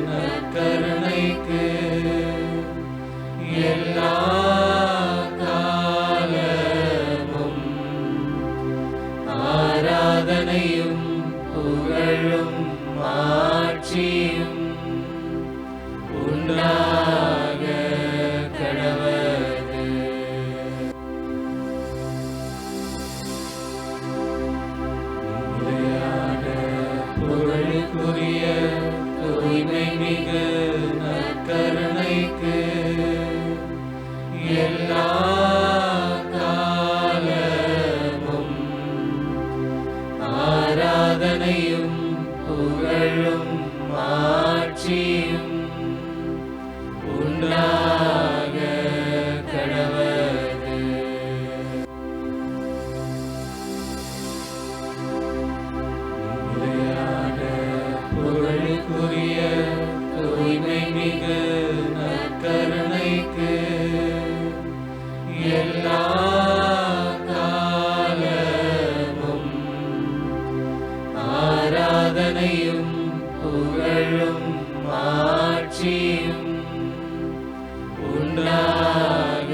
நற்கருணைக்கு எல்லா காலமும் ஆராதனையும் புகழும் மாட்சியும் உண்டாக கடவது. நிலையான புகழுக்குரிய தூய்மை மிகு நற்கருணைக்கு எல்லா காலமும் ஆராதனையும் புகழும் மாட்சியும் உண்டாக கடவது. நிலையான புகழுக்குரிய தூய்மை மிகு நற்கருணைக்கு எல்லா காலமும் ஆராதனையும் புகழும் மாட்சியும் உண்டாக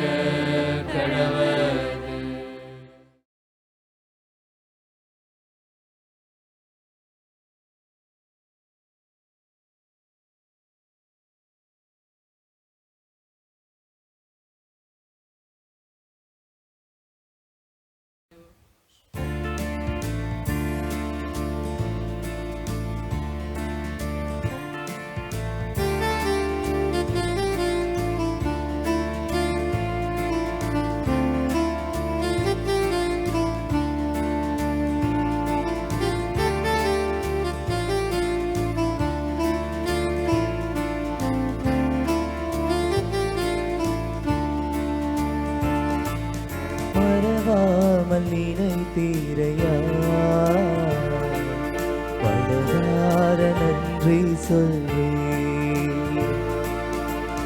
கடவது. மறவாமல் நினைத்தீரையா, மனதார நன்றி சொல்வேன்.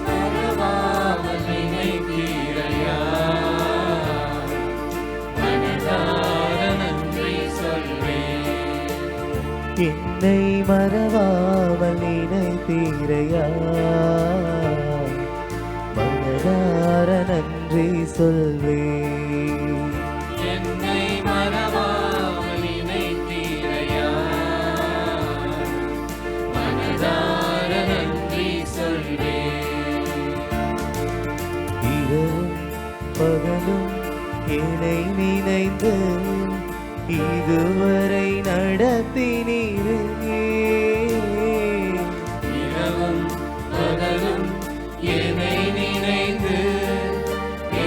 மறவாமல் நினைத்தீரையா, மனதார நன்றி சொல்வேன். என்னை மறவாமல் நினைத்தீரையா, மனதார நன்றி சொல்வேன். என்னை மறவாமல் நினைத்தீரையா, மனதார நன்றி சொல்வேன். இரவும் பகலும் என்னை நினைந்து இதுவரை நடத்தினீரே. இரவும் பகலும் என்னை நினைந்து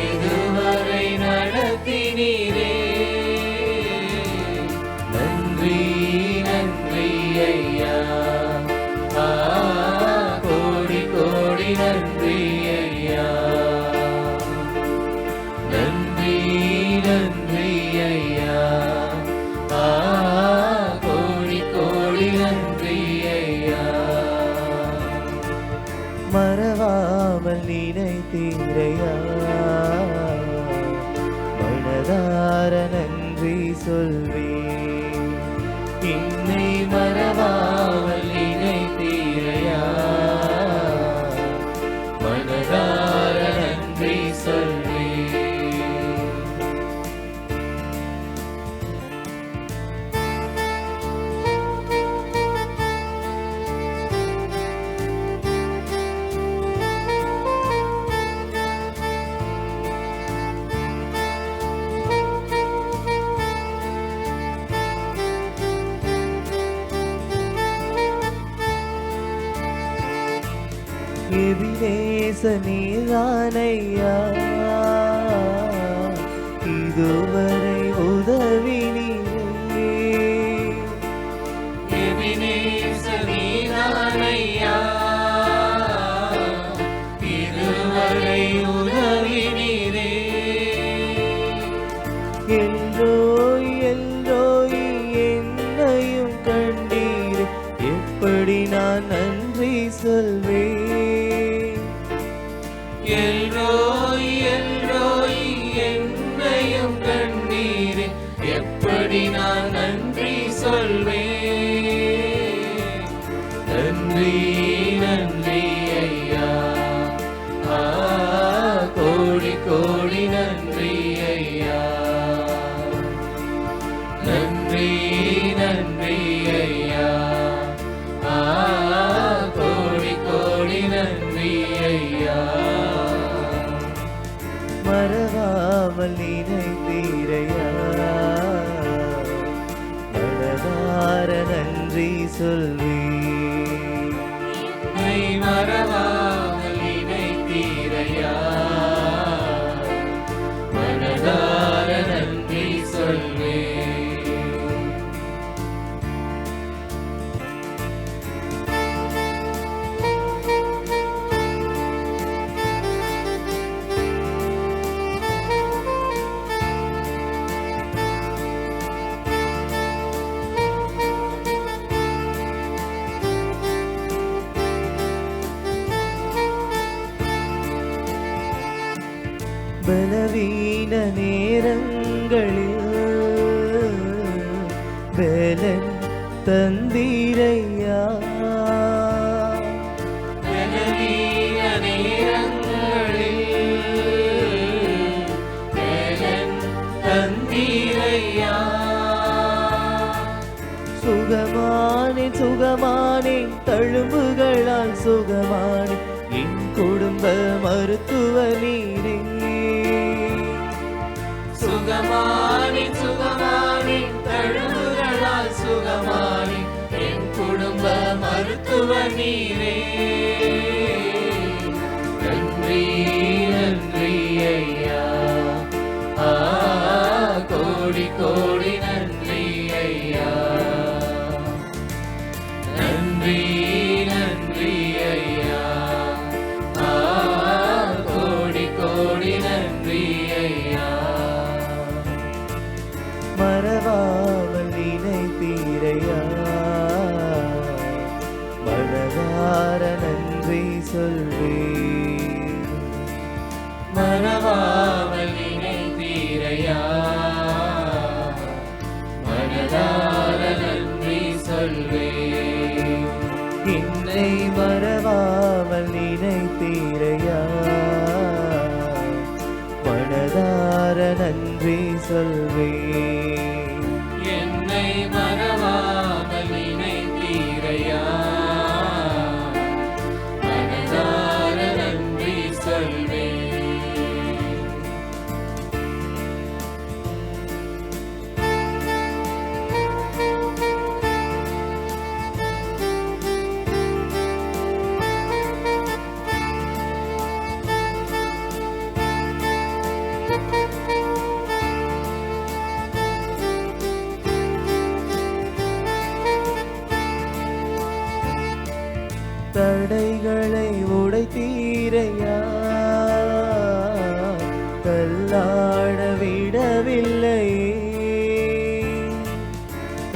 இதுவரை நடத்தினீரே. நன்றி நன்றி ஐயா, கோடி கோடி நன்றி ஐயா. நன்றி நன்றி ஐயா, கோடி கோடி நன்றி ஐயா. மறவாமல் நினைத்தீரையா, மனதார நன்றி சொல்வேன். என்னை மறவாமல் நினைத்தீரையா, மனதார நன்றி சொல்வேன். எபினேச நீரானையா, இதுவரை உதவி நீரே. எபினேச நீரானையா, இதுவரை உதவி நீரே. எல்லோய் எல்லோய் என்னையும் கண்டீர், எப்படி நான் நன்றி சொல்வேன். எல்ரோய் எல்ரோய் என்னையும் கண்டீரே, எப்படி நான் நன்றி சொல்வேன். நன்றி நன்றி ஐயா. மறவாமல் நினைத்தீரையா, மனதார நன்றி சொல்வேன். என்னை மறவாமல் நினைத்தீரையா, மனதார நன்றி சொல்வேன். பலவீன நேரங்களில் பலன் தந்தீரையா, பலவீன நேரங்களில் பலன் தந்தீரையா. சுகமானேன் சுகமானேன் தழும்புகளால் சுகமானேன், என் குடும்ப மருத்துவ நீரே. சுகமானேன் சுகமானேன் தழும்புகளால் சுகமானேன், என் குடும்ப மருத்துவ நீரே. நன்றி நன்றி ஐயா, கோடி கோடி நன்றி ஐயா. நன்றி நன்றி ஐயா, கோடி கோடி நன்றி ஐயா. மறவாமல் நினைத்தீரையா, மனதார நன்றி சொல்வேன். மறவாமல் நினைத்தீரையா, மனதார நன்றி சொல்வேன். என்னை மறவாமல் நினைத்தீரையா, மனதார நன்றி சொல்வேன். என்னை மறவாமல் நினைத்தீரையா, மனதார நன்றி சொல்வேன். தடைகளை உடைத்தீரையா, தள்ளாட விடவில்லையே.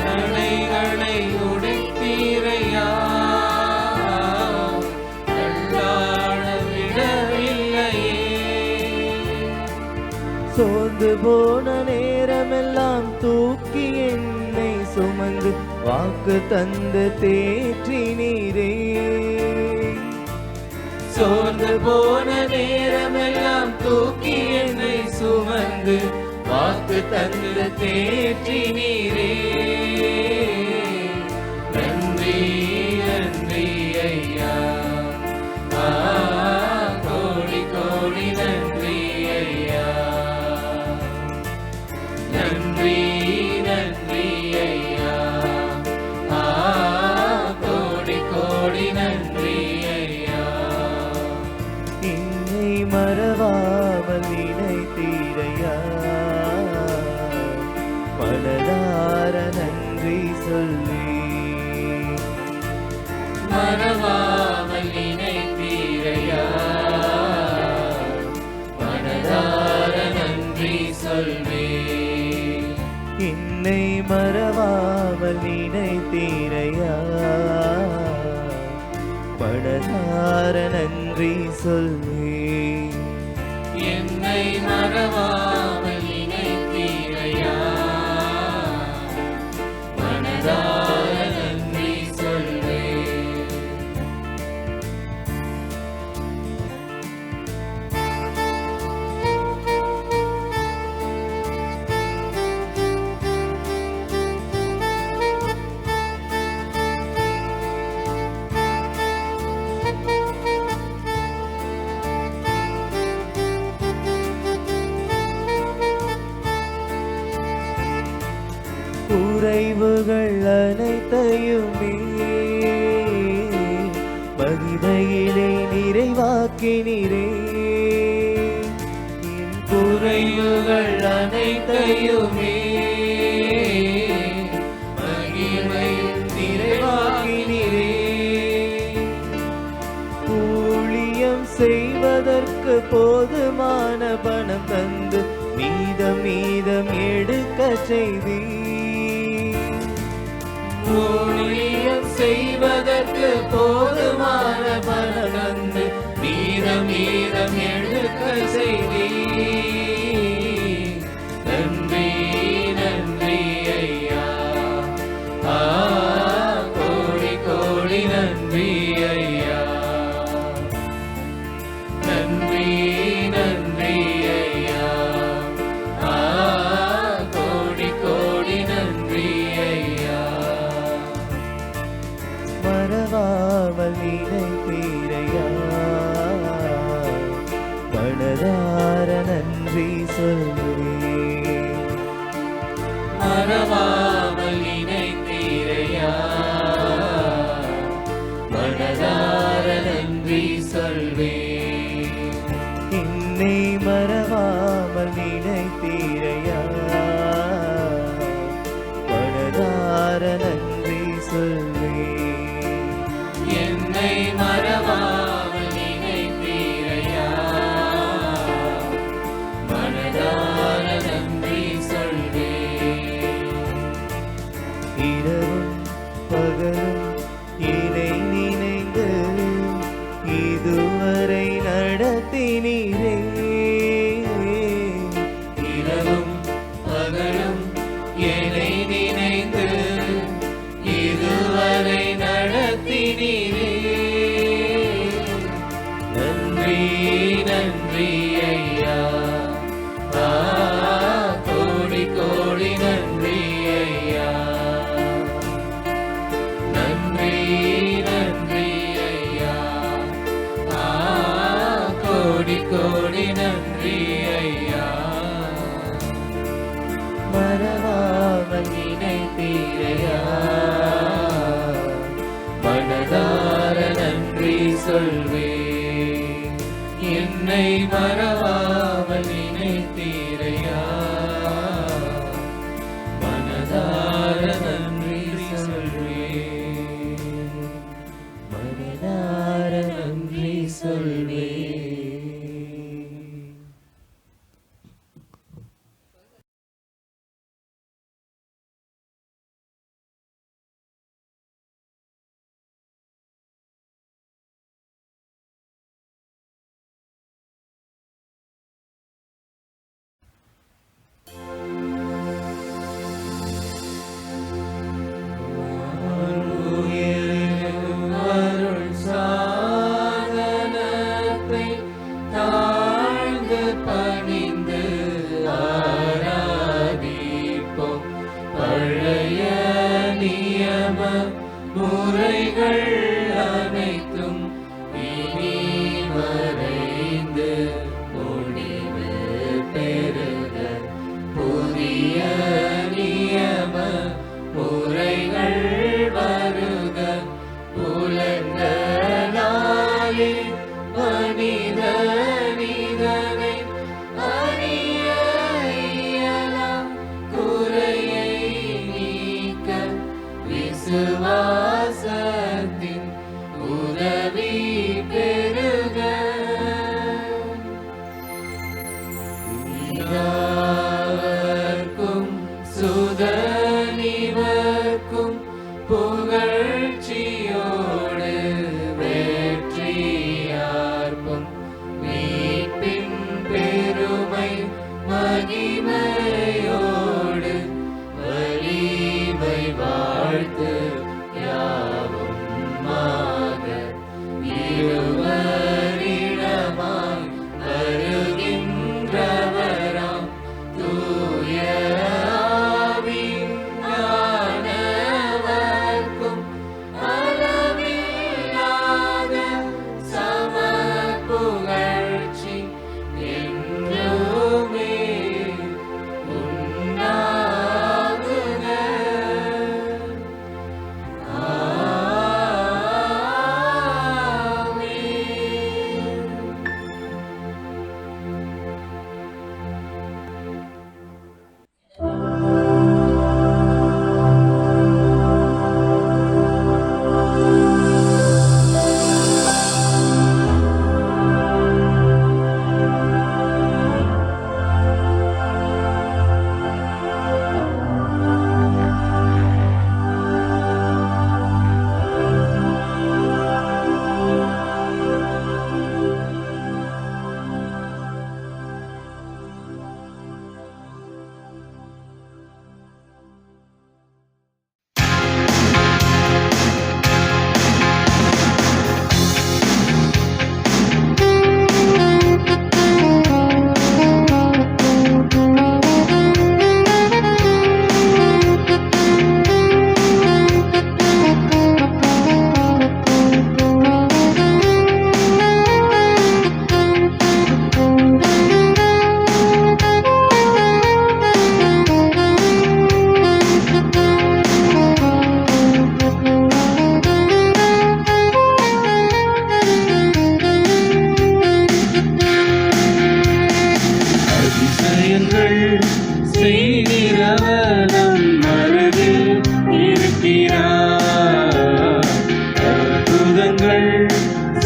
தடைகளை உடைத்தீரையா, தள்ளாட விடவில்லையே. சோர்ந்து போன நேரமெல்லாம் தூக்கி என்னை சுமந்து வாக்கு தந்து தேற்றினீரே. சோர்ந்து போன நேரமெல்லாம் தூக்கி என்னை சுமந்து வாக்கு தந்து தேற்றினீரே. நன்றி நன்றி ஐயா, கோடி கோடி நன்றி ஐயா. நன்றி நன்றி ஐயா, கோடி கோடி நன்றி ஐயா. என்னை மறவாமல் நினைத்தீரையா, மனதார நன்றி சொல்வேன். மறவாமல் நினைத்தீரையா, மனதார நன்றி சொல்வேன். என்னை மறவாமல் நினைத்தீரையா, மனதார நன்றி சொல்வேன். என்னை மறவாமல் நினைத்தீரையா, மனதார நன்றி சொல்வேன். குறைவுகள் அனைத்தையுமே மகிமையிலே நிறைவாக்கினீரே. என் குறைவுகள் அனைத்தையுமே மகிமையில் நிறைவாக்கினீரே. ஊழியம் செய்வதற்கு போதுமான பணம் தந்து மீதம் மீதம் எடுக்க செய்தி. ஊழியம் செய்வதற்கு போதுமான பணம் தந்து மீதம் மீதம் எடுக்க செய்தி. நன்றி நன்றி ஐயா, கோடி கோடி நன்றி ஐயா. நன்றி நன்றி ஐயா, கோடி கோடி நன்றி ஐயா. மறவாமல் நினைத்தீரையா, மனதார நன்றி சொல்வேன். மறவாமல் நினைத்தீரையா, மனதார நன்றி சொல்வேன். என்னை மறவாமல் நினைத்தீரையா, மனதார நன்றி சொல்வேன். என்னை மறவாமல் நினைத்தீரையா, மனதார நன்றி சொல்வேன். இரவும் பகலும் என்னை நினைந்து இதுவரை நடத்தினீரே. இரவும் பகலும் என்னை நினைந்து இதுவரை நடத்தினீரே. நன்றி நன்றி ஐயா, கோடி கோடி நன்றி ஐயா. நன்றி நன்றி ஐயா, கோடி கோடி நன்றி ஐயா. மறவாமல் நினைத்தீரையா, மனதார நன்றி சொல்வேன். என்னை மறவாமல் நினைத்தீரையா, மனதார நன்றி சொல்வேன். மனதார நன்றி சொல்வேன். அருள் சாதனத்தை தாழ்ந்து பணிந்து ஆராதிப்போம். பழைய நியம முறைகள் அனைத்தும் இனி மறைந்து முடிவு பெறுக. புதிய நியம முறைகள் வருக. புலன்களாலே மனித நிதனை அறிய இயலாம். குறையை நீக்க விசுவாசத்தின் உதவி பெறுக. பிதாவர்க்கும் சுதனிவர்க்கும் புகழ்ச்சியோடு வெற்றியாக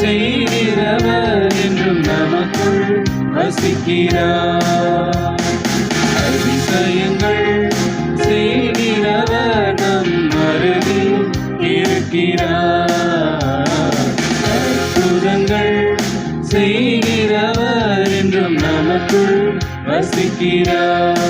செய்கிறவர் என்றும் நமக்குள் வசிக்கிறார். அதிசயங்கள் செய்கிறவர் நம் அருகில் இருக்கிறார். அற்புதங்கள் செய்கிறவர் என்றும் நமக்குள் வசிக்கிறார்.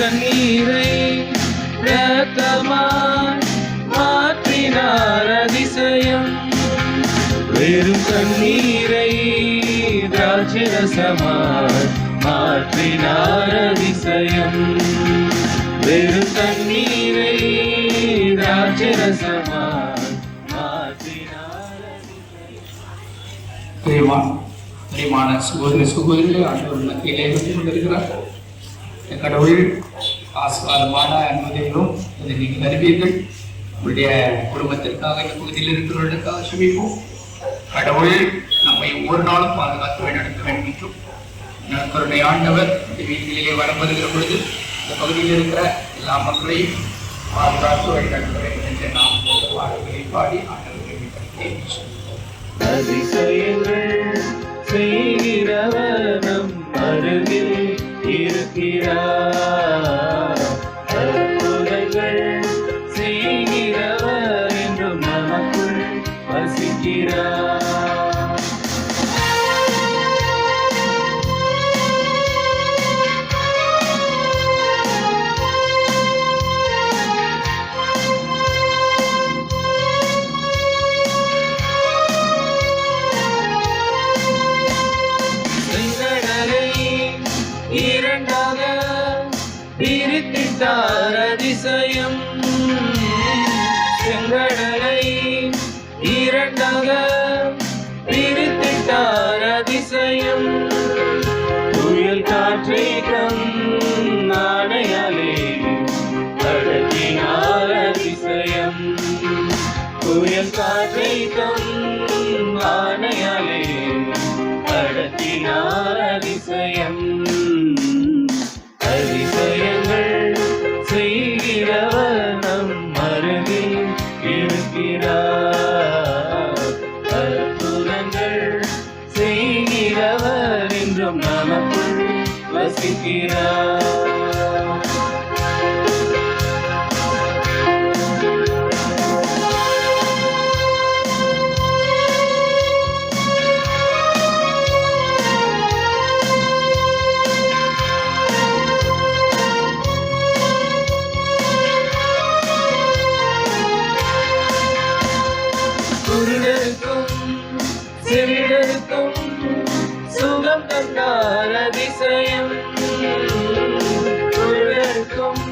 தண்ணீரை இரத்தமாய் மாற்றினார் அதிசயம். வெறும் தண்ணீரை திராட்சரசமாய் மாற்றினார் அதிசயம். வெறும் தண்ணீரை திராட்சரசமாய் மாற்றினார் அதிசயம். பிரியமான சகோதரிகளே, ஆண்டவர் மத்தியிலே வந்து கொண்டிருக்கிறார். கடவுள் ஆசீர்வாதமான அனுமதிகளும் இதை நீங்கள் அறிவீர்கள். உங்களுடைய குடும்பத்திற்காக இந்த பகுதியில் இருக்கிறவர்களுக்காக செபிப்போம். கடவுள் நம்மை ஒவ்வொரு நாளும் பாதுகாத்து வழிநடத்த வேண்டும் என்றும் கருணை ஆண்டவர் இந்த வீட்டிலே வரம் வருகிற பொழுது இந்த பகுதியில் இருக்கிற எல்லா மக்களையும் பாதுகாத்து வழிநடத்த வேண்டும் என்று நாம் பாடல்களை பாடி ஆண்டவரை செய்கிறவர் நம் அருகில் இருக்கிறார். அற்புதங்கள் செய்கிறவர் என்றும் நமக்குள் வசிக்கிறார். இரண்டாக பிரித்திட்டார் அதிசயம். செங்கடலை இரண்டாக பிரித்திட்டார் அதிசயம். புயல் காற்றை தம் ஆணையாலே அடக்கினார் அதிசயம். புயல் காற்றை தம் ஆணையாலே அடக்கினார் அதிசயம். அதிசயங்கள் செய்கிறவர் நம் அருகில் இருக்கிறார். அற்புதங்கள் செய்கிறவர் என்றும் நமக்குள் வசிக்கிறார். செவிடருக்கும் சுகம் தந்தார் அதிசயம். குருடருக்கும்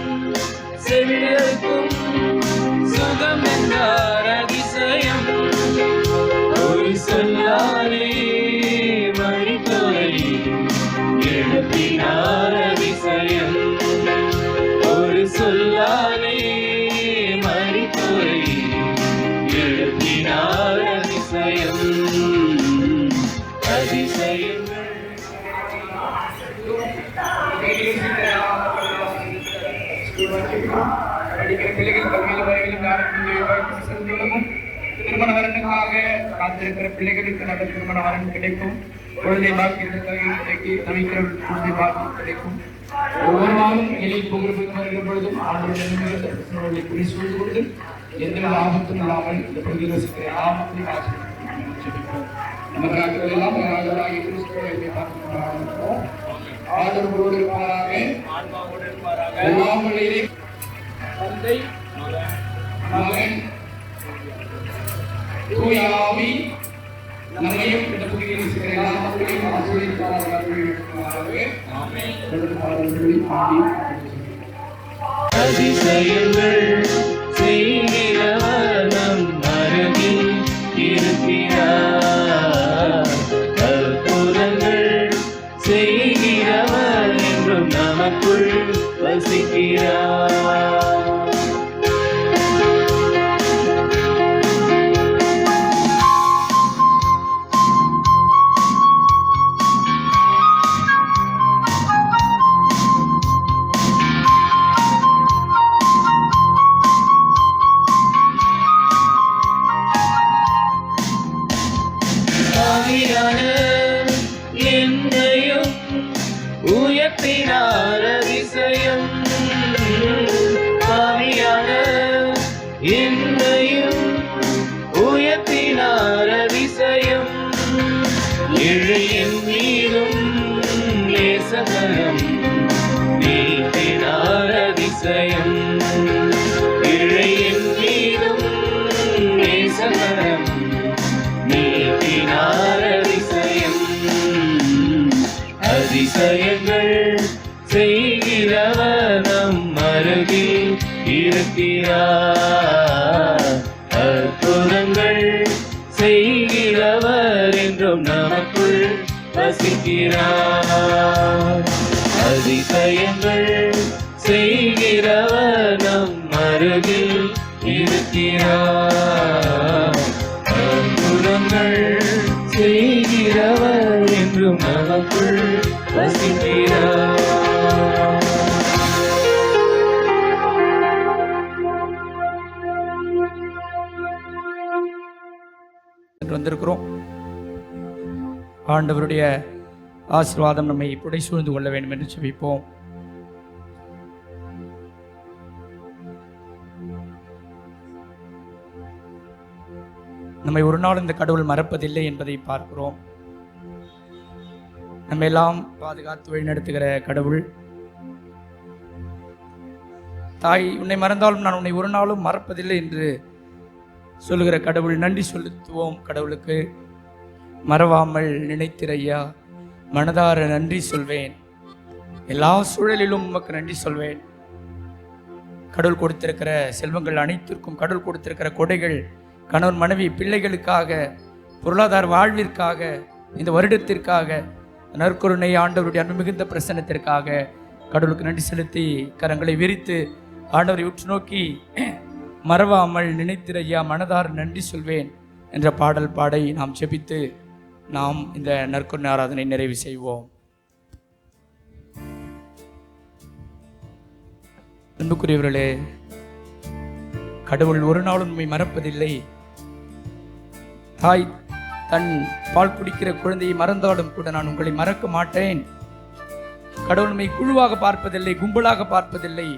செவிடருக்கும் சுகம் தந்தார் அதிசயம். ஒரு சொல்லாலே மரித்தோரை எழுப்பினார் அதிசயம். ஒரு சொல்லாலே மரித்தோரை எழுப்பினார் அதிசயம். திருமண வரனுக்காக காத்திருக்கிற பிள்ளைகளுக்கு நல்ல திருமண வரன் கிடைக்கும். குழந்தை பாக்கியத்திற்கு தவிக்கிற குழந்தை பாக்கியம் கிடைக்கும். ஒவ்வொரு நாளும் எளிய புகழ்புக்கு வருகிற பொழுதும் ஆண்டவர்களை குறி சூழ்ந்து கொண்டு எந்தவித ஆபத்தும் இல்லாமல் இந்த பகுதியில் வசிக்கிற ஆபத்தையும் ஆசிரியர் நமக்கு எல்லாம் ஆண்டவராகிய கிறிஸ்துவை பார்க்கிறோம். ஆண்டவரோடு இருப்பாராக, எல்லாம் வழியிலே தந்தை மகன் தூய ஆவி நம்மையும் இந்த பகுதியில் இருக்கிற எல்லா மக்களையும் ஆசீர்வதிப்பாராக. ஆமென். அதிசயங்கள் செய்கிறவர் நம் அருகில் இருக்கிறார். அற்புதங்கள் செய்கிற செய்கிறவர் என்றும் நமக்குள் வசிக்கிறார். என்னையும் உயர்த்தினார் அதிசயம். ஆவியான என்னையும் உயர்த்தினார் அதிசயம். இழையின் மீதும் நேசகரம் நீட்டினார் அதிசயம். இழையின் மீதும் நேசகரம் நீட்டினார் அதிசயம். அதிசயங்கள் செய்கிறவர் நம் அருகில் இருக்கிறார். அற்புதங்கள் செய்கிறவர் என்றும் நமக்குள் வசிக்கிறார். அதிசயங்கள் செய்கிறவர் நம் அருகில் இருக்கிறார். அற்புதங்கள் செய்கிறவர் என்றும் நமக்குள் வசிக்கிறார். வந்திருக்கிறோம். ஆண்டவருடைய ஆசீர்வாதம் நம்மை புடை சூழ்ந்து கொள்ள வேண்டும் என்று ஜெபிப்போம். நம்மை ஒரு நாள் இந்த கடவுள் மறப்பதில்லை என்பதை பார்க்கிறோம். நம்ம எல்லாம் பாதுகாத்து வழிநடத்துகிற கடவுள். தாய் உன்னை மறந்தாலும் நான் உன்னை ஒரு நாளும் மறப்பதில்லை என்று சொல்லுகிற கடவுள். நன்றி செலுத்துவோம் கடவுளுக்கு. மறவாமல் நினைத்திரையா, மனதார நன்றி சொல்வேன். எல்லா சூழலிலும் உமக்கு நன்றி சொல்வேன். கடவுள் கொடுத்திருக்கிற செல்வங்கள் அனைத்திற்கும், கடவுள் கொடுத்திருக்கிற கொடைகள், கணவன் மனைவி பிள்ளைகளுக்காக, பொருளாதார வாழ்விற்காக, இந்த வருடத்திற்காக, நற்கருணை ஆண்டவருடைய அன்பு மிகுந்த பிரசன்னத்திற்காக கடவுளுக்கு நன்றி செலுத்தி கரங்களை விரித்து ஆண்டவரை உற்று நோக்கி மறவாமல் நினைத்திரையா, மனதார நன்றி சொல்வேன் என்ற பாடல் பாடை நாம் ஜெபித்து நாம் இந்த நற்கருணை ஆராதனை நிறைவு செய்வோம். அன்புக்குரியவர்களே, கடவுள் ஒரு நாளும் நம்மை மறப்பதில்லை. தாய் தன் பால் குடிக்கிற குழந்தையை மறந்தாலும் கூட நான் உங்களை மறக்க மாட்டேன். கடவுள் நம்மை குழுவாக பார்ப்பதில்லை, கும்பலாக பார்ப்பதில்லை.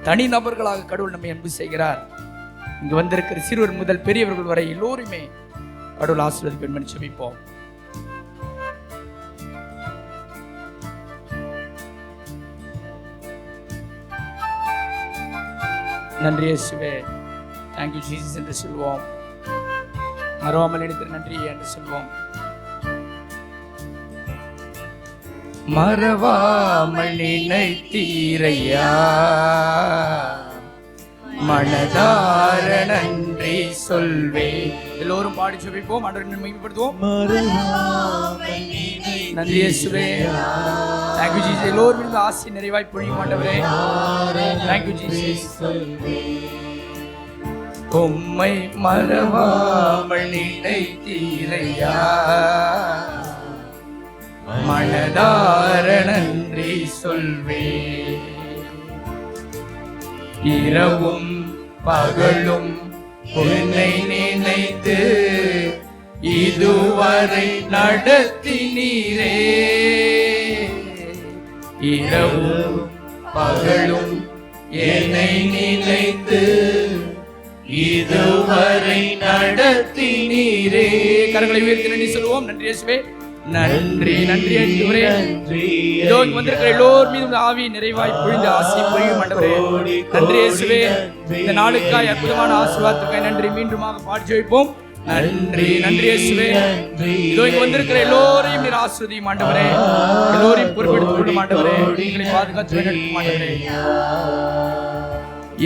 தனி நபர்களாக கடவுள் நம்மை அன்பு செய்கிறார். இங்கு வந்திருக்கிற சிறுவர் முதல் பெரியவர்கள் வரை எல்லோருமே கடவுள் ஆசீர்வதிப்பேன் என்று ஜெபிப்போம். நன்றி இயேசுவே, தேங்க்யூ ஜீசஸ் என்று சொல்வோம். மறவாமல் நினைத்து நன்றி என்று சொல்வோம். மறவாமல் நினைத்தீரையா, மனதார நன்றி சொல்வேன். எல்லோரும் பாடி ஜெபிப்போம், ஆண்டவரை மகிமைப்படுத்துவோம். நன்றி இயேசுவே, தேங்க்யூ ஜீசஸ். எல்லோரும் இந்த ஆசை நிறைவாய் பொழியும் ஆண்டவரே. Thank you Jesus. உம்மை மறவாமல் நினைத்தீரையா, மனதார நன்றி சொல்வேன். இரவும் பகலும் உன்னை நினைத்து இதுவரை நடத்தினீரே. இரவும் பகலும் என்னை நினைத்து இதுவரை நடத்தினீரே. கரங்களை உயர்த்தி நன்றி சொல்லுவோம். நன்றி இயேசுவே, நன்றி நன்றி ஆண்டவரே. இதோ வந்திருக்கிற எல்லோர் மீதும் ஆவி நிறைவாய் பொழிந்து ஆசை பொழியும் ஆண்டவரே. நன்றி இயேசுவே, இந்த நாளுக்காய் அற்புதமான ஆசீர்வாதத்துக்காய் நன்றி. மீண்டுமாக பாடி ஜெபிப்போம். நன்றி நன்றி இயேசுவே. இதோ இங்க வந்திருக்கிற எல்லோரையும் நீர் ஆசீர்வதியும் ஆண்டவரே. எல்லோரையும் பொறுப்பெடுத்துக் கொள்ளும் ஆண்டவரே. எங்களை பாதுகாத்து வழிநடத்தும் ஆண்டவரே.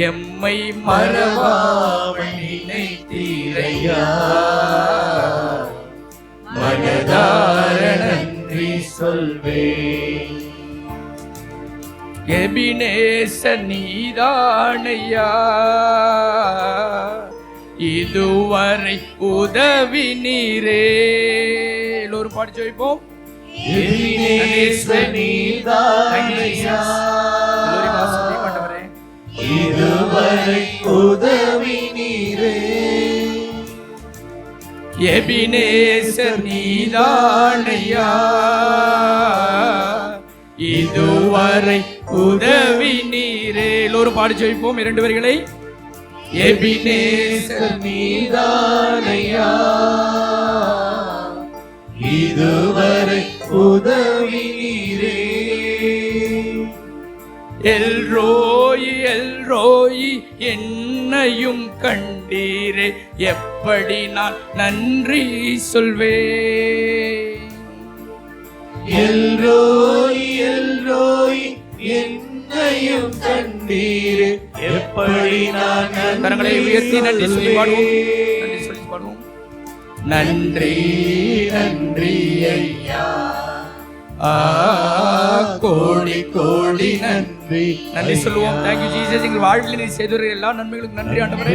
எம்மை மறவாமல் நினைத்தீரையா, மனதார நன்றி சொல்வேன். எபினேசர் நீதானையா, இதுவரை உதவி நீரே. எல்லோரும் பாடி ஜெபிப்போம். எபினேசர் நீதானையா, இதுவரை உதவி நீரே. எபினேசர் நீதானையா, இதுவரை உதவி நீரே. எல்லோரும் பாடி ஜெபிப்போம் 2 வரிகளை. எபினேசர் நீதானையா, இதுவரை உதவி நீரே. எல்ரோயி எல்ரோயி என்னையும் கண்டீரே, எப்படி நான் நன்றி சொல்வேன். எல்ரோயி எல்ரோயி என்னையும் கண்டீரே, எப்படி நான் கரங்களை உயர்த்தி நன்றி சொல்லி பாடுவோம். நன்றி சொல்லி பாடுவோம். நன்றி நன்றி ஐயா, கோடி கோடி நன்றி. நன்றி சொல்லுவோம். Thank you Jesus. எங்கள் வாழ்வில் நீ செய்த எல்லா நன்மைகளுக்கு நன்றி ஆண்டவரே.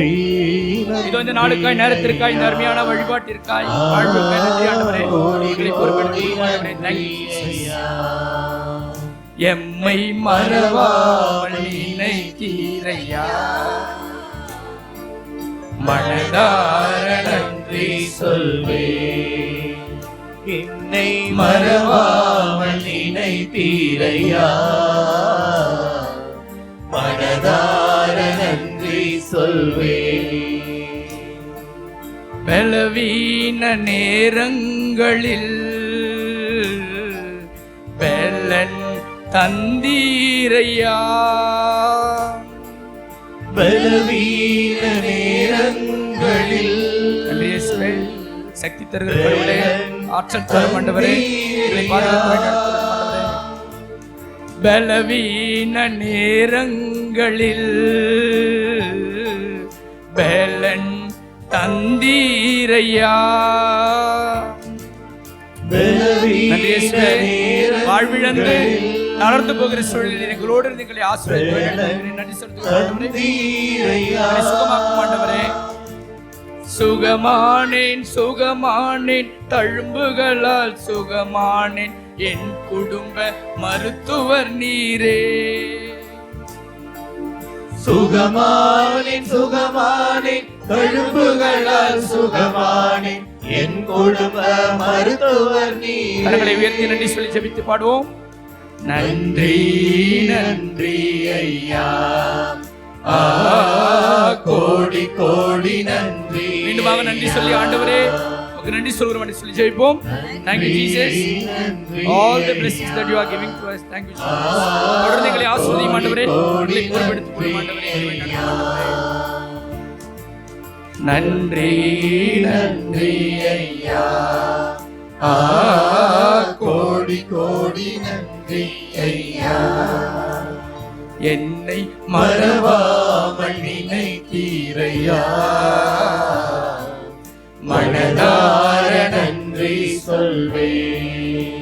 இதோ இந்த நாளுக்காய் நேரத்திற்காய் இந்த அருமையான வழிபாட்டிற்காய் வாழ்வுக்காய் நன்றி ஆண்டவரே. எங்களை பொறுப்பெடுத்து ஆண்டவரே. தேங்க்யூ. எம்மை மறவாமல் நினைத்தீரையா, மனதார நன்றி சொல்வேன். என்னை மறவாமல் நினைத்தீரையா, மனதார நன்றி சொல்வேன். பலவீன நேரங்களில் பலன் தந்தீரையா, பலவீன நேரங்களில் சக்தி தருகிற ஆற்றல் தரும் ஆண்டவரே. பலவீன நேரங்களில் பலன் தந்தீரையா, வாழ்விழந்து நடந்து போகிற சூழலில் எங்களோடு எங்களை ஆசீர்வதித்து சுகமாக்கும் ஆண்டவரே. சுகமானேன் சுகமானேன் தழும்புகளால் சுகமானேன், என் குடும்ப மருத்துவர் நீரே. சுகமானேன் சுகமானேன் தழும்புகளால் சுகமானேன், என் குடும்ப மருத்துவர் நீரே. கரங்களை உயர்த்தி நன்றி சொல்லி ஜெபித்து பாடுவோம். நன்றி நன்றி ஐயா, கோடி கோடி நன்றி. மீண்டுமாக நன்றி சொல்லி ஆண்டவரே நன்றி சொல்கிறோம் சொல்லி ஜெபிப்போம். Thank you Jesus, all the blessings that you are giving to us. Thank you Jesus. தொடர்ந்து எங்களை ஆசீர்வதியும் ஆண்டவரே, எங்களை பொறுப்பெடுத்துக் கொள்ளும் ஆண்டவரே. நன்றி நன்றி ஐயா, கோடி கோடி நன்றி ஐயா. என்னை மறவாமல் நினைத்தீரையா, மனதார நன்றி சொல்வேன்.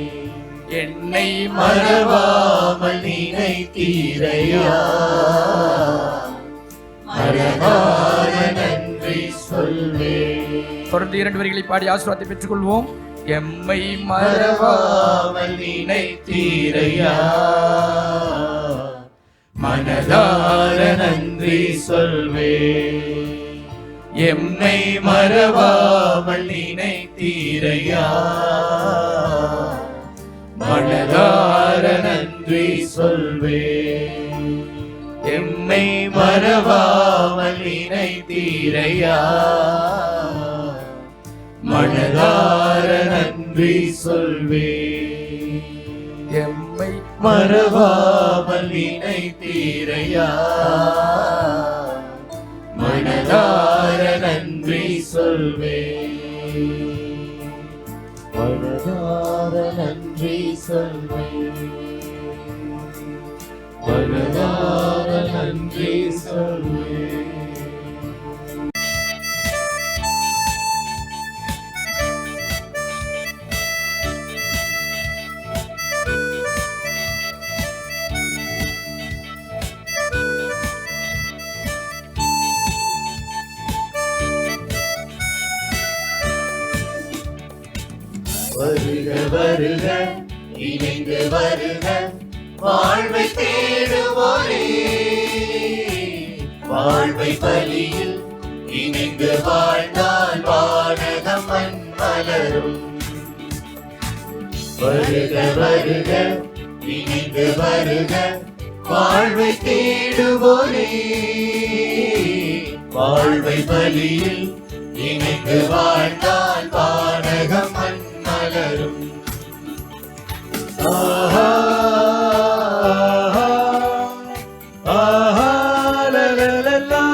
என்னை மறவாமல் நினைத்தீரையா, மனதார நன்றி சொல்வேன். தொடர்ந்து 2 வரிகளை பாடி ஆசீர்வாதத்தை பெற்றுக் கொள்வோம். எம்மை மறவாமல் நினைத்தீரையா, மனதார நன்றி சொல்வேன். எம்மை மறவாமல் நினைத்தீரையா, மனதார நன்றி சொல்வேன். எம்மை மறவாமல் நினைத்தீரையா, மனதார நன்றி சொல்வேன். எம்மை மறவாமல் நினைத்தீரையா, மனதார நன்றி சொல்வேன். மனதார நன்றி சொல்வேன். மனதார நன்றி சொல்வேன். வருக வருக இணைந்து வருக வாழ்வை தேடுவோரே வாழ்வை பலியில் இணைந்து வாழ்ந்தால் வானகம் மலரும் வருக வருக இணைந்து வருக வாழ்வை தேடுவோரே வாழ்வை பலியில் இணைந்து வாழ்ந்தால் வானகம் மலரும் ஆஹா ஆஹா லலலலா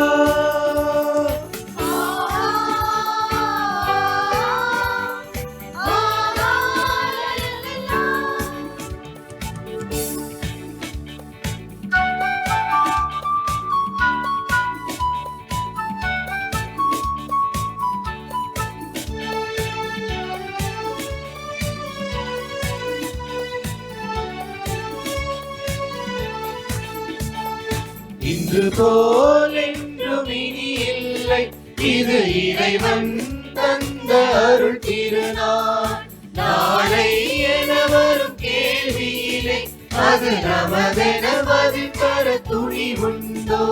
இன்று போல் என்றும் இனி இல்லை இது இறைவன் தந்த அருள் திருநாள் நாளை என வரும் கேள்வியிலே அது நமதென பதில் தர துணிவுண்டோ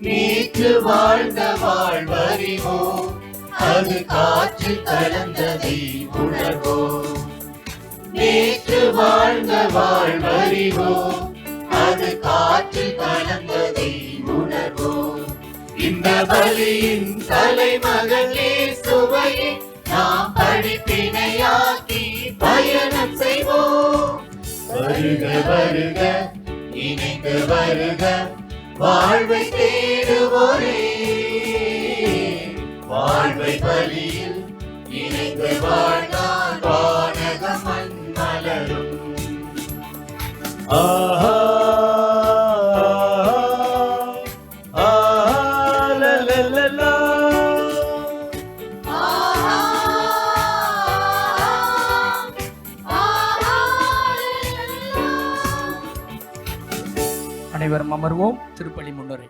நேற்று வாழ்ந்த வாழ்வறிவோ அது காற்று கலந்ததை உணர்வோம் நேற்று வாழ்ந்த வாழ்வறிவோ அது காற்று கலந்ததை உணர்வோம் இந்த பலியின் தலைமகனே சுவையை நாம் படிப்பினையாக்கி பயணம் செய்வோம் வருக வருக இணைந்து வருக வாழ்வை தேடுவோரே வாழ்வை பலியில் இணைந்து வாழ்ந்தால் வானகம் மலரும் ஆஹா அனைவரும் அமர்வோம். திருப்பலி முன்னுரை.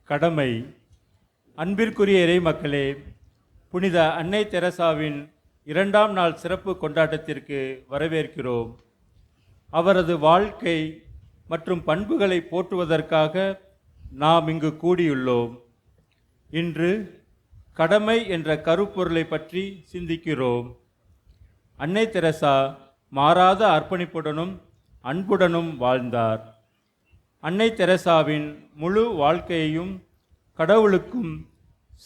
கடமை. அன்பிற்குரிய இறை மக்களே, புனித அன்னை தெரசாவின் 2ஆம் நாள் சிறப்பு கொண்டாட்டத்திற்கு வரவேற்கிறோம். அவரது வாழ்க்கை மற்றும் பண்புகளை போற்றுவதற்காக நாம் இங்கு கூடியுள்ளோம். இன்று கடமை என்ற கருப்பொருளை பற்றி சிந்திக்கிறோம். அன்னை தெரசா மாறாத அர்ப்பணிப்புடனும் அன்புடனும் வாழ்ந்தார். அன்னை தெரசாவின் முழு வாழ்க்கையையும் கடவுளுக்கும்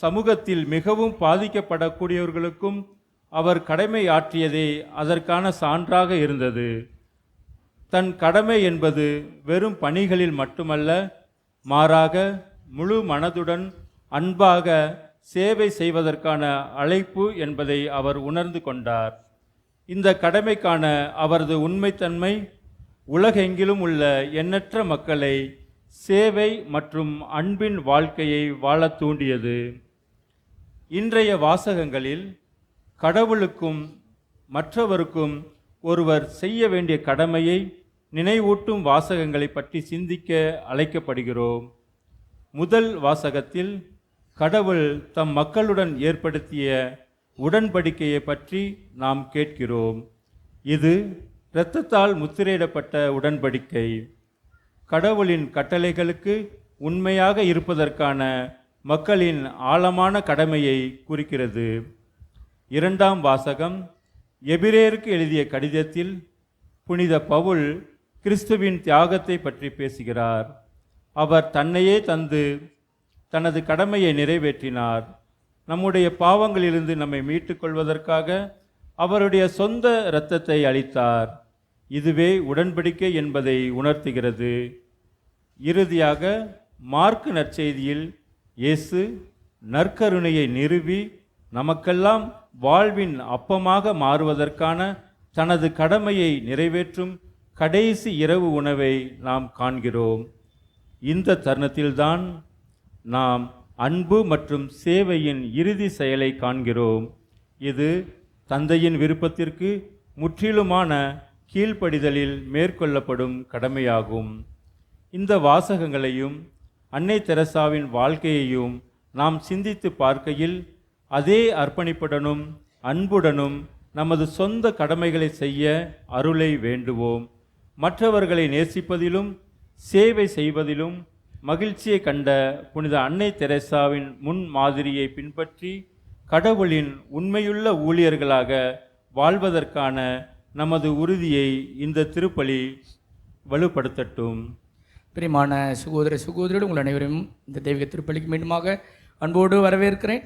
சமூகத்தில் மிகவும் பாதிக்கப்படக்கூடியவர்களுக்கும் அவர் கடமை ஆற்றியதே அதற்கான சான்றாக இருந்தது. தன் கடமை என்பது வெறும் பணிகளில் மட்டுமல்ல, மாறாக முழு மனதுடன் அன்பாக சேவை செய்வதற்கான அழைப்பு என்பதை அவர் உணர்ந்து கொண்டார். இந்த கடமைக்கான அவரது உண்மைத்தன்மை உலகெங்கிலும் உள்ள எண்ணற்ற மக்களை சேவை மற்றும் அன்பின் வாழ்க்கையை வாழத் தூண்டியது. இன்றைய வாசகங்களில் கடவுளுக்கும் மற்றவருக்கும் ஒருவர் செய்ய வேண்டிய கடமையை நினைவூட்டும் வாசகங்களை பற்றி சிந்திக்க அழைக்கப்படுகிறோம். முதல் வாசகத்தில் கடவுள் தம் மக்களுடன் ஏற்படுத்திய உடன்படிக்கையை பற்றி நாம் கேட்கிறோம். இது இரத்தத்தால் முத்திரையிடப்பட்ட உடன்படிக்கை. கடவுளின் கட்டளைகளுக்கு உண்மையாக இருப்பதற்கான மக்களின் ஆழமான கடமையை குறிக்கிறது. 2ஆம் வாசகம் எபிரேயருக்கு எழுதிய கடிதத்தில் புனித பவுல் கிறிஸ்துவின் தியாகத்தை பற்றி பேசுகிறார். அவர் தன்னையே தந்து தனது கடமையை நிறைவேற்றினார். நம்முடைய பாவங்களிலிருந்து நம்மை மீட்டுக் கொள்வதற்காக அவருடைய சொந்த இரத்தத்தை அளித்தார். இதுவே உடன்படிக்கை என்பதை உணர்த்துகிறது. இறுதியாக மார்க்கு நற்செய்தியில் இயேசு நற்கருணையை நிறுவி நமக்கெல்லாம் வாழ்வின் அப்பமாக மாறுவதற்கான தனது கடமையை நிறைவேற்றும் கடைசி இரவு உணவை நாம் காண்கிறோம். இந்த தருணத்தில்தான் நாம் அன்பு மற்றும் சேவையின் இறுதி செயலை காண்கிறோம். இது தந்தையின் விருப்பத்திற்கு முற்றிலுமான கீழ்ப்படிதலில் மேற்கொள்ளப்படும் கடமையாகும். இந்த வாசகங்களையும் அன்னை தெரசாவின் வாழ்க்கையையும் நாம் சிந்தித்து பார்க்கையில் அதே அர்ப்பணிப்புடனும் அன்புடனும் நமது சொந்த கடமைகளை செய்ய அருளை வேண்டுவோம். மற்றவர்களை நேசிப்பதிலும் சேவை செய்வதிலும் மகிழ்ச்சியை கண்ட புனித அன்னை தெரசாவின் முன் மாதிரியை பின்பற்றி கடவுளின் உண்மையுள்ள ஊழியர்களாக வாழ்வதற்கான நமது உறுதியை இந்த திருப்பலி வலுப்படுத்தட்டும். பிரியமான சகோதரியோடு உங்கள் அனைவரும் இந்த தெய்வீக திருப்பலிக்கு மீண்டுமாக அன்போடு வரவேற்கிறேன்.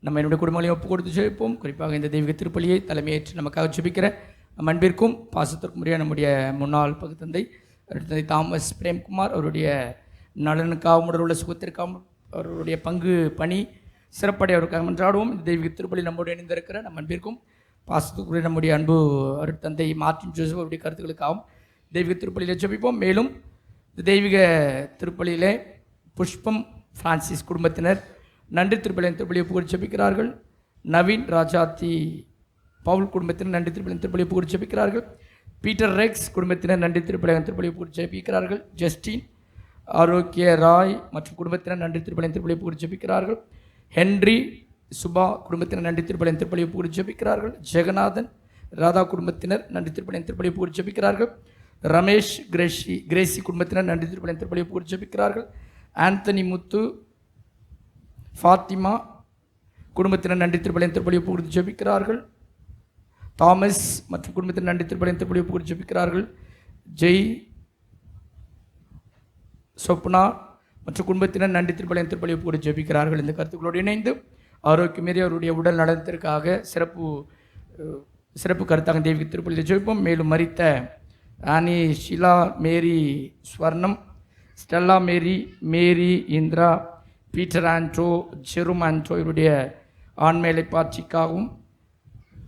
நம்ம என்னுடைய குடும்பங்களையும் ஒப்பு கொடுத்து ஜெபிப்போம். குறிப்பாக இந்த தெய்வீக திருப்பலியை தலைமையேற்று நமக்காக ஜெபிக்கிற நம் அன்பிற்கும் பாசத்திற்கும் உரிய நம்முடைய முன்னாள் பகுத்தந்தை தாமஸ் பிரேம்குமார் அவருடைய நலனுக்காகவும் உடலுள்ள சுகத்திற்காகவும் அவருடைய பங்கு பணி சிறப்படை அவருக்காக மன்றாடுவோம். இந்த தெய்வீக திருப்பலி நம்மோடு இணைந்திருக்கிற நம் அன்பிற்கும் பாசத்துக்குரிய நம்முடைய அன்பு தந்தை மார்ட்டின் ஜோசப் அவருடைய கருத்துக்களுக்காகவும் தெய்வீக திருப்பலியில் ஜெபிப்போம். மேலும் இந்த தெய்வீக திருப்பலியிலே புஷ்பம் பிரான்சிஸ் குடும்பத்தினர் நன்றி திருப்பலியை புகழ் ஜெபிக்கிறார்கள். நவீன் ராஜாத்தி பவுல் குடும்பத்தினர் நன்றி திருப்பலியை புகழ் ஜெபிக்கிறார்கள். பீட்டர் ரெக்ஸ் குடும்பத்தினர் நன்றி திருப்பலியை புகழ் ஜெபிக்கிறார்கள். ஜஸ்டின் ஆரோக்கிய ராய் மற்றும் குடும்பத்தினர் நன்றி திருப்பலியை புகழ் ஜெபிக்கிறார்கள். ஹென்றி சுபா குடும்பத்தினர் நன்றி திருப்பலியை புகழ் ஜெபிக்கிறார்கள். ஜெகநாதன் ராதா குடும்பத்தினர் நன்றி திருப்பலியை புகழ் ஜெபிக்கிறார்கள். ரமேஷ் கிரேசி குடும்பத்தினர் நன்றி திருப்பலியை புகழ் ஜெபிக்கிறார்கள். ஆந்தனி முத்து ஃபாத்திமா குடும்பத்தினர் நன்றி திருப்பலியை புகழ் ஜெபிக்கிறார்கள். தாமஸ் மற்றும் குடும்பத்தினர் நன்றி திருப்பலியை புகழ் ஜெபிக்கிறார்கள். ஜெய் சொப்னா மற்றும் குடும்பத்தினர் நன்றி திருப்பலியை புகழ் ஜெபிக்கிறார்கள். இந்த கருத்துக்களோடு இணைந்து ஆரோக்கியமேறி அவருடைய உடல் நலத்திற்காக சிறப்பு கருத்தாக தெய்வீக திருப்பலியில் ஜெபிப்போம். மேலும் மரித்த ஆனி ஷிலா மேரி ஸ்வர்ணம் ஸ்டெல்லா மேரி இந்திரா பீட்டர் ஆண்ட்ரோ ஜெரும் ஆண்ட்ரோ இவருடைய ஆண்மேலை பாட்சிக்காகவும்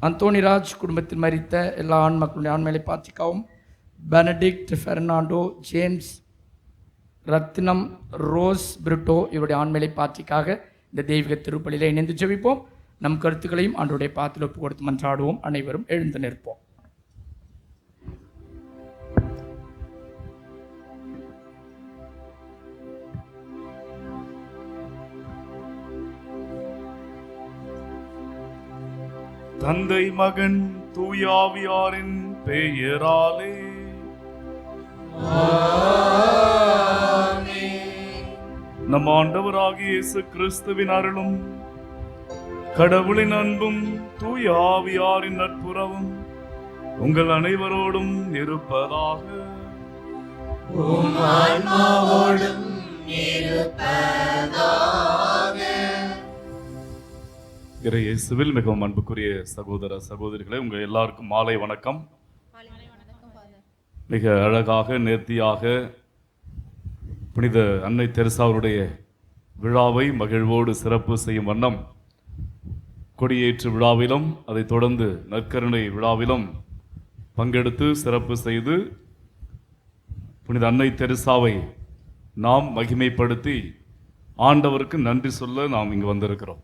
அந்தோனிராஜ் குடும்பத்தில் மரித்த எல்லா ஆண் மக்களுடைய ஆண்மேலை பாட்சிக்காகவும் பெனடிக்ட் பெர்னாண்டோ ஜேம்ஸ் ரத்னம் ரோஸ் பிரிட்டோ இவருடைய ஆண்மேலை பாட்சிக்காக இந்த தெய்வீக திருப்பலியில் இணைந்து ஜெபிப்போம். நம் கருத்துக்களையும் ஆண்டவருடைய பாத்திர ஒப்பு கொடுத்து மன்றாடுவோம். அனைவரும் எழுந்து நிற்போம். தந்தை மகன் தூயாவியாரின் பெயராலே நம் ஆண்டவராகிய இயேசு கிறிஸ்துவின் அருளும் கடவுளின் அன்பும் தூயாவியாரின் நட்புறவும் உங்கள் அனைவரோடும் இருப்பதாக. இயேசுவில் மிகவும் அன்புக்குரிய சகோதர சகோதரிகளே, உங்க எல்லாருக்கும் மாலை வணக்கம். மிக அழகாக நேர்த்தியாக புனித அன்னை தெரசாவுடைய விழாவை மகிழ்வோடு சிறப்பு செய்யும் வண்ணம் கொடியேற்று விழாவிலும் அதைத் தொடர்ந்து நற்கருணை விழாவிலும் பங்கெடுத்து சிறப்பு செய்து புனித அன்னை தெரசாவை நாம் மகிமைப்படுத்தி ஆண்டவருக்கு நன்றி சொல்ல நாம் இங்கு வந்திருக்கிறோம்.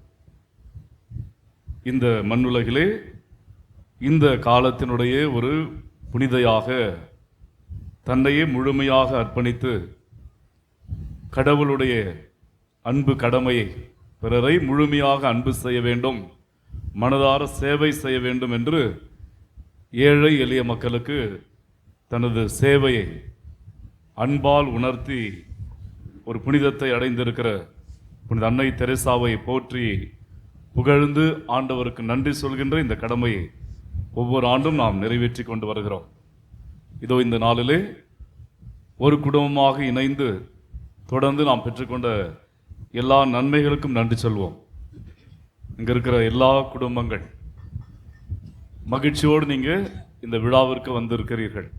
இந்த மண்ணுலகிலே இந்த காலத்தினுடைய ஒரு புனிதையாக தன்னையே முழுமையாக அர்ப்பணித்து கடவுளுடைய அன்பு கடமையை பிறரை முழுமையாக அன்பு செய்ய வேண்டும், மனதார சேவை செய்ய வேண்டும் என்று ஏழை எளிய மக்களுக்கு தனது சேவையை அன்பால் உணர்த்தி ஒரு புனிதத்தை அடைந்திருக்கிற புனித அன்னை தெரசாவை போற்றி புகழ்ந்து ஆண்டவருக்கு நன்றி சொல்கின்ற இந்த கடமையை ஒவ்வொரு ஆண்டும் நாம் நிறைவேற்றி கொண்டு வருகிறோம். இதோ இந்த நாளிலே ஒரு குடும்பமாக இணைந்து தொடர்ந்து நாம் பெற்றுக்கொண்ட எல்லா நன்மைகளுக்கும் நன்றி சொல்வோம். இங்கே இருக்கிற எல்லா குடும்பங்கள் மகிழ்ச்சியோடு நீங்கள் இந்த விழாவிற்கு வந்திருக்கிறீர்கள்.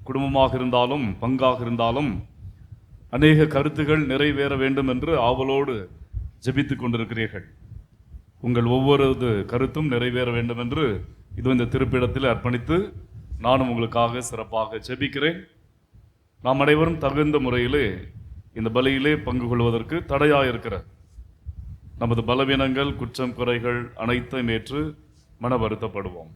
குடும்பமாக இருந்தாலும் பங்காக இருந்தாலும் அநேக கருத்துகள் நிறைவேற வேண்டும் என்று ஆவலோடு ஜெபித்து கொண்டிருக்கிறீர்கள். உங்கள் ஒவ்வொரு கருத்தும் நிறைவேற வேண்டும் என்று இது இந்த திருப்பிடத்தில் அர்ப்பணித்து நானும் உங்களுக்காக சிறப்பாக ஜெபிக்கிறேன். நாம் அனைவரும் தகுந்த முறையிலே இந்த பலியிலே பங்கு கொள்வதற்கு தடையாயிருக்கிற நமது பலவீனங்கள், குற்றம், குறைகள் அனைத்தையும் ஏற்று மன வருத்தப்படுவோம்.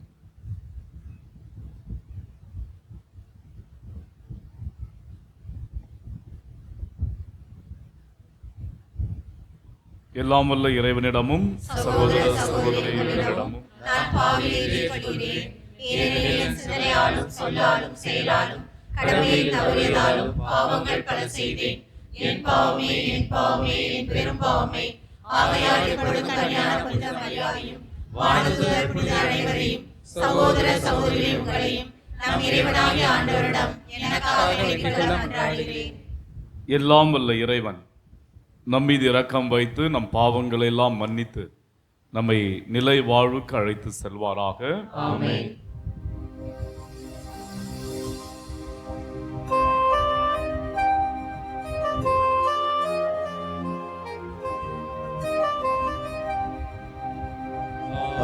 எல்லாம் வல்ல இறைவனிடமும் சகோதர சகோதரிகளிடமும் நான் பாவியை ஏற்படுகிறேன். ஏனெனில் என் சிந்தனையாலும் சொல்லாலும் செயலாலும் கடமையை தவறியதாலும் பாவங்கள் பல செய்தேன். என் பாவமே, என் பாவமே, என் பெரும் பாவமே. ஆகையால் எப்பொழுதும் கல்யாண புனித மரியாதையும் வானதூதர் புனித அனைவரையும் சகோதர சகோதரி உங்களையும் நம் இறைவனாகிய ஆண்டவரிடம் எனக்காக வேண்டிக் கொள்ள மன்றாடுகிறேன். எல்லாம் வல்ல இறைவன் நம்மீது இரக்கம் வைத்து நம் பாவங்களை எல்லாம் மன்னித்து நம்மை நிலை வாழ்வுக்கு அழைத்து செல்வாராக. ஆமென்.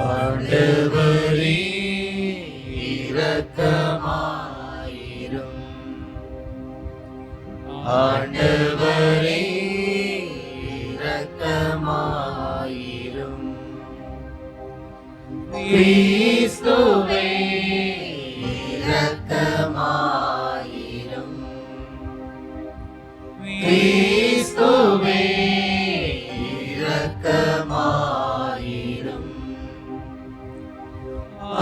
ஆண்டவரே இரக்கமாயிரும். ஆண்டவரே இரக்கமாயிரும். கிறிஸ்துவே இரக்கமாயிரும். கிறிஸ்துவே இரக்கமாயிரும்.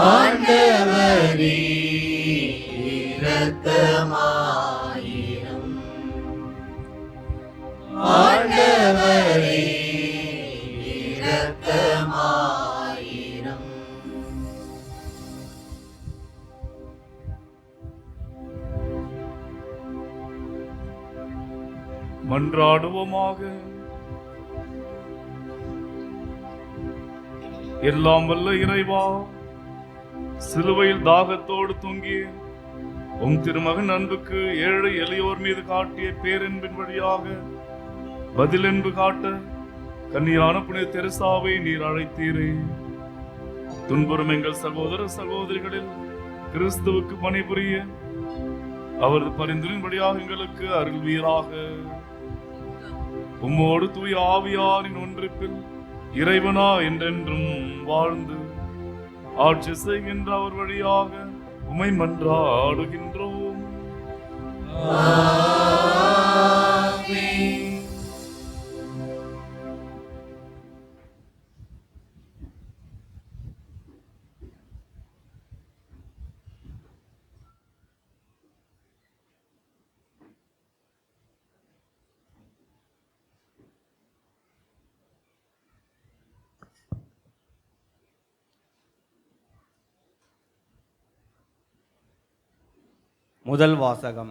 ஆண்டவரே இரக்கமாயிரும். ஆண்டவரே இரக்கமாயிரும். மன்றாடுவோமாக. எல்லாம் வல்ல இறைவா, சிலுவையில் தாகத்தோடு தூங்கிய உம் திருமகன் அன்புக்கு ஏழை எளியோர் மீது காட்டிய பேரன்பின் வழியாக பதிலன்பு காட்ட கன்னியான புனித தெரசாவை நீர் அழைத்தீரே. துன்புறும் எங்கள் சகோதர சகோதரிகளில் கிறிஸ்துவுக்கு பணிபுரிய அவரது பரிந்துரையின்படியாக எங்களுக்கு அருள்வீராக. உம்மோடு தூய ஆவியாரின் ஒன்றிப்பில் இறைவனா என்றென்றும் வாழ்ந்து ஆட்சி செய்கின்ற அவர் வழியாக உம்மை மன்றாடுகின்றோம். ஆமென். முதல் வாசகம்.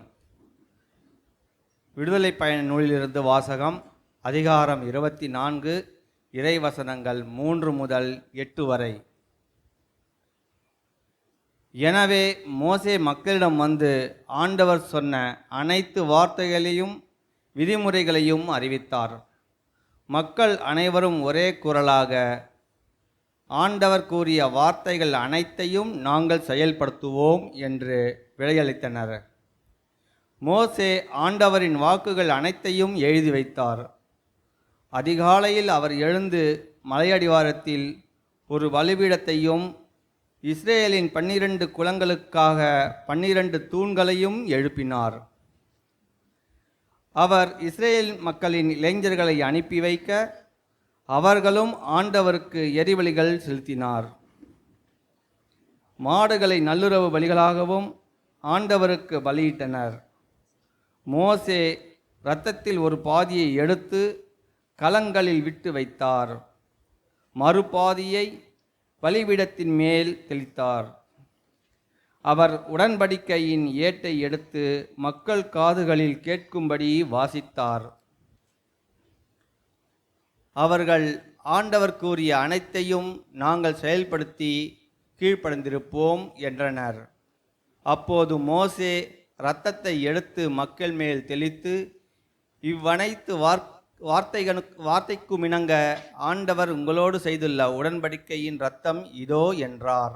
விடுதலை பயண நூலிலிருந்து வாசகம். அதிகாரம் 24, இறைவசனங்கள் 3 முதல் 8 வரை. எனவே மோசே மக்களிடம் வந்து ஆண்டவர் சொன்ன அனைத்து வார்த்தைகளையும் விதிமுறைகளையும் அறிவித்தார். மக்கள் அனைவரும் ஒரே குரலாக, ஆண்டவர் கூறிய வார்த்தைகள் அனைத்தையும் நாங்கள் செயல்படுத்துவோம் என்று விடையளித்தனர். மோசே ஆண்டவரின் வாக்குகள் அனைத்தையும் எழுதி வைத்தார். அதிகாலையில் அவர் எழுந்து மலையடிவாரத்தில் ஒரு பலிபீடத்தையும் இஸ்ரேலின் 12 குலங்களுக்காக 12 தூண்களையும் எழுப்பினார். அவர் இஸ்ரேல் மக்களின் இளைஞர்களை அனுப்பி வைக்க அவர்களும் ஆண்டவருக்கு எரிபலிகள் செலுத்தினார். மாடுகளை நல்லுறவு பலிகளாகவும் ஆண்டவருக்கு பலியிட்டனர். மோசே இரத்தத்தில் ஒரு பாதியை எடுத்து கலங்களில் விட்டு வைத்தார். மறுபாதியை பலிபீடத்தின் மேல் தெளித்தார். அவர் உடன்படிக்கையின் ஏட்டை எடுத்து மக்கள் காதுகளில் கேட்கும்படி வாசித்தார். அவர்கள் ஆண்டவர் கூறிய அனைத்தையும் நாங்கள் செயல்படுத்தி கீழ்ப்படிந்திருப்போம் என்றனர். அப்போது மோசே இரத்தத்தை எடுத்து மக்கள் மேல் தெளித்து, இவ்வனைத்து வார்த்தைக்குமிணங்க ஆண்டவர் உங்களோடு செய்துள்ள உடன்படிக்கையின் இரத்தம் இதோ என்றார்.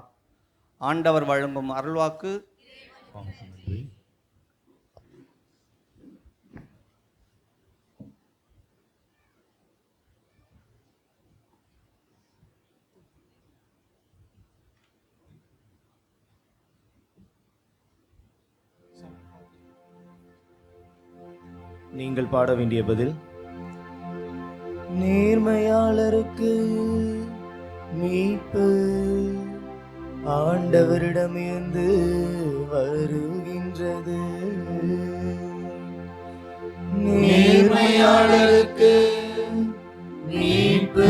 ஆண்டவர் வழங்கும் அருள்வாக்கு. நீங்கள் பாட வேண்டிய பதில். நேர்மையாளருக்கு மீட்பு ஆண்டவரிடமிருந்து வருகின்றது. நேர்மையாளருக்கு மீட்பு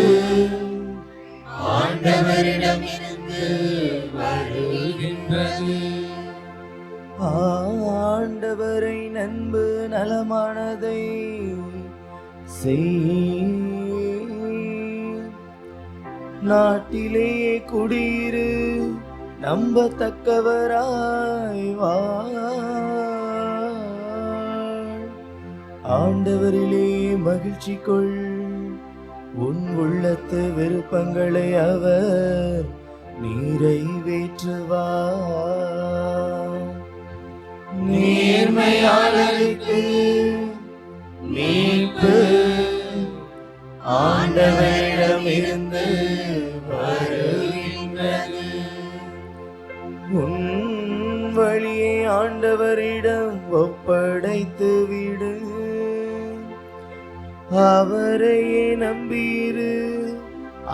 ஆண்டவரிடமிருந்து வருகின்றது. ஆண்டவரை நண்பு நலமானதை செய், நாட்டிலேயே குடியிரு நம்பத்தக்கவராய் வாழ். ஆண்டவரிலே மகிழ்ச்சி கொள், உன் உள்ளத்து விருப்பங்களை அவர் நிறைவேற்றுவார். நேர்மையாளருக்கு மீட்பு ஆண்டவரிடமிருந்து வருகின்றது. உன் வழியை ஆண்டவரிடம் ஒப்படைத்து விடு, அவரையே நம்பியிரு,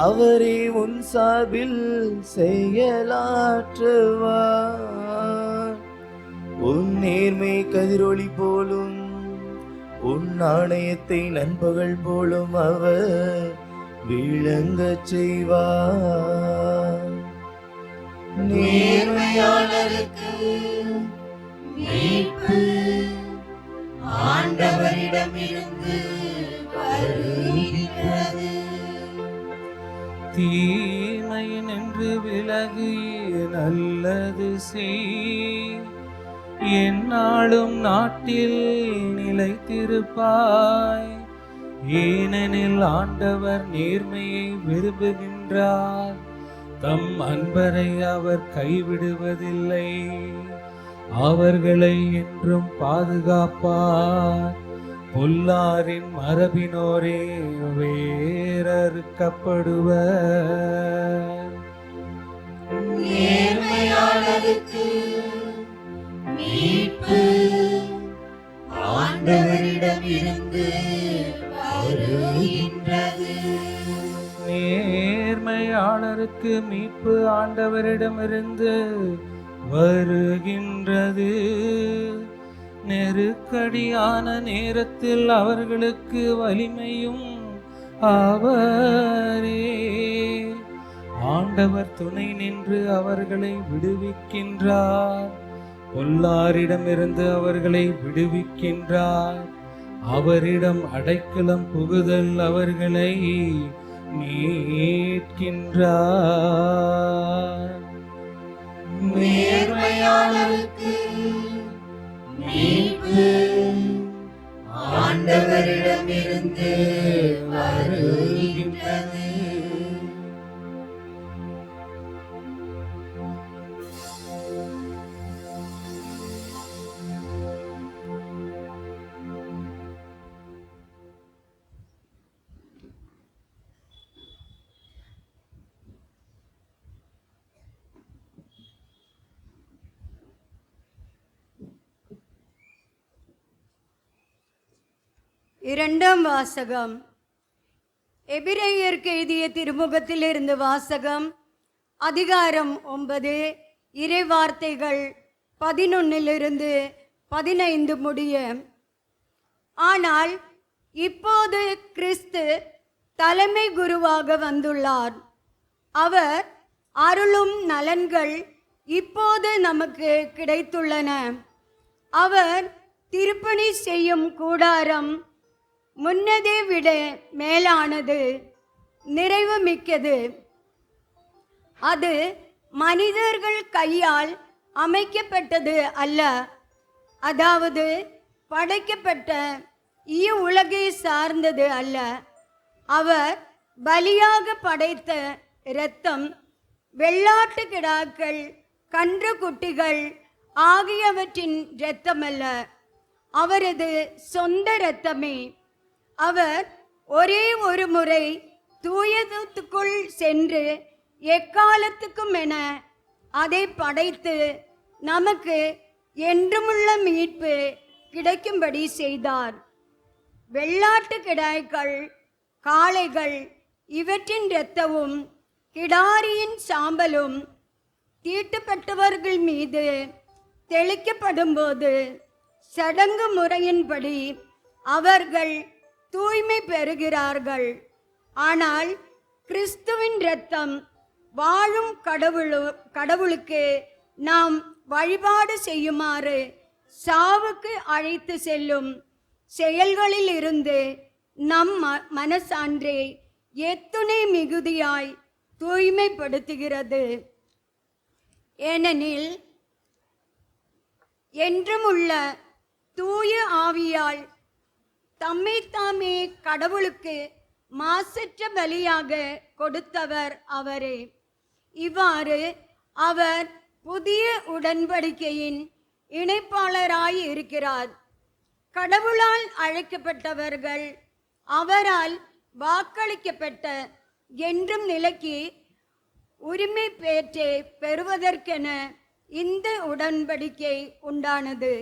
அவரே உன் சார்பில் செயலாற்றுவார். உன் நேர்மை கதிரொளி போலும், உன் நாணயத்தை நண்பகல் போலும் அவர் விளங்கச் செய்வார். நேர்மையாளருக்கு மீட்பு ஆண்டவரிடமிருந்து வருகின்றது. தீமையினின்று விலகி நல்லது செய், எந்நாளும் நாட்டில் நிலைத்திருப்பாய். ஏனெனில் ஆண்டவர் நேர்மையை விரும்புகின்றார், தம் அன்பரை அவர் கைவிடுவதில்லை, அவர்களை என்றும் பாதுகாப்பார். பொல்லாரின் மரபினோரே வேறறுக்கப்படுவர். நேர்மையாளருக்கு மீட்பு ஆண்டவரிடமிருந்து வருகின்றது. நேர்மையாளருக்கு மீட்பு ஆண்டவரிடமிருந்து வருகின்றது. நெருக்கடியான நேரத்தில் அவர்களுக்கு வலிமையும் அவரே. ஆண்டவர் துணை நின்று அவர்களை விடுவிக்கின்றார், பொல்லாரிடமிருந்து அவர்களை விடுவிக்கின்றார். அவரிடம் அடைக்கலம் புகுதல் அவர்களை மீட்கின்றார். நேர்மையாளருக்கு மீட்பு ஆண்டவரிடமிருந்து வருகின்றது. இரண்டாம் வாசகம். எபிரேயருக்கு எழுதிய திருமுகத்திலிருந்து வாசகம். அதிகாரம் 9, இறை வார்த்தைகள் 11-15 முடிய. ஆனால் இப்போது கிறிஸ்து தலைமை குருவாக வந்துள்ளார். அவர் அருளும் நலன்கள் இப்போது நமக்கு கிடைத்துள்ளன. அவர் திருப்பணி செய்யும் கூடாரம் முன்னதை விட மேலானது, நிறைவு மிக்கது. அது மனிதர்கள் கையால் அமைக்கப்பட்டது அல்ல, அதாவது படைக்கப்பட்ட இவ்வுலகை சார்ந்தது அல்ல. அவர் பலியாக படைத்த இரத்தம், வெள்ளாட்டு கிடாக்கள், கன்று குட்டிகள் ஆகியவற்றின் இரத்தமல்ல, அவரது சொந்த இரத்தமே. அவர் ஒரே ஒரு முறை தூயத்துக்குள் சென்று எக்காலத்துக்கும் என அதை படைத்து நமக்கு என்றுமுள்ள மீட்பு கிடைக்கும்படி செய்தார். வெள்ளாட்டு கிடாய்கள், காளைகள் இவற்றின் இரத்தமும் கிடாரியின் சாம்பலும் தீட்டுப்பட்டவர்கள் மீது தெளிக்கப்படும்போது சடங்கு முறையின்படி அவர்கள் தூய்மை பெறுகிறார்கள். ஆனால் கிறிஸ்துவின் இரத்தம் வாழும் கடவுளுக்கு நாம் வழிபாடு செய்யுமாறு சாவுக்கு அழைத்து செல்லும் செயல்களில் இருந்து நம் மனசான்றே எத்துணை மிகுதியாய் தூய்மைப்படுத்துகிறது. ஏனெனில் என்றும் உள்ள தூய ஆவியால் தம்மை தாமே கடவுளுக்கு மாசற்ற பலியாக கொடுத்தவர் அவரே. இவ்வாறு அவர் புதிய உடன்படிக்கையின் இணைப்பாளராய் இருக்கிறார். கடவுளால் அழைக்கப்பட்டவர்கள் அவரால் வாக்களிக்கப்பட்ட என்றும் நிலைக்கு உரிமை பெற்று பெறுவதற்கென இந்த உடன்படிக்கை உண்டானது.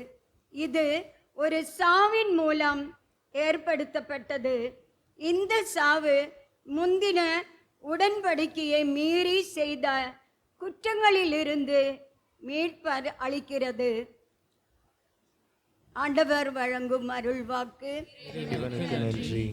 இது ஒரு சாவின் மூலம் ஏற்படுத்தப்பட்டது. இந்த சாவு முந்தின உடன்படிக்கையை மீறி செய்த குற்றங்களிலிருந்து மீட்பர் அளிக்கிறது. ஆண்டவர் வழங்கும் அருள்வாக்கு. நன்றி.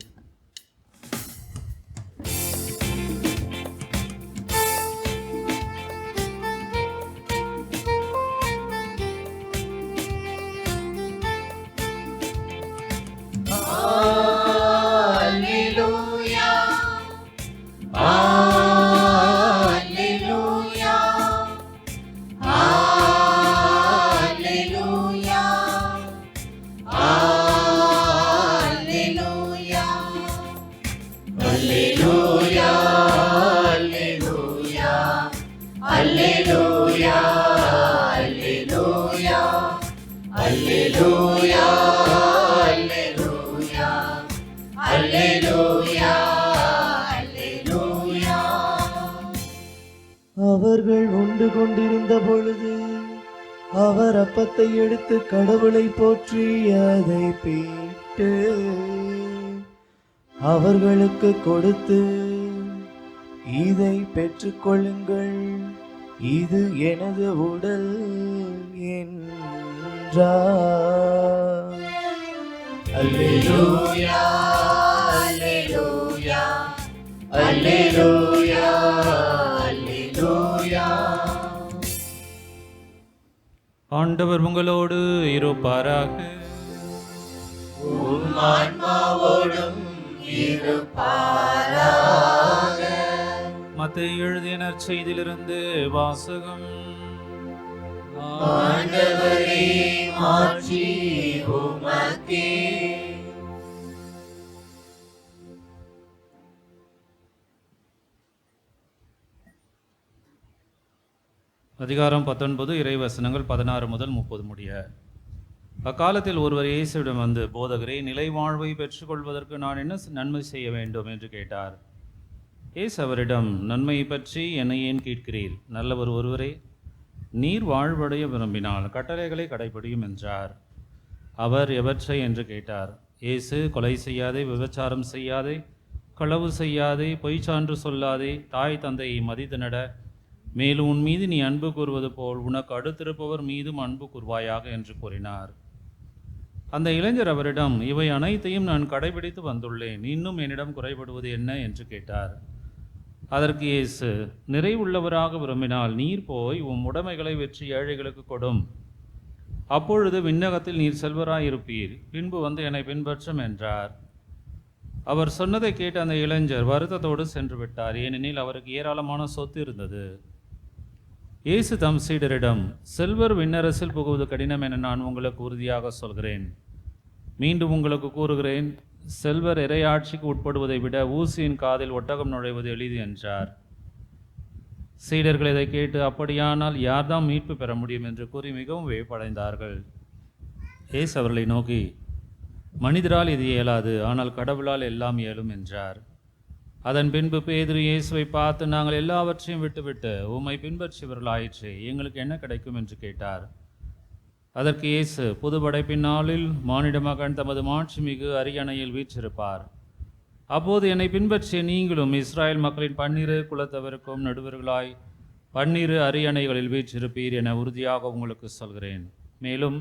அவர்கள் உண்டு கொண்டிருந்த பொழுது அவர் அப்பத்தை எடுத்து கடவுளை போற்றி அதை பிட்டு அவர்களுக்கு கொடுத்து, இதை பெற்றுக்கொள்ளுங்கள், இது எனது உடல் என்றார். அல்லேலூயா அல்லேலூயா அல்லேலூயா அல்லேலூயா. ஆண்டவர் உங்களோடு இருப்பாராக. உம் ஆன்மாவோடும் இருப்பாராக. மத்தேயு எழுதிய நற்செய்தியிலிருந்து வாசகம். ஆண்டவரே மாட்சி உமக்கே. அதிகாரம் 19 இறைவசனங்கள் 16 முதல் 30 முடிய. அக்காலத்தில் ஒருவர் இயேசுவிடம் வந்து, போதகரே, நிலை வாழ்வை பெற்றுக்கொள்வதற்கு நான் என்ன நன்மை செய்ய வேண்டும் என்று கேட்டார். இயேசு அவரிடம், நன்மையை பற்றி என்னை ஏன் கேட்கிறீர்? நல்லவர் ஒருவரே, நீர் வாழ்வடைய விரும்பினால் கட்டளைகளை கடைபிடியும் என்றார். அவர் எவற்றை என்று கேட்டார். இயேசு, கொலை செய்யாதே, விபச்சாரம் செய்யாதே, களவு செய்யாதே, பொய் சான்று சொல்லாதே, தாய் தந்தையை மதித்து நட, மேலும் உன் மீது நீ அன்பு கூறுவது போல் உனக்கு அடுத்திருப்பவர் மீதும் அன்பு கூர்வாயாக என்று கூறினார். அந்த இளைஞர் அவரிடம், இவை அனைத்தையும் நான் கடைபிடித்து வந்துள்ளேன், இன்னும் என்னிடம் குறைபடுவது என்ன என்று கேட்டார். அதற்கு இயேசு, நிறைவுள்ளவராக விரும்பினால் நீர் போய் உம் உடைமைகளை விற்று ஏழைகளுக்கு கொடும், அப்பொழுது விண்ணகத்தில் நீர் செல்வராயிருப்பீர், பின்பு வந்து என்னை பின்பற்றும் என்றார். அவர் சொன்னதை கேட்ட அந்த இளைஞர் வருத்தத்தோடு சென்று விட்டார், ஏனெனில் அவருக்கு ஏராளமான சொத்து இருந்தது. இயேசு தம் சீடரிடம், செல்வர் விண்ணரசில் புகுவது கடினம் என நான் உங்களுக்கு உறுதியாக சொல்கிறேன். மீண்டும் உங்களுக்கு கூறுகிறேன், செல்வர் இறையாட்சிக்கு உட்படுவதை விட ஊசியின் காதில் ஒட்டகம் நுழைவது எளிது என்றார். சீடர்கள் இதை கேட்டு, அப்படியானால் யார்தான் மீட்பு பெற முடியும் என்று கூறி மிகவும் வியப்படைந்தார்கள். இயேசு அவர்களை நோக்கி, மனிதரால் இது இயலாது, ஆனால் கடவுளால் எல்லாம் இயலும் என்றார். அதன் பின்பு பேதுரு இயேசுவை பார்த்து, நாங்கள் எல்லாவற்றையும் விட்டுவிட்டு உம்மை பின்பற்றியவர்கள் ஆயிற்று, எங்களுக்கு என்ன கிடைக்கும் என்று கேட்டார். அதற்கு இயேசு, புது படைப்பின் நாளில் மானிட மகன் தமது மாட்சிமிகு அரியணையில் வீற்றிருப்பார். அப்போது என்னை பின்பற்றிய நீங்களும் இஸ்ராயேல் மக்களின் 12 குலத்தவருக்கும் நடுவர்களாய் 12 அரியணைகளில் வீற்றிருப்பீர் என உறுதியாக உங்களுக்கு சொல்கிறேன். மேலும்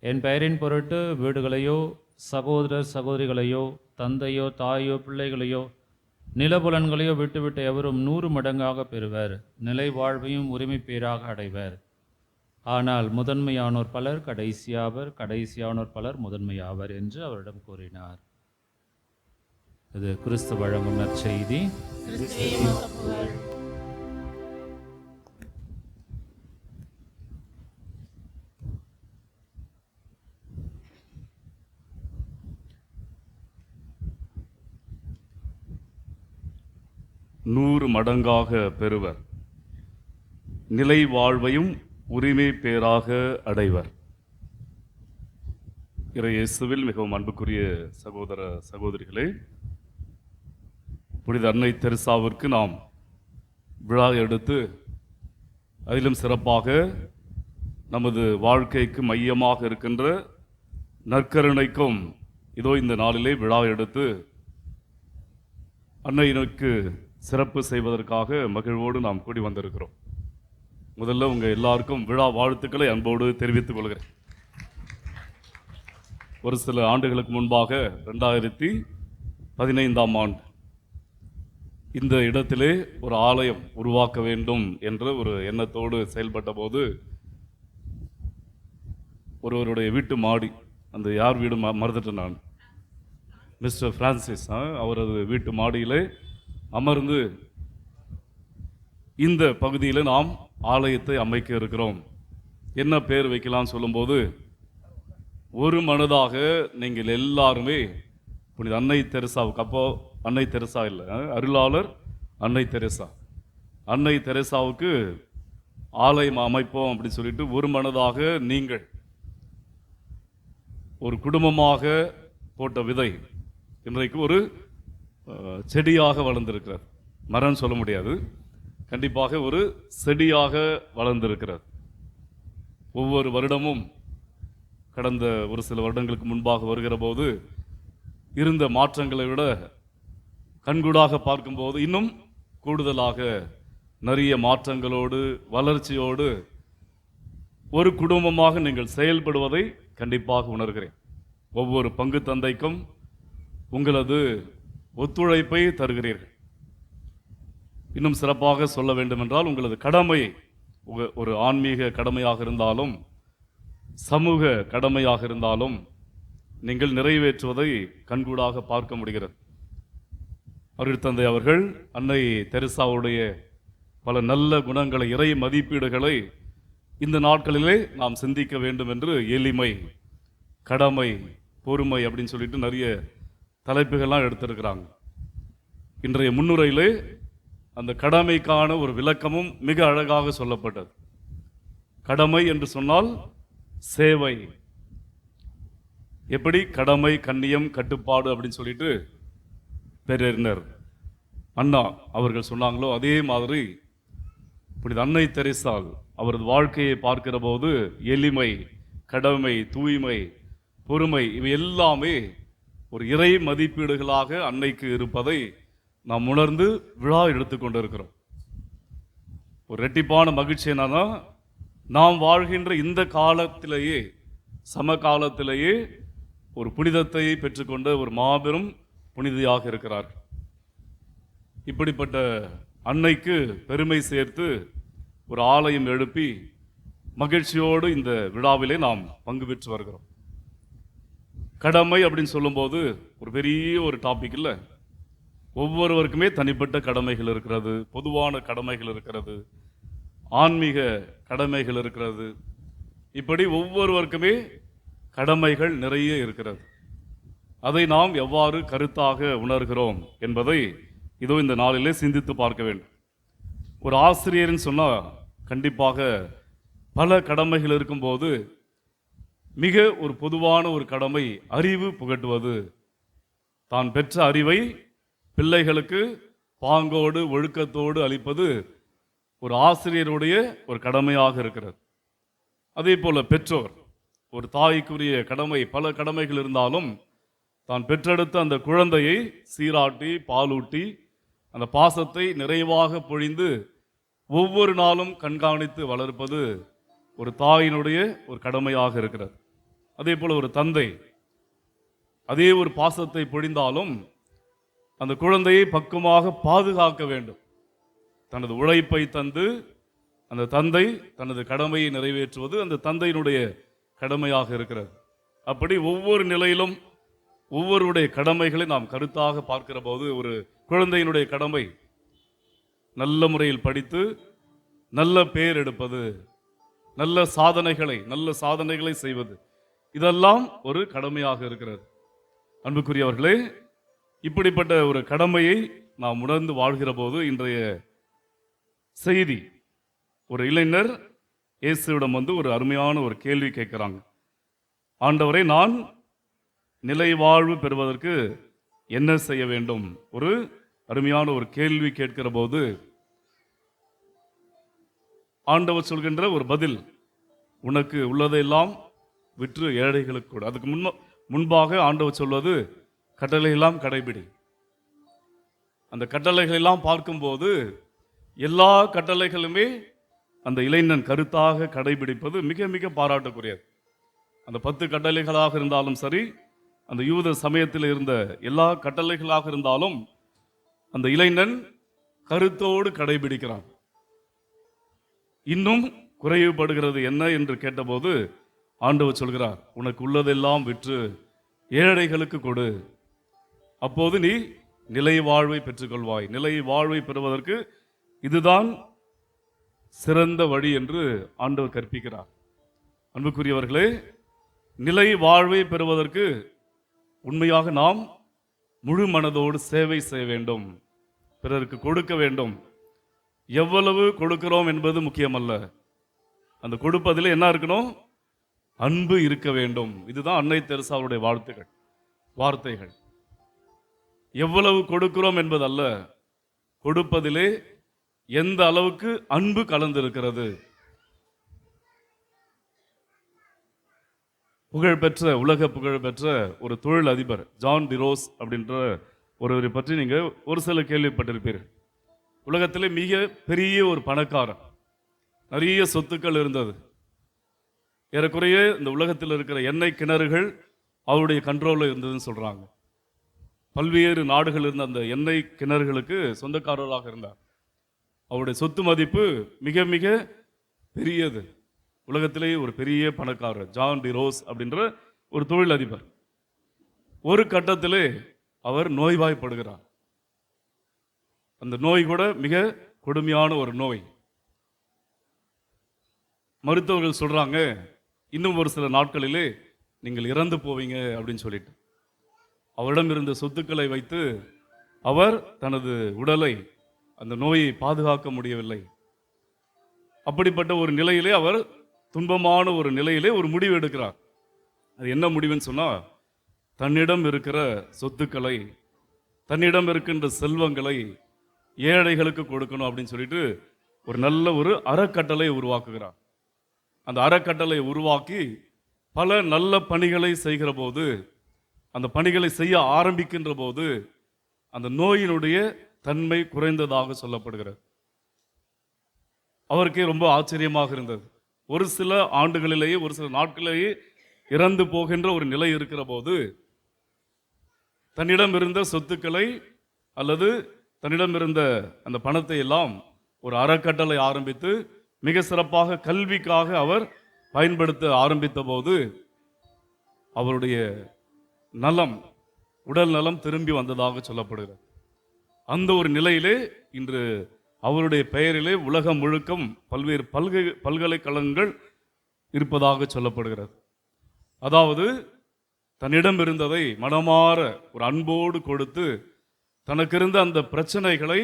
என் பெயரின் பொருட்டு வீடுகளையோ சகோதரர் சகோதரிகளையோ தந்தையோ தாயோ பிள்ளைகளையோ நிலபுலன்களையோ விட்டுவிட்ட எவரும் 100 மடங்காக பெறுவர், நிலை வாழ்வையும் உரிமை பேராக அடைவர். ஆனால் முதன்மையானோர் பலர் கடைசியாவர், கடைசியானோர் பலர் முதன்மையாவர் என்று அவரிடம் கூறினார். இது கிறிஸ்து வழங்கும் நற்செய்தி. நூறு மடங்காக பெறுவர், நிலை வாழ்வையும் உரிமை பேராக அடைவர். இயேசுவில் மிகவும் அன்புக்குரிய சகோதர சகோதரிகளே, புனித அன்னை தெரசாவிற்கு நாம் விழா எடுத்து அதிலும் சிறப்பாக நமது வாழ்க்கைக்கு மையமாக இருக்கின்ற நற்கருணைக்கும் இதோ இந்த நாளிலே விழா எடுத்து அன்னையினுக்கு சிறப்பு செய்வதற்காக மகிழ்வோடு நாம் கூடி வந்திருக்கிறோம். முதல்ல உங்கள் எல்லாருக்கும் விழா வாழ்த்துக்களை அன்போடு தெரிவித்துக் கொள்கிறேன். ஒரு சில ஆண்டுகளுக்கு முன்பாக 2015ஆம் ஆண்டு இந்த இடத்திலே ஒரு ஆலயம் உருவாக்க வேண்டும் என்ற ஒரு எண்ணத்தோடு செயல்பட்ட போது ஒருவருடைய வீட்டு மாடி, அந்த யார் வீடு மறந்துட்டேன் நான், மிஸ்டர் பிரான்சிஸ், அவரது வீட்டு மாடியிலே அமர்ந்து இந்த பகுதியில் நாம் ஆலயத்தை அமைக்க இருக்கிறோம், என்ன பேர் வைக்கலாம் சொல்லும்போது ஒரு மனதாக நீங்கள் எல்லாருமே புனித அன்னை தெரசாவுக்கு, அப்போ அன்னை தெரசா இல்லை, அருளாளர் அன்னை தெரசா, அன்னை தெரசாவுக்கு ஆலயம் அமைப்போம் அப்படின்னு சொல்லிட்டு ஒரு மனதாக நீங்கள் ஒரு குடும்பமாக போட்ட விதை இன்றைக்கு ஒரு செடியாக வளர்ந்திருக்கிறது. மரம் சொல்ல முடியாது, கண்டிப்பாக ஒரு செடியாக வளர்ந்திருக்கிறது. ஒவ்வொரு வருடமும் கடந்த ஒரு சில வருடங்களுக்கு முன்பாக வருகிற போது இருந்த மாற்றங்களை விட கண்கூடாக பார்க்கும்போது இன்னும் கூடுதலாக நிறைய மாற்றங்களோடு வளர்ச்சியோடு ஒரு குடும்பமாக நீங்கள் செயல்படுவதை கண்டிப்பாக உணர்கிறேன். ஒவ்வொரு பங்கு தந்தைக்கும் உங்களது ஒத்துழைப்பை தருகிறீர்கள். இன்னும் சிறப்பாக சொல்ல வேண்டுமென்றால் உங்களது கடமை ஒரு ஆன்மீக கடமையாக இருந்தாலும் சமூக கடமையாக இருந்தாலும் நீங்கள் நிறைவேற்றுவதை கண்கூடாக பார்க்க முடிகிறது. அருட்தந்தை அவர்கள் அன்னை தெரசாவுடைய பல நல்ல குணங்களை, இறை மதிப்பீடுகளை இந்த நாட்களிலே நாம் சிந்திக்க வேண்டும் என்று எளிமை, கடமை, பொறுமை அப்படின்னு சொல்லிட்டு நிறைய தலைப்புகள்லாம் எடுத்திருக்கிறாங்க. இன்றைய முன்னுரையிலே அந்த கடமைக்கான ஒரு விளக்கமும் மிக அழகாக சொல்லப்பட்டது. கடமை என்று சொன்னால் சேவை. எப்படி கடமை, கண்ணியம், கட்டுப்பாடு அப்படின்னு சொல்லிட்டு பேரறிஞர் அண்ணா அவர்கள் சொன்னாங்களோ அதே மாதிரி புனித அன்னை தெரசால் அவரது வாழ்க்கையை பார்க்கிற போது எளிமை, கடமை, தூய்மை, பொறுமை இவை எல்லாமே ஒரு இறை மதிப்பீடுகளாக அன்னைக்கு இருப்பதை நாம் உணர்ந்து விழா எடுத்துக்கொண்டிருக்கிறோம். ஒரு இரட்டிப்பான மகிழ்ச்சி என்னன்னா, நாம் வாழ்கின்ற இந்த காலத்திலேயே, சமகாலத்திலேயே ஒரு புனிதத்தை பெற்றுக்கொண்ட ஒரு மாபெரும் புனிதியாக இருக்கிறார். இப்படிப்பட்ட அன்னைக்கு பெருமை சேர்த்து ஒரு ஆலயம் எழுப்பி மகிழ்ச்சியோடு இந்த விழாவிலே நாம் பங்கு பெற்று வருகிறோம். கடமை அப்படின்னு சொல்லும்போது ஒரு பெரிய ஒரு டாபிக் இல்லை, ஒவ்வொருவருக்குமே தனிப்பட்ட கடமைகள் இருக்கிறது, பொதுவான கடமைகள் இருக்கிறது, ஆன்மீக கடமைகள் இருக்கிறது. இப்படி ஒவ்வொருவருக்குமே கடமைகள் நிறைய இருக்கிறது. அதை நாம் எவ்வாறு கருத்தாக உணர்கிறோம் என்பதை இதோ இந்த நாளிலே சிந்தித்து பார்க்க வேண்டும். ஒரு ஆசிரியர்னு சொன்னால் கண்டிப்பாக பல கடமைகள் இருக்கும்போது மிக ஒரு பொதுவான ஒரு கடமை அறிவு புகட்டுவது. தான் பெற்ற அறிவை பிள்ளைகளுக்கு பாங்கோடு ஒழுக்கத்தோடு அளிப்பது ஒரு ஆசிரியருடைய ஒரு கடமையாக இருக்கிறது. அதே போல பெற்றோர், ஒரு தாய்க்குரிய கடமை, பல கடமைகள் இருந்தாலும் தான் பெற்றெடுத்த அந்த குழந்தையை சீராட்டி பாலூட்டி அந்த பாசத்தை நிறைவாக பொழிந்து ஒவ்வொரு நாளும் கண்காணித்து வளர்ப்பது ஒரு தாயினுடைய ஒரு கடமையாக இருக்கிறது. அதே போல ஒரு தந்தை அதே ஒரு பாசத்தை பொழிந்தாலும் அந்த குழந்தையை பக்குவமாக பாதுகாக்க வேண்டும். தனது உழைப்பை தந்து அந்த தந்தை தனது கடமையை நிறைவேற்றுவது அந்த தந்தையினுடைய கடமையாக இருக்கிறது. அப்படி ஒவ்வொரு நிலையிலும் ஒவ்வொருடைய கடமைகளை நாம் கருத்தாக பார்க்கிற போது, ஒரு குழந்தையினுடைய கடமை நல்ல முறையில் படித்து நல்ல பேர் எடுப்பது, நல்ல சாதனைகளை செய்வது, இதெல்லாம் ஒரு கடமையாக இருக்கிறது. அன்புக்குரியவர்களே, இப்படிப்பட்ட ஒரு கடமையை நாம் உணர்ந்து வாழ்கிற போது இன்றைய செய்தி, ஒரு இளைஞர் இயேசுவிடம் வந்து ஒரு அருமையான ஒரு கேள்வி கேட்கிறாங்க. ஆண்டவரை, நான் நிலை வாழ்வு பெறுவதற்கு என்ன செய்ய வேண்டும்? ஒரு அருமையான ஒரு கேள்வி கேட்கிற போது ஆண்டவர் சொல்கின்ற ஒரு பதில், உனக்கு உள்ளதையெல்லாம் விற்று ஏழைகளுக்கு கொடு. அதுக்கு முன்பாக ஆண்டவர் சொல்வது, கட்டளையெல்லாம் கடைபிடி. அந்த கட்டளைகளெல்லாம் பார்க்கும்போது எல்லா கட்டளைகளுமே அந்த இளைஞன் கருத்தாக கடைபிடிப்பது மிக மிக பாராட்டுக்குரியது. அந்த 10 கட்டளைகளாக இருந்தாலும் சரி, அந்த யூத சமயத்தில் இருந்த எல்லா கட்டளைகளாக இருந்தாலும் அந்த இளைஞன் கருத்தோடு கடைபிடிக்கிறான். இன்னும் குறைவுபடுகிறது என்ன என்று கேட்டபோது ஆண்டவர் சொல்கிறார், உனக்கு உள்ளதெல்லாம் விற்று ஏழைகளுக்கு கொடு, அப்போது நீ நிலை வாழ்வை பெற்றுக்கொள்வாய். நிலை வாழ்வை பெறுவதற்கு இதுதான் சிறந்த வழி என்று ஆண்டவர் கற்பிக்கிறார். அன்புக்குரியவர்களே, நிலை வாழ்வை பெறுவதற்கு உண்மையாக நாம் முழு மனதோடு சேவை செய்ய வேண்டும், பிறருக்கு கொடுக்க வேண்டும். எவ்வளவு கொடுக்கிறோம் என்பது முக்கியமல்ல, அந்த கொடுப்பதில் என்ன இருக்கணும்? அன்பு இருக்க வேண்டும். இதுதான் அன்னை தெரசாவுடைய வார்த்தைகள். எவ்வளவு கொடுக்கிறோம் என்பதல்ல, கொடுப்பதிலே எந்த அளவுக்கு அன்பு கலந்திருக்கிறது. உலக புகழ்பெற்ற ஒரு தொழில் அதிபர் ஜான் டிரோஸ் அப்படின்ற ஒருவரை பற்றி நீங்க ஒரு சில கேள்விப்பட்டிருப்பீர்கள். உலகத்திலே மிக பெரிய ஒரு பணக்காரர், நிறைய சொத்துக்கள் இருந்தது. ஏறக்குறைய இந்த உலகத்தில் இருக்கிற எண்ணெய் கிணறுகள் அவருடைய கண்ட்ரோலில் இருந்ததுன்னு சொல்றாங்க. பல்வேறு நாடுகள் இருந்த அந்த எண்ணெய் கிணறுகளுக்கு சொந்தக்காரராக இருந்தார். அவருடைய சொத்து மதிப்பு மிக மிக பெரியது. உலகத்திலேயே ஒரு பெரிய பணக்காரர் ஜான் டிரோஸ் அப்படின்ற ஒரு தொழில் அதிபர். ஒரு கட்டத்திலே அவர் நோய்வாய்ப்படுகிறார். அந்த நோய் கூட மிக கொடுமையான ஒரு நோய். மருத்துவர்கள் சொல்றாங்க, இன்னும் ஒரு சில நாட்களிலே நீங்கள் இறந்து போவீங்க அப்படின்னு சொல்லிட்டு. அவரிடம் இருந்த சொத்துக்களை வைத்து அவர் தனது உடலை, அந்த நோயை பாதுகாக்க முடியவில்லை. அப்படிப்பட்ட ஒரு நிலையிலே அவர் துன்பமான ஒரு நிலையிலே ஒரு முடிவு எடுக்கிறார். அது என்ன முடிவுன்னு சொன்னா, தன்னிடம் இருக்கிற சொத்துக்களை, தன்னிடம் இருக்கின்ற செல்வங்களை ஏழைகளுக்கு கொடுக்கணும் அப்படின்னு சொல்லிட்டு ஒரு நல்ல ஒரு அறக்கட்டளை உருவாக்குகிறார். அந்த அறக்கட்டளை உருவாக்கி பல நல்ல பணிகளை செய்கிற போது, அந்த பணிகளை செய்ய ஆரம்பிக்கின்ற போது அந்த நோயினுடைய தன்மை குறைந்ததாக சொல்லப்படுகிறது. அவருக்கே ரொம்ப ஆச்சரியமாக இருந்தது. ஒரு சில ஆண்டுகளிலேயே, ஒரு சில நாட்களிலேயே இறந்து போகின்ற ஒரு நிலை இருக்கிற போது, தன்னிடம் இருந்த சொத்துக்களை அல்லது தன்னிடம் இருந்த அந்த பணத்தை எல்லாம் ஒரு அறக்கட்டளை ஆரம்பித்து மிக சிறப்பாக கல்விக்காக அவர் பயன்படுத்த ஆரம்பித்த போது அவருடைய நலம், உடல் நலம் திரும்பி வந்ததாக சொல்லப்படுகிறது. அந்த ஒரு நிலையிலே இன்று அவருடைய பெயரிலே உலகம் முழுக்கம் பல்வேறு பல்கலைக்கழகங்கள் இருப்பதாக சொல்லப்படுகிறது. அதாவது தன்னிடம் இருந்ததை மனமாற ஒரு அன்போடு கொடுத்து தனக்கு இருந்த அந்த பிரச்சனைகளை,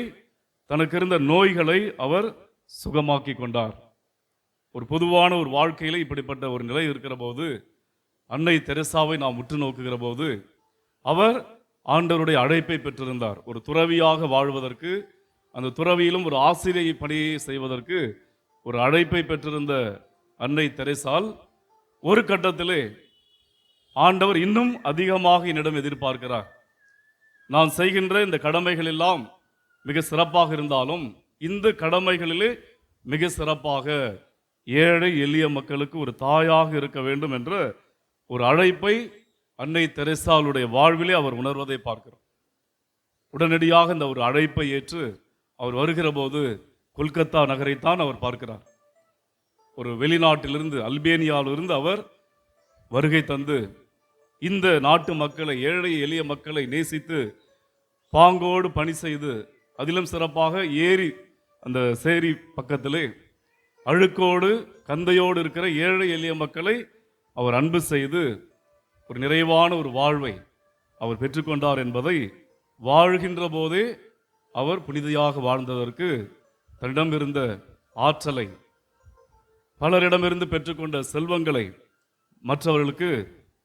தனக்கு இருந்த நோய்களை அவர் சுகமாக்கி கொண்டார். ஒரு பொதுவான ஒரு வாழ்க்கையில இப்படிப்பட்ட ஒரு நிலை இருக்கிற போது, அன்னை தெரசாவை நாம் உற்று நோக்குகிற போது, அவர் ஆண்டவருடைய அழைப்பை பெற்றிருந்தார். ஒரு துறவியாக வாழ்வதற்கு, அந்த துறவியிலும் ஒரு ஆசிரியை பணியை செய்வதற்கு ஒரு அழைப்பை பெற்றிருந்த அன்னை தெரேசால் ஒரு கட்டத்திலே ஆண்டவர் இன்னும் அதிகமாக என்னிடம் எதிர்பார்க்கிறார். நான் செய்கின்ற இந்த கடமைகள் எல்லாம் மிக சிறப்பாக இருந்தாலும் இந்த கடமைகளிலே மிக சிறப்பாக ஏழை எளிய மக்களுக்கு ஒரு தாயாக இருக்க வேண்டும் என்ற ஒரு அழைப்பை அன்னை தெரேசாளுடைய வாழ்விலே அவர் உணர்வதை பார்க்கிறோம். உடனடியாக இந்த ஒரு அழைப்பை ஏற்று அவர் வருகிற போது கொல்கத்தா நகரைத்தான் அவர் பார்க்கிறார். ஒரு வெளிநாட்டிலிருந்து அல்பேனியாவிலிருந்து அவர் வருகை தந்து இந்த நாட்டு மக்களை, ஏழை எளிய மக்களை நேசித்து பாங்கோடு பணி செய்து, அதிலும் சிறப்பாக ஏரி அந்த சேரி பக்கத்திலே அழுக்கோடு கந்தையோடு இருக்கிற ஏழை எளிய மக்களை அவர் அன்பு செய்து ஒரு நிறைவான ஒரு வாழ்வை அவர் பெற்றுக்கொண்டார் என்பதை வாழ்கின்ற போதே அவர் புனிதையாக வாழ்ந்ததற்கு தன்னிடம் இருந்த ஆற்றலை, பலரிடமிருந்து பெற்றுக்கொண்ட செல்வங்களை மற்றவர்களுக்கு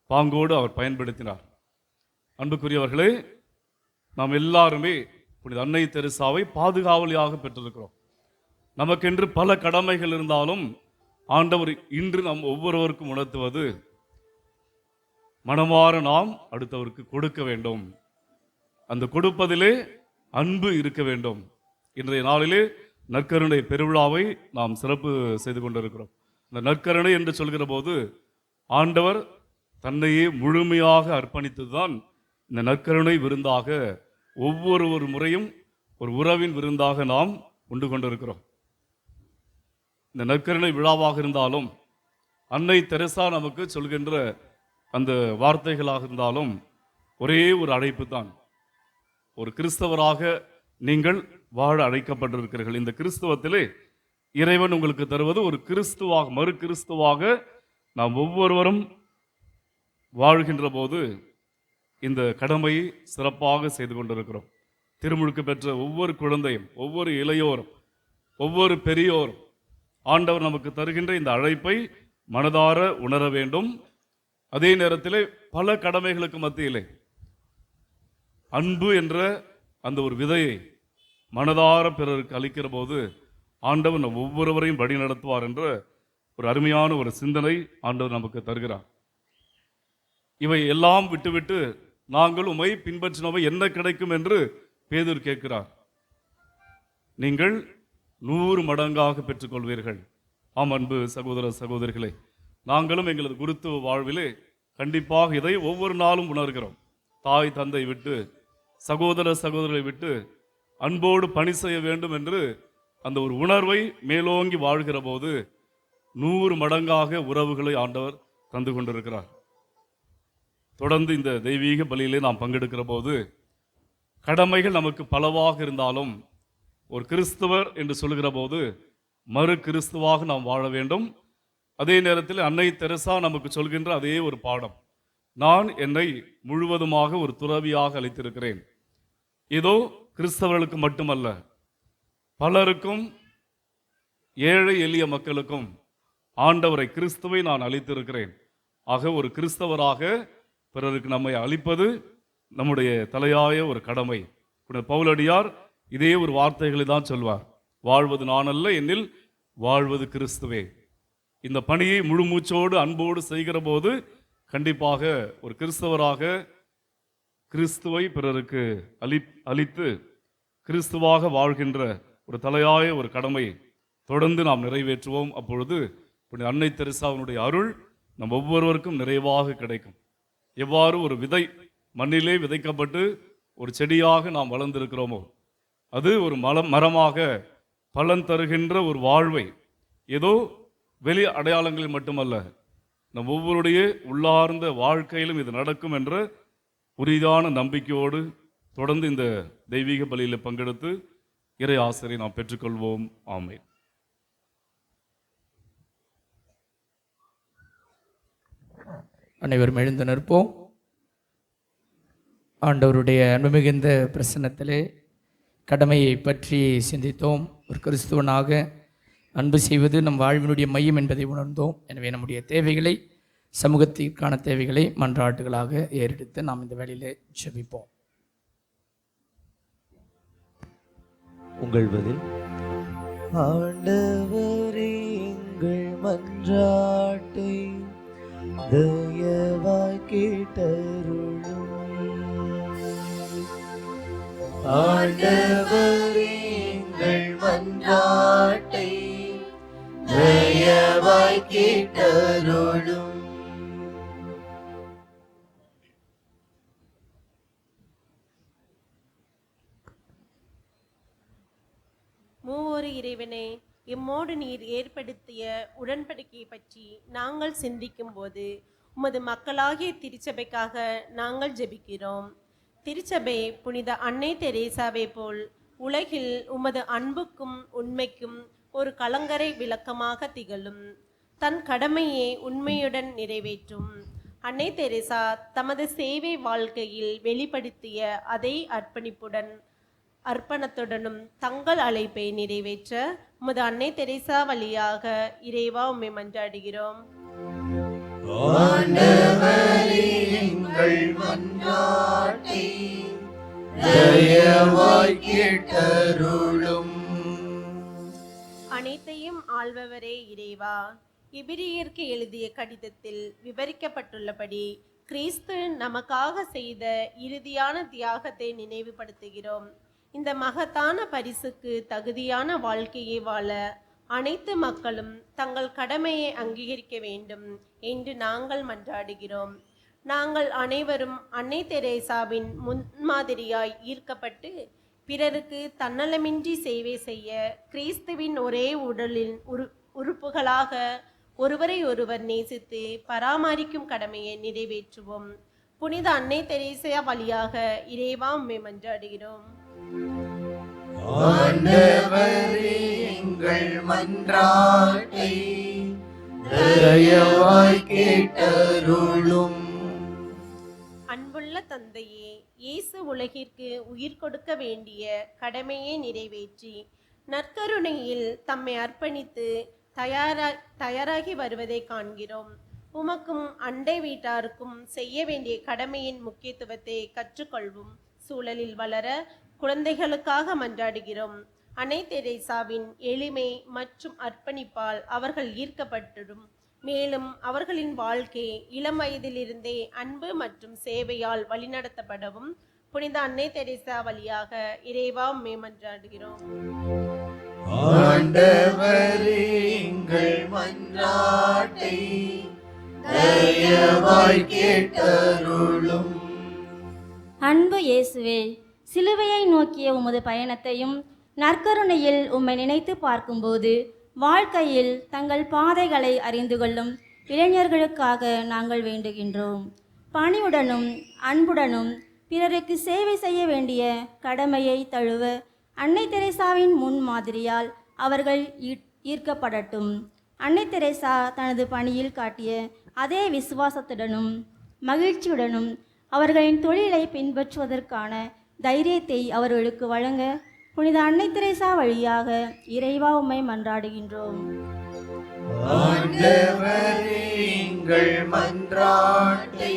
பாங்கோடு அவர் பயன்படுத்தினார். அன்புக்குரியவர்களே, நாம் எல்லாருமே புனித அன்னை தெரேசாவை பாதுகாவலியாக பெற்றிருக்கிறோம். நமக்கென்று பல கடமைகள் இருந்தாலும் ஆண்டவர் இன்று நாம் ஒவ்வொருவருக்கும் உணர்த்துவது, மனமாற நாம் அடுத்தவருக்கு கொடுக்க வேண்டும், அந்த கொடுப்பதிலே அன்பு இருக்க வேண்டும். இன்றைய நாளிலே நற்கருணை பெருவிழாவை நாம் சிறப்பு செய்து கொண்டிருக்கிறோம். இந்த நற்கருணை என்று சொல்கிற போது ஆண்டவர் தன்னையே முழுமையாக அர்ப்பணித்துதான் இந்த நற்கருணை விருந்தாக ஒவ்வொரு முறையும் ஒரு உறவின் விருந்தாக நாம் உண்டு கொண்டிருக்கிறோம். இந்த நற்கருணை விழாவாக இருந்தாலும் அன்னை தெரேசா நமக்கு சொல்கின்ற அந்த வார்த்தைகளாக இருந்தாலும் ஒரே ஒரு அழைப்பு தான். ஒரு கிறிஸ்தவராக நீங்கள் வாழ அழைக்கப்பட்டிருக்கிறீர்கள். இந்த கிறிஸ்தவத்திலே இறைவன் உங்களுக்கு தருவது ஒரு கிறிஸ்துவாக, மறு கிறிஸ்துவாக நாம் ஒவ்வொருவரும் வாழ்கின்ற போது இந்த கடமையை சிறப்பாக செய்து கொண்டிருக்கிறோம். திருமுழுக்கு பெற்ற ஒவ்வொரு குழந்தையும், ஒவ்வொரு இளையோரும், ஒவ்வொரு பெரியோரும் ஆண்டவர் நமக்கு தருகின்ற இந்த அழைப்பை மனதார உணர வேண்டும். அதே நேரத்தில் பல கடமைகளுக்கு மத்தியிலே அன்பு என்ற அந்த ஒரு விதையை மனதார பிறருக்கு அளிக்கிற போது ஆண்டவர் நம் ஒவ்வொருவரையும் வழி நடத்துவார் என்ற ஒரு அருமையான ஒரு சிந்தனை ஆண்டவர் நமக்கு தருகிறார். இவை எல்லாம் விட்டுவிட்டு நாங்கள் உம்மை பின்பற்றினவை என்ன கிடைக்கும் என்று பேதுரு கேட்கிறார். நீங்கள் 100 மடங்காக பெற்றுக்கொள்வீர்கள். ஆம் அன்பு சகோதர சகோதரிகளே, நாங்களும் எங்களது குருத்துவ வாழ்விலே கண்டிப்பாக இதை ஒவ்வொரு நாளும் உணர்கிறோம். தாய் தந்தை விட்டு, சகோதர சகோதரரை விட்டு அன்போடு பணி செய்ய வேண்டும் என்று அந்த ஒரு உணர்வை மேலோங்கி வாழ்கிற போது 100 மடங்காக உறவுகளை ஆண்டவர் தந்து கொண்டிருக்கிறார். தொடர்ந்து இந்த தெய்வீக பலியிலே நாம் பங்கெடுக்கிற போது கடமைகள் நமக்கு பலவாக இருந்தாலும் ஒரு கிறிஸ்தவர் என்று சொல்கிற போது மறு கிறிஸ்துவாக நாம் வாழ வேண்டும். அதே நேரத்தில் அன்னை தெரேசா நமக்கு சொல்கின்ற அதே ஒரு பாடம், நான் என்னை முழுவதுமாக ஒரு துறவியாக அளித்திருக்கிறேன். இதோ கிறிஸ்தவர்களுக்கு மட்டுமல்ல, பலருக்கும், ஏழை எளிய மக்களுக்கும் ஆண்டவரை கிறிஸ்துவை நான் அளித்திருக்கிறேன். ஆக ஒரு கிறிஸ்தவராக பிறருக்கு நம்மை அளிப்பது நம்முடைய தலையாய ஒரு கடமை. பவுலடியார் இதே ஒரு வார்த்தைகளை தான் சொல்வார், வாழ்வது நான் அல்ல, என்னில் வாழ்வது கிறிஸ்துவே. இந்த பணியை முழு மூச்சோடு அன்போடு செய்கிற போது கண்டிப்பாக ஒரு கிறிஸ்தவராக கிறிஸ்துவை பிறருக்கு அளித்து கிறிஸ்துவாக வாழ்கின்ற ஒரு தலையாய ஒரு கடமை தொடர்ந்து நாம் நிறைவேற்றுவோம். அப்பொழுது அன்னை தெரேசாவினுடைய அருள் நம் ஒவ்வொருவருக்கும் நிறைவாக கிடைக்கும். எவ்வாறு ஒரு விதை மண்ணிலே விதைக்கப்பட்டு ஒரு செடியாக நாம் வளர்ந்திருக்கிறோமோ, அது ஒரு மரமாக பலன் தருகின்ற ஒரு வாழ்வை ஏதோ வெளி அடையாளங்களில் மட்டுமல்ல, நம் ஒவ்வொருடைய உள்ளார்ந்த வாழ்க்கையிலும் இது நடக்கும் என்ற உறுதியான நம்பிக்கையோடு தொடர்ந்து இந்த தெய்வீக பலியில் பங்கெடுத்து இறை ஆசிரியை நாம் பெற்றுக்கொள்வோம். ஆமென். அனைவரும் எழுந்து நிற்போம். ஆண்டவருடைய அன்புமிகுந்த பிரசன்னத்திலே கடமையை பற்றி சிந்தித்தோம். ஒரு கிறிஸ்துவனாக அன்பு செய்வது நம் வாழ்வினுடைய மையம் என்பதை உணர்ந்தோம். எனவே நம்முடைய தேவைகளை, சமூகத்திற்கான தேவைகளை மன்றாட்டுகளாக ஏறெடுத்து நாம் இந்த வேளையிலே ஜெபிப்போம். உங்கள் பதில். ஆண்டவரே எங்கள் மன்றாட்டை தயவாய் கேட்டருளும். ஆண்டவரே எங்கள் மன்றாட்டை தயவாய் கேட்டருளும். மூவொரு இறைவனே, எம்மோடு நீர் ஏற்படுத்திய உடன்படிக்கையை பற்றி நாங்கள் சிந்திக்கும் போது உமது மக்களாகிய திருச்சபைக்காக நாங்கள் ஜெபிக்கிறோம். திருச்சபை புனித அன்னை தெரேசாவை போல் உலகில் உமது அன்புக்கும் உண்மைக்கும் ஒரு கலங்கரை விளக்கமாக திகழும். தன் கடமையை உண்மையுடன் நிறைவேற்றும். அன்னை தெரேசா தமது சேவை வாழ்க்கையில் வெளிப்படுத்திய அதே அர்ப்பணத்துடனும் தங்கள் அழைப்பை நிறைவேற்ற உமது அன்னை தெரேசா வழியாக இறைவா உம்மை மன்றாடுகிறோம். ஆண்டவரே எங்கள் மன்றாட்டை தயவாய் கேட்டருளும். அனைத்தையும் ஆள்பவரே இறைவா, எபிரியருக்கு எழுதிய கடிதத்தில் விவரிக்கப்பட்டுள்ளபடி கிறிஸ்து நமக்காக செய்த இறுதியான தியாகத்தை நினைவுபடுத்துகிறோம். இந்த மகத்தான பரிசுக்கு தகுதியான வாழ்க்கையை வாழ அனைத்து மக்களும் தங்கள் கடமையை அங்கீகரிக்க வேண்டும் என்று நாங்கள் மன்றாடுகிறோம். நாங்கள் அனைவரும் அன்னை தெரேசாவின் முன்மாதிரியாய் ஈர்க்கப்பட்டு பிறருக்கு தன்னலமின்றி சேவை செய்ய கிறிஸ்துவின் ஒரே உடலின் உறுப்புகளாக ஒருவரை ஒருவர் நேசித்து பராமரிக்கும் கடமையை நிறைவேற்றுவோம். புனித அன்னை தெரேசா வழியாக இறைவா உம்மை மன்றாடுகிறோம். ஆண்டவரே எங்கள் மன்றாட்டை தயவாய் கேட்டருளும். அன்புள்ள தந்தையே, இயேசு உலகிற்கு உயிர் கொடுக்க வேண்டிய கடமையை நிறைவேற்றி நற்கருணையில் தம்மை அர்ப்பணித்து தயாராகி வருவதை காண்கிறோம். உமக்கும் அண்டை வீட்டாருக்கும் செய்ய வேண்டிய கடமையின் முக்கியத்துவத்தை கற்றுக்கொள்வோம். சூழலில் வளர குழந்தைகளுக்காக மன்றாடுகிறோம். அன்னை தெரேசாவின் எளிமை மற்றும் அர்ப்பணிப்பால் அவர்கள் ஈர்க்கப்பட்டிடும். மேலும் அவர்களின் வாழ்க்கை இளம் வயதிலிருந்தே அன்பு மற்றும் சேவையால் வழிநடத்தப்படவும் புனித அன்னை தெரேசா வழியாக இறைவா உம்மை மன்றாடுகிறோம். ஆண்டவரே எங்கள் மன்றாட்டை தயவாய் கேட்டருளும். அன்பு இயேசுவே, சிலுவையை நோக்கிய உமது பயணத்தையும் நற்கருணையில் உம்மை நினைத்து பார்க்கும்போது வாழ்க்கையில் தங்கள் பாதைகளை அறிந்து கொள்ளும் இளைஞர்களுக்காக நாங்கள் வேண்டுகின்றோம். பணிவுடனும் அன்புடனும் பிறருக்கு சேவை செய்ய வேண்டிய கடமையை தழுவ அன்னை தெரேசாவின் முன்மாதிரியால் அவர்கள் ஈர்க்கப்படட்டும். அன்னை தெரேசா தனது பணியில் காட்டிய அதே விசுவாசத்துடனும் மகிழ்ச்சியுடனும் அவர்களின் தொழிலை பின்பற்றுவதற்கான தைரியத்தை அவர்களுக்கு வழங்க புனித அன்னை தெரேசா வழியாக இறைவா உம்மை மன்றாடுகின்றோம். ஆண்டவரே எங்கள் மன்றாட்டை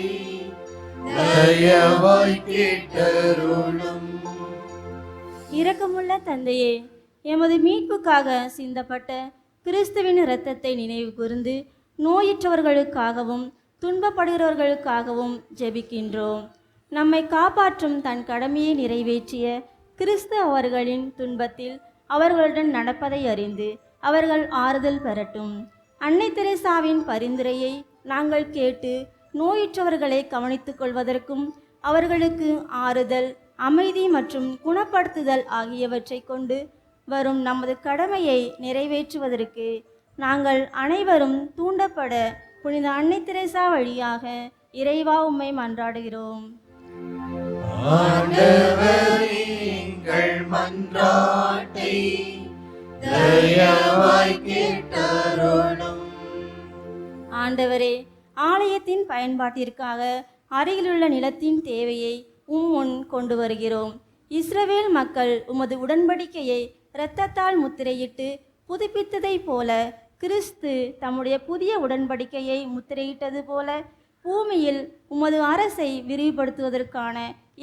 தயவாய் கேட்டருளும். இரக்கமுள்ள தந்தையே, எமது மீட்புக்காக சிந்தப்பட்ட கிறிஸ்துவின் இரத்தத்தை நினைவு கூர்ந்து நோயுற்றவர்களுக்காகவும் துன்பப்படுகிறவர்களுக்காகவும் ஜெபிக்கின்றோம். நம்மை காப்பாற்றும் தன் கடமையை நிறைவேற்றிய கிறிஸ்து அவர்களின் துன்பத்தில் அவர்களுடன் நடப்பதை அறிந்து அவர்கள் ஆறுதல் பெறட்டும். அன்னை தெரேசாவின் பரிந்துரையை நாங்கள் கேட்டு நோயுற்றவர்களை கவனித்துக் கொள்வதற்கும் அவர்களுக்கு ஆறுதல், அமைதி மற்றும் குணப்படுத்துதல் ஆகியவற்றை கொண்டு வரும் நமது கடமையை நிறைவேற்றுவதற்கு நாங்கள் அனைவரும் தூண்டப்பட புனித அன்னை தெரேசா வழியாக இறைவா உம்மை மன்றாடுகிறோம். ஆண்டவரே எங்கள் மன்றாட்டை தயவாய் கேட்டருளும். ஆண்டவரே, ஆலயத்தின் பயன்பாட்டிற்காக அருகிலுள்ள நிலத்தின் தேவையை முன் கொண்டு வருகிறோம். இஸ்ரவேல் மக்கள் உமது உடன்படிக்கையை இரத்தத்தால் முத்திரையிட்டு புதுப்பித்ததைப் போல கிறிஸ்து தம்முடைய புதிய உடன்படிக்கையை முத்திரையிட்டது போல பூமியில் உமது அரசை விரிவுபடுத்துவதற்கான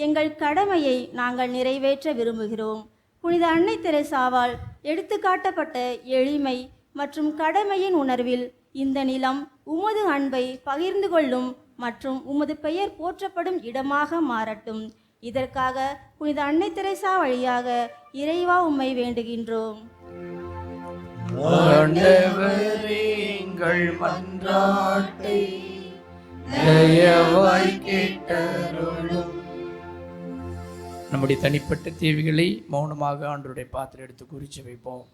எங்கள் கடமையை நாங்கள் நிறைவேற்ற விரும்புகிறோம். புனித அன்னை தெரேசாவால் எடுத்துக்காட்டப்பட்ட எளிமை, மற்றும் கடமையின் உணர்வில் இந்த நிலம் உமது அன்பை பகிர்ந்து கொள்ளும் மற்றும் உமது பெயர் போற்றப்படும் இடமாக மாறட்டும். இதற்காக புனித அன்னை தெரேசா வழியாக இறைவா உம்மை வேண்டுகின்றோம். ஆண்டவரே, எங்கள் மன்றாட்டை தயவாய் கேட்டருளும். நம்முடைய தனிப்பட்ட தேவைகளை மௌனமாக ஆண்டவருடைய பாத்திரம் எடுத்து குறித்து வைப்போம்.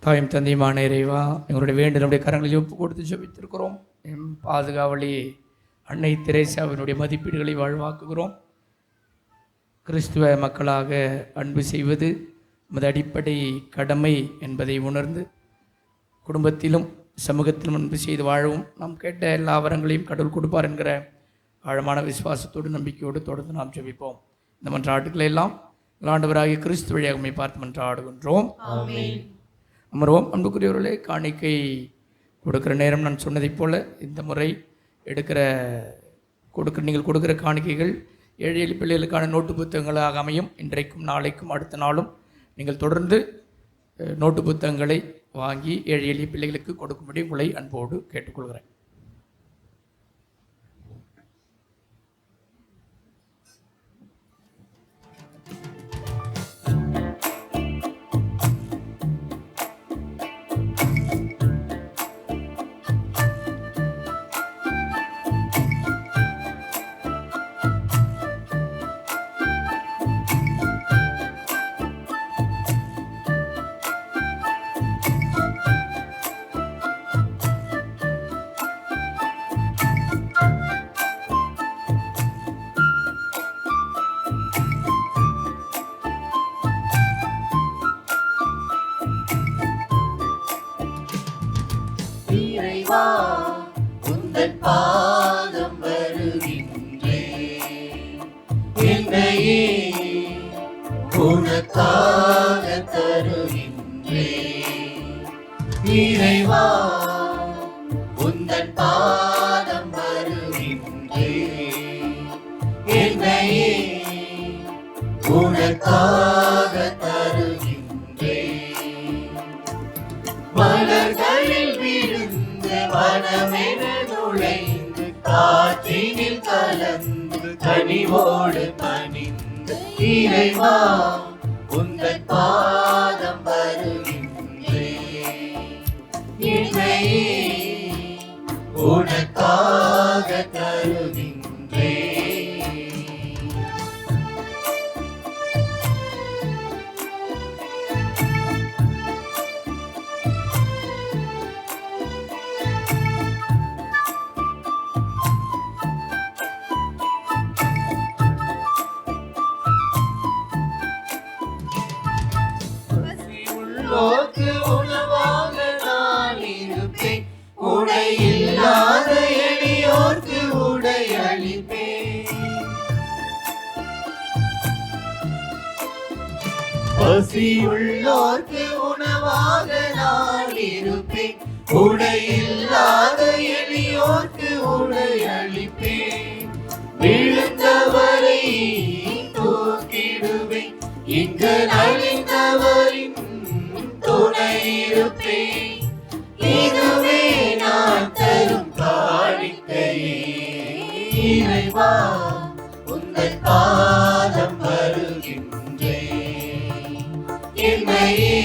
தாயும் தந்தையுமான இறைவா, எங்களுடைய வேண்டுதலுடைய கரங்களில் ஒப்பு கொடுத்து ஜெபித்திருக்கிறோம். எம் பாதுகாவலி அன்னை தெரேசாவினுடைய மதிப்பீடுகளை வாழ்வாக்குகிறோம். கிறிஸ்துவ மக்களாக அன்பு செய்வது நமது அடிப்படை கடமை என்பதை உணர்ந்து குடும்பத்திலும் சமூகத்திலும் அன்பு செய்து வாழவும் நாம் கேட்ட எல்லா வரங்களையும் கடவுள் கொடுப்பார் என்கிற ஆழமான விசுவாசத்தோடு நம்பிக்கையோடு தொடர்ந்து நாம் ஜெபிப்போம். இந்த மன்றாட்டுக்களை எல்லாம் ஆண்டவராகிய கிறிஸ்து வழியாக உம்மை பார்த்து மன்றாடுகின்றோம். அமர்வோம். அன்புக்குரியவர்களே, காணிக்கை கொடுக்குற நேரம் நான் சொன்னதைப் போல இந்த முறை நீங்கள் கொடுக்குற காணிக்கைகள் ஏழை எளிய பிள்ளைகளுக்கான நோட்டு புத்தகங்களாக அமையும். இன்றைக்கும் நாளைக்கும் அடுத்த நாளும் நீங்கள் தொடர்ந்து நோட்டு புத்தகங்களை வாங்கி ஏழை எளிய பிள்ளைகளுக்கு கொடுக்கும்படி உங்களை அன்போடு கேட்டுக்கொள்கிறேன். இறைவா, உந்தன் பாதம் வருகின்றேன். என்னையே உனக்காக தருகின்றேன். இறைவா, உந்தன் பாதம் வருகின்றேன். என்னையே உனக்காக தருகின்றேன். மலர்களில் விழுந்த மனமென நுழைந்து காற்றினில் கலந்து கனிவோடு பணிந்து இறைவா, உந்தன் பாதம் வருகின்றேன். என்னையே உனக்காக தருகின்றேன். உள்ளோர்க்கு உணவாக நான் இருப்பேன். உடை இல்லாத எளியோர்க்கு உடை அளிப்பேன். பசியுள்ளோர்க்கு உணவாக நான் இருப்பேன். உடை இல்லாத எளியோர்க்கு உடை அளிப்பேன். விழுந்தவரை தூக்கிடுவேன். இங்கு நலிந்தவரின் துணை இருப்பேன். இதுவே நான் தரும் காணிக்கையே. இறைவா, உந்தன் பாதம் வருகின்றேன். என்னையே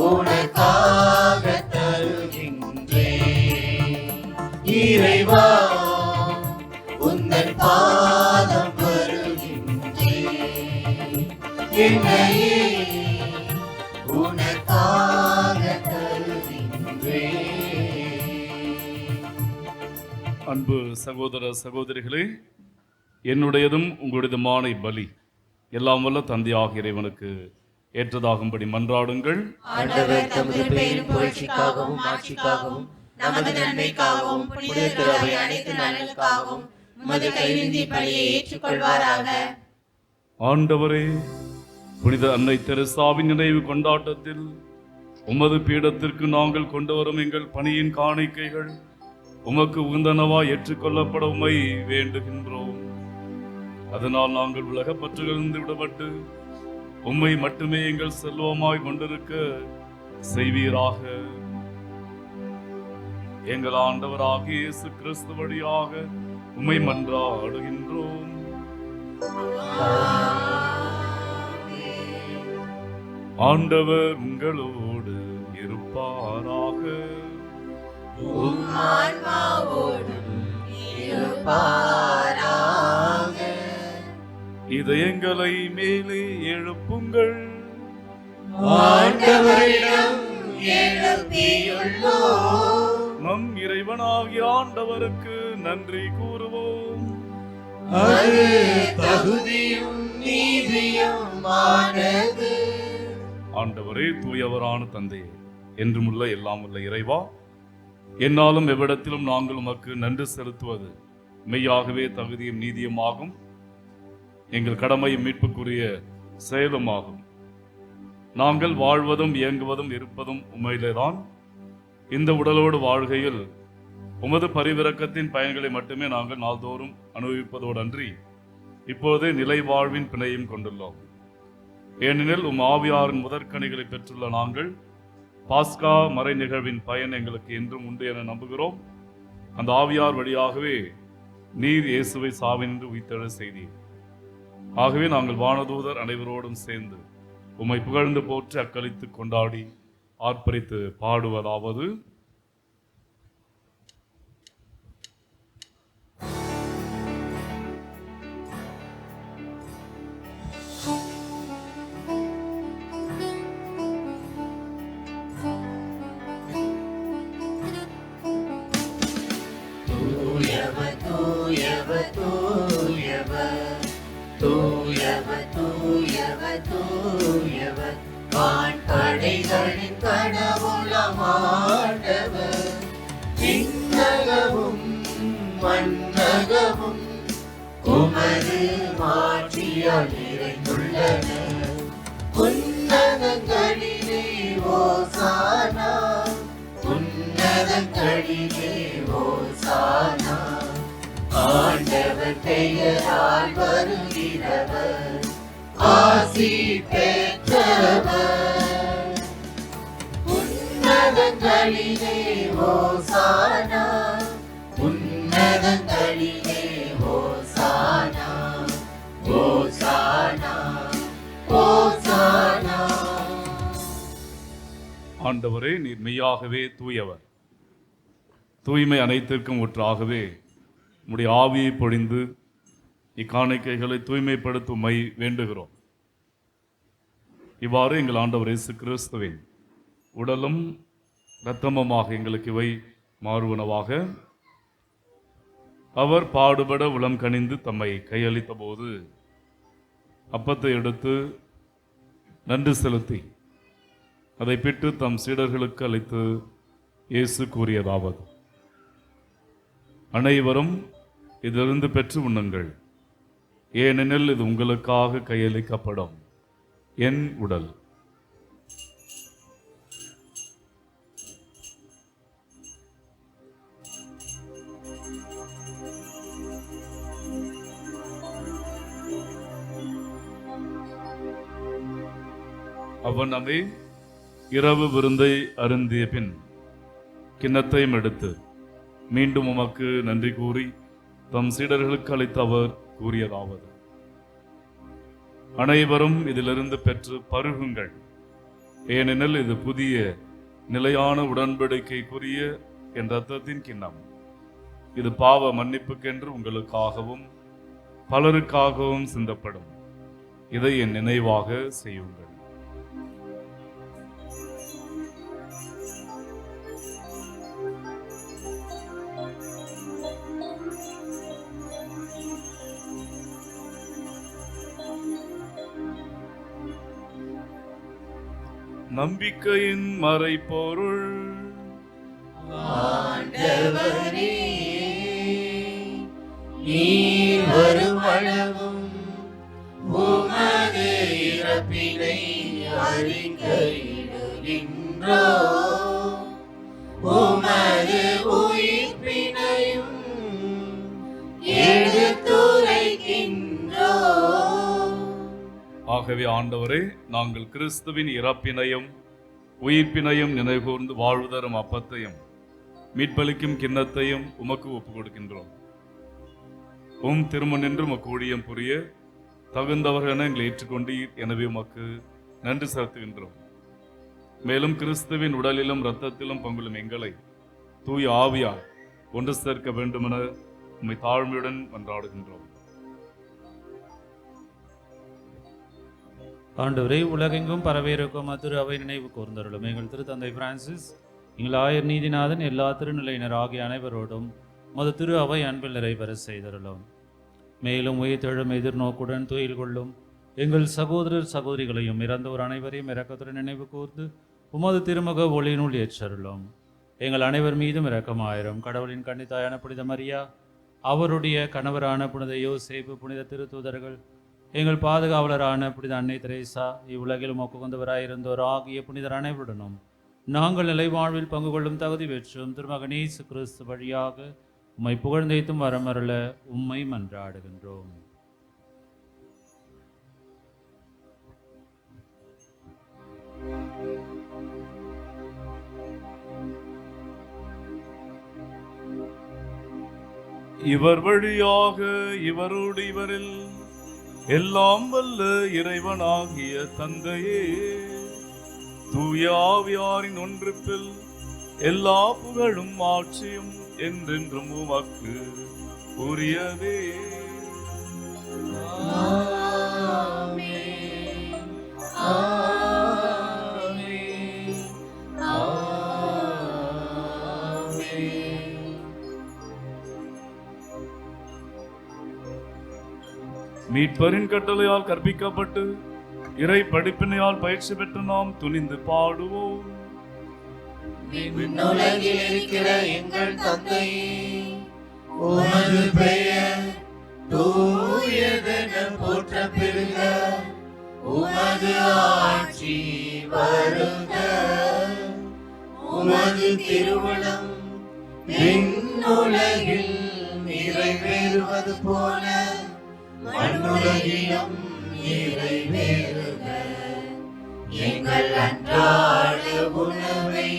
உனக்காக தருகின்றேன். இறைவா, உந்தன் பாதம் வருகின்றேன். என்னையே உனக்காக தருகின்றேன். அன்பு சகோதர சகோதரிகளே, என்னுடையதும் உங்களுடையதுமான பலி எல்லாம் வல்ல தந்தையாகிய இறைவனுக்கு ஏற்றதாகும்படி மன்றாடுங்கள். ஆண்டவர் தமது பெயரும் புகழ்ச்சிக்காகவும் ஆட்சிக்காகவும் நமது நன்மைக்காகவும் புனித திருவை அனைத்து நலனுக்காகவும் உமது கைவிந்தி பலியை ஏற்றுக்கொள்வாராக. ஆண்டவரே, புனித அன்னை தெரசாவின் நினைவு கொண்டாட்டத்தில் உமது பீடத்திற்கு நாங்கள் கொண்டு வரும் எங்கள் பணியின் காணிக்கைகள் உமக்கு உகந்தனவாய் ஏற்றுக்கொள்ளப்பட உம்மை வேண்டுகின்றோம். அதனால் நாங்கள் உலக பற்றுகளிலிருந்து விடுபட்டு உம்மை மட்டுமே எங்கள் செல்வமாய் கொண்டிருக்க செய்வீராக. எங்கள் ஆண்டவராகிய இயேசு கிறிஸ்து வழியாக உம்மை மன்றாடுகின்றோம். ஆண்டவர் உங்களோடு இருப்பாராக. இதயங்களை மேலே எழுப்புங்கள். நம் இறைவனாகிய ஆண்டவருக்கு நன்றி கூறுவோம். ஆண்டவரே, தூயவரான தந்தையே, என்றும் உள்ள எல்லாம் உள்ள இறைவா, என்னாலும் எவ்விடத்திலும் நாங்கள் உமக்கு நன்றி செலுத்துவது மெய்யாகவே தகுதியும் நீதியுமாகும். எங்கள் கடமையும் மீட்புக்குரிய செயலுமாகும். நாங்கள் வாழ்வதும் இயங்குவதும் இருப்பதும் உண்மையிலேதான். இந்த உடலோடு வாழ்கையில் உமது பரிவிரக்கத்தின் பயன்களை மட்டுமே நாங்கள் நாள்தோறும் அனுபவிப்பதோடு அன்றி இப்போதே நிலை வாழ்வின் பிணையும் கொண்டுள்ளோம். ஏனெனில் ஆவியாரின் முதற்கனிகளை பெற்றுள்ள நாங்கள் பாஸ்கா மறை நிகழ்வின் பயன் எங்களுக்கு என்றும் உண்டு என நம்புகிறோம். அந்த ஆவியார் வழியாகவே நீர் இயேசுவை சாவினின்று உயிர்த்தெழ செய்தீர். ஆகவே நாங்கள் வானதூதர் அனைவரோடும் சேர்ந்து உம்மை புகழ்ந்து போற்றி அக்களித்து கொண்டாடி ஆர்ப்பரித்து பாடுவதாவது: வான்படைகளின் கடவுளமாண்டவர், விண்ணகமும் மண்ணகமும் உமது மாட்சியால் நிறைந்துள்ளன. உன்னதங்களிலே ஓசானா, உன்னதங்களிலே ஓசானா. ஆண்டவர் பெயரால் வருகிறவர் ஆசி பெற்றவர். உன்னதங்களிலே ஓசானா, உன்னதங்களிலே ஓசானா, ஓசானா, ஓசானா. ஆண்டவரே, நீர் மெய்யாகவே தூயவர். தூய்மை அனைத்திற்கும் ஊற்றாகவே உம்முடைய ஆவியை பொழிந்து இக்காணிக்கைகளை தூய்மைப்படுத்தும் மை வேண்டுகிறோம். இவ்வாறு எங்கள் ஆண்டவர் இயேசு கிறிஸ்துவின் உடலும் இரத்தமுமாக எங்களுக்கு இவை மாறுவனவாக. அவர் பாடுபட உளம் கனிந்து தம்மை கையளித்த போது அப்பத்தை எடுத்து நன்றி செலுத்தி அதை பிட்டு தம் சீடர்களுக்கு அளித்து இயேசு கூறியதாவது: அனைவரும் இதிலிருந்து பெற்று உண்ணுங்கள், ஏனெனில் இது உங்களுக்காக கையளிக்கப்படும் என் உடல். அவ்வண்ணமே இரவு விருந்தை அருந்திய பின் கிண்ணத்தையும் எடுத்து மீண்டும் உமக்கு நன்றி கூறி தம் சீடர்களுக்கு அளித்த அவர் கூறியதாவது: அனைவரும் இதிலிருந்து பெற்று பருகுங்கள், ஏனெனில் இது புதிய நிலையான உடன்படிக்கைக்குரிய என் இரத்தத்தின் கிண்ணம். இது பாவ மன்னிப்புக்கென்று உங்களுக்காகவும் பலருக்காகவும் சிந்தப்படும். இதை என் நினைவாக செய்யுங்கள். நம்பிக்கையின் மறைபொருள். ஆண்டவரே, நீர் வருமளவும் உமது இறப்பின் அறிக்கையிடுகின்றோம். உமது உயிர்ப்பினையும் எடுத்துரைக்கின்றோம். ஆகவே ஆண்டவரே, நாங்கள் கிறிஸ்துவின் இறப்பினையும் உயிர்ப்பினையும் நினைகூர்ந்து வாழ்வு தரும் அப்பத்தையும் மீட்பளிக்கும் கிண்ணத்தையும் உமக்கு ஒப்புக் கொடுக்கின்றோம். திருமணின்று உமக்கு ஊழியம் புரிய தகுந்தவர்கள் என எங்களை ஏற்றுக்கொண்டீர். எனவே உமக்கு நன்றி செலுத்துகின்றோம். மேலும் கிறிஸ்துவின் உடலிலும் இரத்தத்திலும் பங்குள்ளும் எங்களை தூய ஆவியால் ஒன்று சேர்க்க வேண்டும் என உம்மை தாழ்மையுடன் மன்றாடுகின்றோம். ஆண்டவரே, உலகெங்கும் பரவியிருக்கும் திரு அவை நினைவு கூர்ந்தருளும். எங்கள் திருத்தந்தை பிரான்சிஸ், எங்கள் ஆயர் நீதிநாதன், எல்லா திருநிலையினர் ஆகிய அனைவரோடும் மது திரு அவை அன்பில் நிறைவேற செய்தருளும். மேலும் உயிர்த்தெழும் எதிர்நோக்குடன் துயில் கொள்ளும் எங்கள் சகோதரர் சகோதரிகளையும் இறந்தோர் அனைவரையும் இரக்கத்துடன் நினைவு கூர்ந்து உமது திருமுக ஒளியினுள் ஏற்றருளும். எங்கள் அனைவர் மீதும் இரக்கமாயிரும். கடவுளின் கன்னித்தாயான புனித மரியா, அவருடைய கணவரான புனித யோசேப்பு, புனித திருத்தூதர்கள், எங்கள் பாதுகாவலரான புனித அன்னை தெரேசா, இவ்வுலகில் உமக்கு உகந்தவராயிருந்தோர் ஆகிய புனிதர் அனைவருடனும் நாங்கள் நிலை வாழ்வில் பங்கு கொள்ளும் தகுதி பெற்றும் திருமகன் இயேசு கிறிஸ்து வழியாக உம்மை புகழ்ந்தைத்தும் வரமருள உம்மை மன்றாடுகின்றோம். இவர் வழியாக இவரோடு இவரில் எல்லாம் வல்ல இறைவனாகிய தந்தையே, தூய ஆவியாரின் ஒன்றிப்பில் எல்லா புகழும் ஆட்சியும் என்றென்றும் உமக்கு உரியதே. மீட்பரின் கட்டளையால் கற்பிக்கப்பட்டு இறை படிப்பினையால் பயிற்சி பெற்று நாம் துணிந்து பாடுவோம். விண்ணுலகில் இருக்கிற எங்கள் தந்தையே, உமது பெயர் தூயதென போற்றப் பெறுக. உமது ஆட்சி வருக. உமது திருவுளம் விண்ணுலகில் நிறைவேறுவது போல மண்ணுலகிலும் நிறைவேறுக. எங்கள் அன்றாட உணவை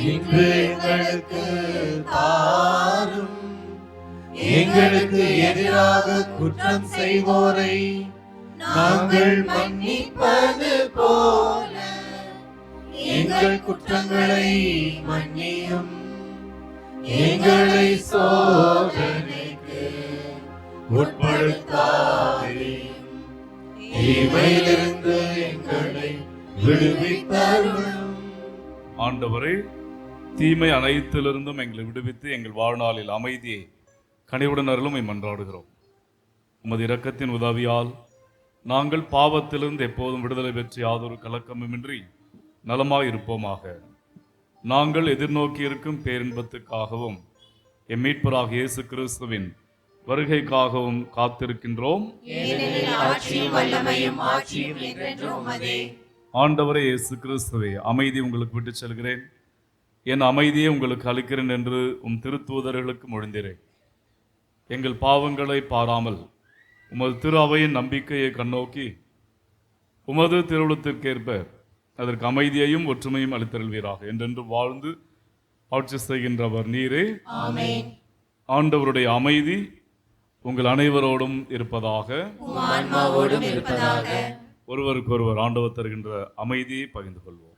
இன்று எங்களுக்கு தாரும். எங்களுக்கு எதிராக குற்றம் செய்வோரை நாங்கள் மன்னிப்பது போல எங்கள் குற்றங்களை மன்னியும். எங்களை சோதனைக்கு உட்படுத்தாதேயும், தீமையிலிருந்து எங்களை விடுவித்தருளும். ஆண்டவரே, தீமை அனைத்திலிருந்தும் எங்களை விடுவித்து எங்கள் வாழ்நாளில் அமைதியை கனிவுடன் அருளும் மன்றாடுகிறோம். உமது இரக்கத்தின் உதவியால் நாங்கள் பாவத்திலிருந்து எப்போதும் விடுதலை பெற்று யாதொரு கலக்கமுமின்றி நலமாயிருப்போமாக. நாங்கள் எதிர்நோக்கி இருக்கும் பேரின்பத்துக்காகவும் எம் மீட்பராகிய இயேசு கிறிஸ்துவின் வருகைக்காகவும் காத்திருக்கின்றோம். ஆண்டவரே இயேசு கிறிஸ்துவே, அமைதி உங்களுக்கு விட்டு செல்கிறேன், என் அமைதியை உங்களுக்கு அளிக்கிறேன் என்று உம் திருத்தூதர்களுக்கு மொழிந்தீரேன். எங்கள் பாவங்களை பாராமல் உமது திரு அவையின் நம்பிக்கையை கண்ணோக்கி உமது திருவுளத்திற்கேற்ப அதற்கு அமைதியையும் ஒற்றுமையும் அளித்தருள்வீராக. என்றென்று வாழ்ந்து ஆட்சி செய்கின்றவர் நீரே. ஆண்டவருடைய அமைதி உங்கள் அனைவரோடும் இருப்பதாக. ஒருவருக்கொருவர் ஆண்டவர் தருகின்ற அமைதியை பகிர்ந்து கொள்வோம்.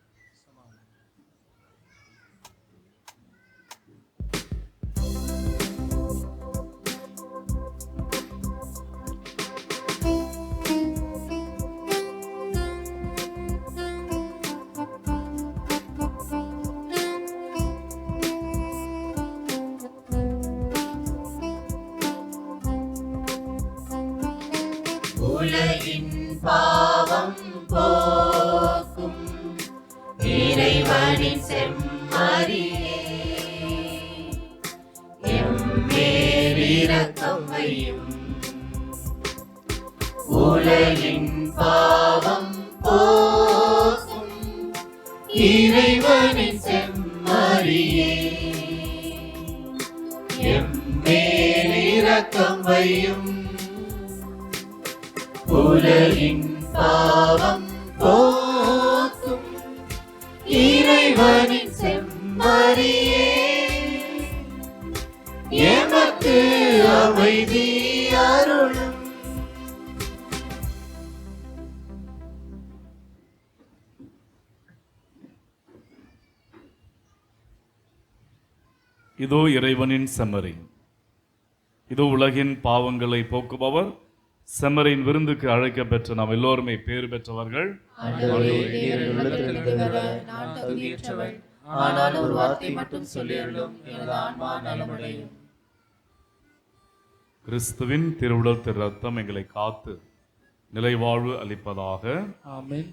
உலகின் பாவம் போக்கும் இறைவனின் செம்மறியே, எம்மேல் இரக்கம் வையும். உலகின் பாவம் போக்கும் மரியே எம்மேல் இரக்கம் வையும் உலகின் பாவம் போக்கும் இறைவனின் செம்மறியே எமக்கு அமைதி அருளும். இதோ இறைவனின் செம்மறி, இதோ உலகின் பாவங்களை போக்குபவர். செம்மறியின் விருந்துக்கு அழைக்க பெற்ற நாம் எல்லோருமே பேறு பெற்றவர்கள். ஆனால் ஒரு வார்த்தை மட்டும் சொல்லியருளும், எனது ஆன்மா நலமடையும். கிறிஸ்துவின் திருவுடல் திரு ரத்தம் எங்களை காத்து நிலைவாழ்வு அளிப்பதாக. ஆமென்.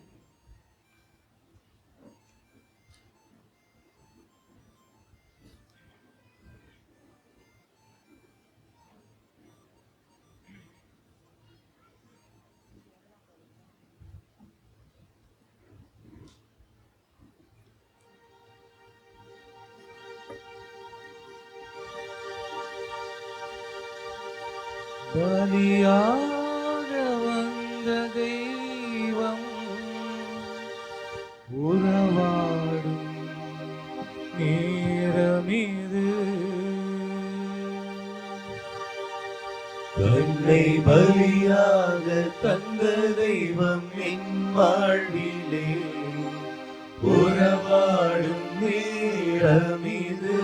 பலியாக வந்த தெய்வம் உறவாடும் நேரமிது. தன்னை பலியாக தந்த தெய்வம் என் வாழ்விலே உறவாடும் நேரமிது.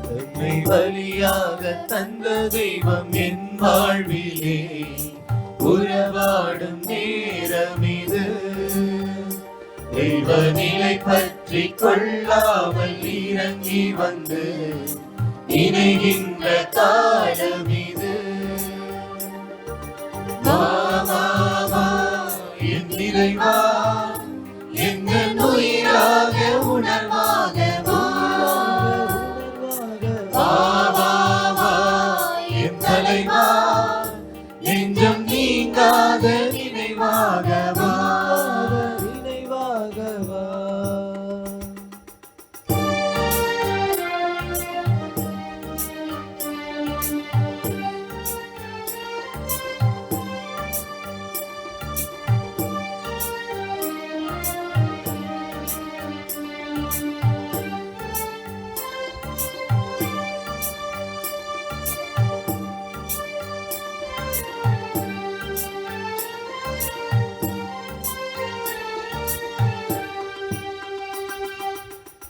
தன்னை பலியாக தந்த தெய்வம் என் வாழ்விலே உறவாடும் நேரமிது. தெய்வ நிலை பற்றி கொள்ளாமல் இறங்கி வந்து இணைகின்ற காலம் இது. என் இறைவா, என் உயிராக உணர்வாக என் தலைவா, நெஞ்சம் நீங்காத நினைவாகவா நினைவாகவா.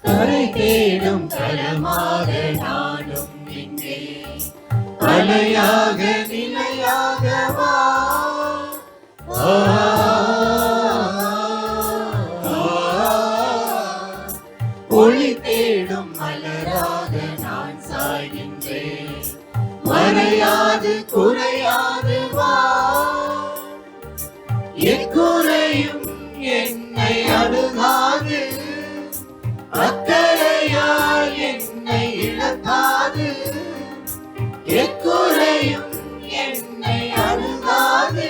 கரை தேடும் களமாக நானும் இங்கே அலையாக நிலையாக வா. ஒளி தேடும் மலராக நான் சாய்கின்றேன், மறையாது குறையாது வா. எக்குறையும் என்னை அணுகாது, அக்கறையால் என்னை இழக்காது. எக்குறையும் என்னை அணுகாது,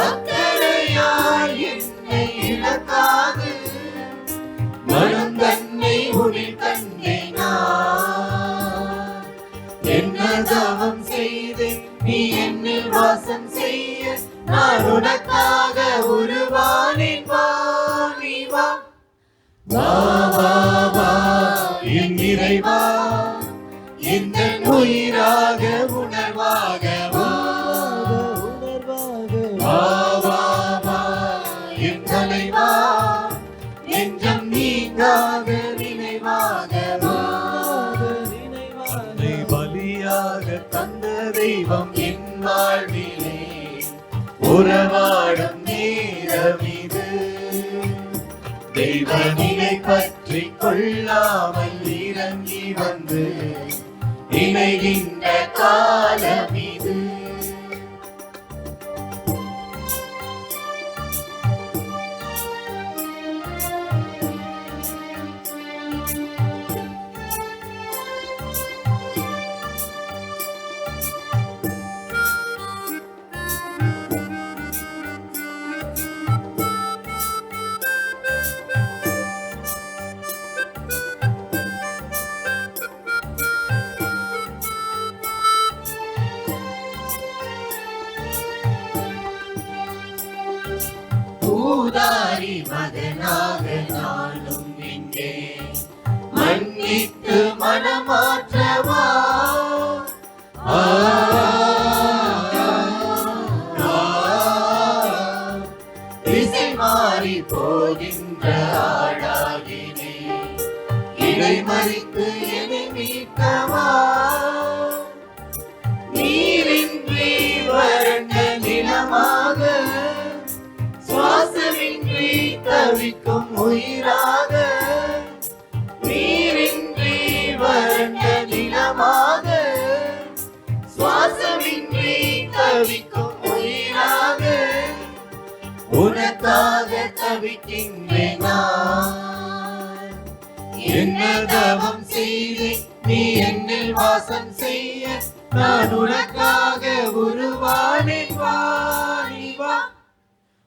அக்கறையால் என்னை இழக்காது. மனம் தன்னை உனில் கண்டே நான் என்ன தவம் செய்தேன் நீ என்னில் வாசம் செய்ய. நான் உனக்காக உருவானேன், வா நீ வா. வா வா வா என் இறைவா, இந்த உயிராக உணர்வாக வா. வா வா வா என் தலைவா, நெஞ்சம் நீங்காத நினைவாக வா. தன்னை பலியாக தந்த தெய்வம் என் வாழ்விலே உறவாடும் நேரமிது. தெய்வநிலை பற்றி கொள்ளாமல் இறங்கி வந்து இணைகின்ற காலமிது. ஊதாரி மகனாக நானும் இங்கே மன்னித்து மனமாற்றவா. திசை மாறி போகின்ற ஆளாகினே இடை மறித்து என்னை மீட்கவா. நீரின்றி வறண்ட நிலமாக சுவாசமின்றி தவிக்கும் உயிராக. நீரின்றி வறண்ட நிலமாக சுவாசமின்றி தவிக்கும் உயிராக. உனக்காக தவிக்கின்றேன் நான். என்ன தவம் செய்து நீ என்னில் வாசம் செய்ய நான் உனக்காக உருவானேன். வா நீ வா.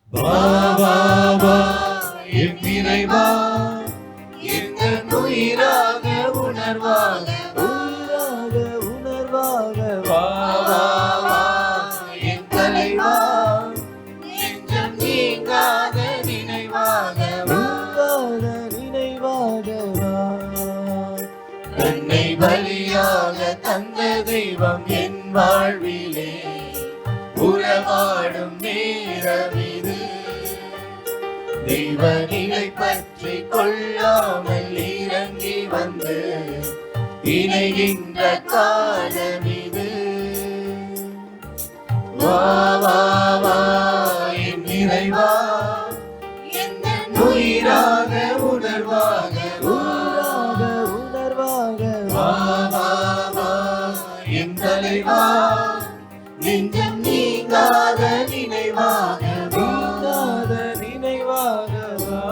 வா வா வா என் இறைவா, எந்த உயிராக உணர்வாக உயிராக உணர்வாக. வா வா வா என் தலைவா, நெஞ்சம் நீங்காத நினைவாக நீங்காத நினைவாக. வா தன்னை பலியாக தந்த தெய்வம் என் வாழ்விலே உறவாடும் நேரமிது. தெய்வநிலை பற்றி கொள்ளாமல் இறங்கி வந்து இணைகின்ற காலமிது. வா வா வா என் இறைவா, எந்த உயிராக உணர்வாக உயிராக உணர்வாக. வா வா வா என் தலைவா, நெஞ்சம் நீங்காத நினைவாக நீங்காத நினைவாக. வா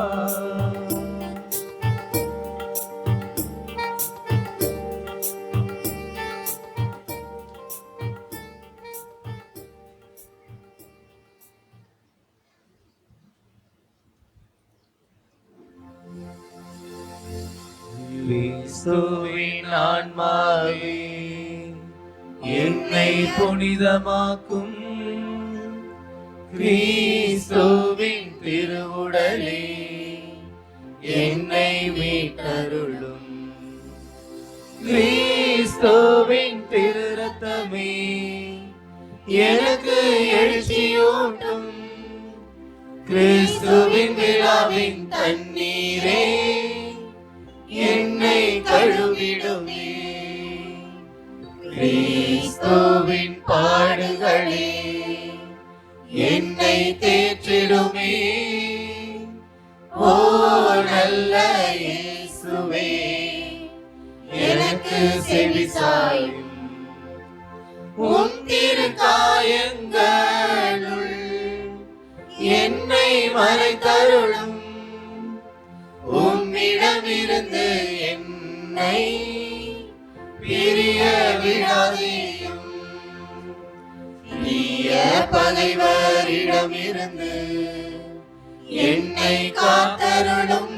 கிறிஸ்துவின் ஆன்மாவே என்னை புனிதமாக்கும். கிறிஸ்துவின் திருவுடலே என்னை மீட்டருளும். கிறிஸ்துவின் திரு ரத்தமே எனக்கு எழுச்சியூட்டும். கிறிஸ்துவின் விழாவின் தண்ணீரே என்னை கழுவிடுமே. கிறிஸ்துவின் பாடுகளே என்னை தேற்றிடுமே. ஓ நல்ல இயேசுவே, எனக்கு செவிசாயும். உம் திரு காயங்களுள் என்னை மறைத்தருளும். உம்மிடமிருந்து என்னை பிரிய விடாதேயும். தீய பகைவரிடமிருந்து என்னை காத்தருளும்.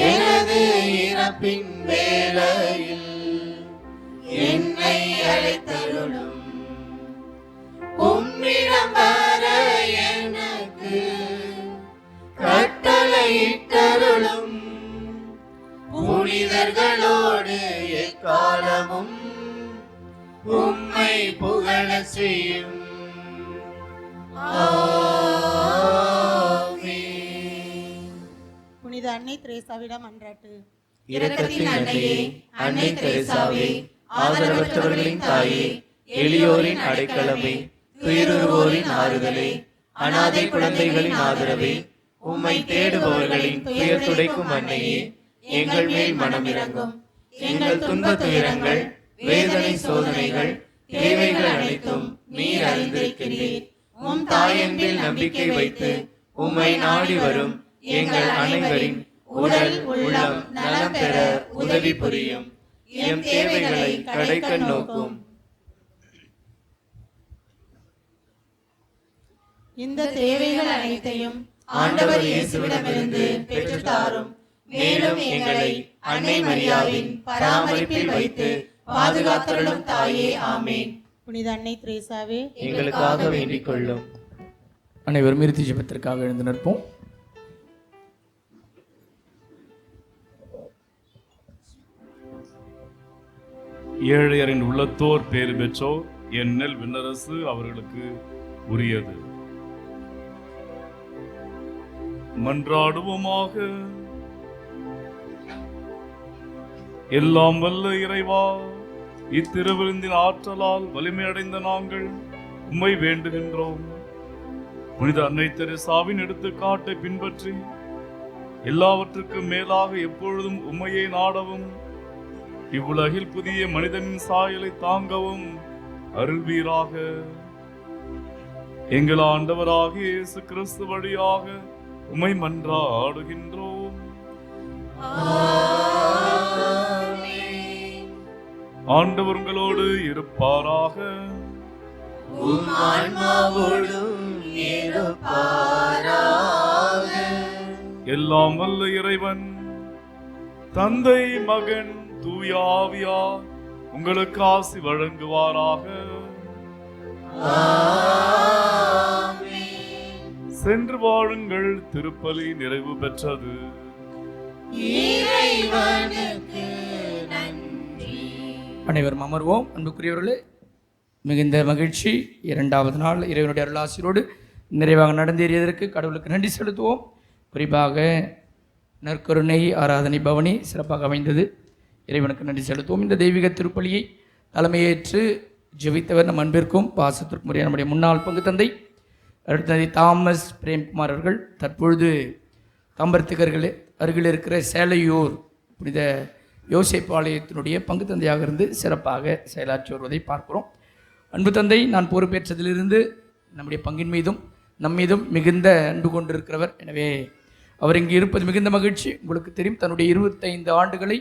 எனது இறப்பின் வேளையில் என்னை அழைத்தருளும். உம்மிடம் வர எனக்கு கட்டளையிட்டருளும். புனிதர்களோடு எக்காலமும் உம்மை புகழ செய்யும். புனித அன்னை தெரேசாவிடம் அன்றாட்டு. இரக்கத்தின் அன்னையே, அன்னை தெரேசாவே, ஆதரவற்றவர்களின் தாயே, எளியோரின் அடைக்கலமே, துயருவோரின் ஆறுதலே, அனாதை குழந்தைகளின் ஆதரவே, உம்மை தேடுபவர்களின் துயர் துடைக்கும் அன்னையே, எங்கள் மேல் மனமிரங்கும். எங்கள் துன்ப துயரங்கள், வேதனை சோதனைகள், தேவைகள் அனைத்தும் நீர் அறிந்திருக்கிறீர். உம் தாயன்பில் நம்பிக்கை வைத்து உம்மை நாடி வரும் எங்கள் அனைவரின் உடல் உள்ளம் நலம் பெற உதவி புரியும். எம் தேவைகளை கடைக்கண் நோக்கும். இந்த தேவைகள் அனைத்தையும் ஆண்டவர் இயேசுவிடமிருந்து பெற்றுத்தாரும். மேலும் எங்களை அன்னை மரியாவின் பராமரிப்பில் வைத்து பாதுகாத்தருளும் தாயே. ஆமேன். புனித அன்னை தெரேசாவே, எங்களுக்காக வேண்டிக் கொள்ளும். அனைவரும் இறுதி ஜெபத்திற்காக எழுந்து நிற்போம். ஏழையரின் உள்ளத்தோர் பேறு பெற்றோர், என்னில் விண்ணரசு அவர்களுக்கு உரியது. மன்றாடுவோமாக. எல்லாம் வல்ல இறைவா, இத்திருவிருந்தின் ஆற்றலால் வலிமையடைந்த நாங்கள் உம்மை வேண்டுகின்றோம். புனித அன்னை தெரேசாவின் எடுத்துக்காட்டை பின்பற்றி எல்லாவற்றுக்கும் மேலாக எப்பொழுதும் உம்மையை நாடவும், இவ்வுலகில் புதிய மனிதனின் சாயலை தாங்கவும் அருள்வீராக. எங்கள் ஆண்டவராகிய இயேசு கிறிஸ்து வழியாக உம்மை மன்றாடுகின்றோம். ஆண்டவர் உங்களோடு இருப்பாராக. உம் ஆன்மாவோடும் இருப்பாராக. எல்லாம் வல்ல இறைவன் தந்தை, மகன், தூய ஆவியார் உங்களுக்கு ஆசி வழங்குவாராக. சென்று வாழுங்கள். திருப்பலி நிறைவு பெற்றது. இறைவனுக்கு நன்றி. அனைவரும் அமர்வோம். அன்புக்குரியவர்களே, மிகுந்த மகிழ்ச்சி. இரண்டாவது நாள் இறைவனுடைய அருளாசிரோடு நிறைவாக நடந்தேறியதற்கு கடவுளுக்கு நன்றி செலுத்துவோம். குறிப்பாக நற்கருணை ஆராதனை பவனி சிறப்பாக அமைந்தது. இறைவனுக்கு நன்றி செலுத்துவோம். இந்த தெய்வீக திருப்பலியை தலைமையேற்று ஜெபித்தவர் நம் அன்பிற்கும் பாசத்திற்கும் உரிய நம்முடைய முன்னாள் பங்கு தந்தை அடுத்தது தாமஸ் பிரேம்குமார் அவர்கள். தற்பொழுது தாம்பரத்துக்கு அருகில் இருக்கிற சேலையூர் புனித யோசேப்பாளையத்தினுடைய பங்கு தந்தையாக இருந்து சிறப்பாக செயலாற்றி வருவதை பார்க்கிறோம். அன்பு தந்தை, நான் பொறுப்பேற்றதிலிருந்து நம்முடைய பங்கின் மீதும் நம் மீதும் மிகுந்த அன்பு கொண்டிருக்கிறவர். எனவே அவர் இங்கே இருப்பது மிகுந்த மகிழ்ச்சி. உங்களுக்கு தெரியும், தன்னுடைய 25 ஆண்டுகளை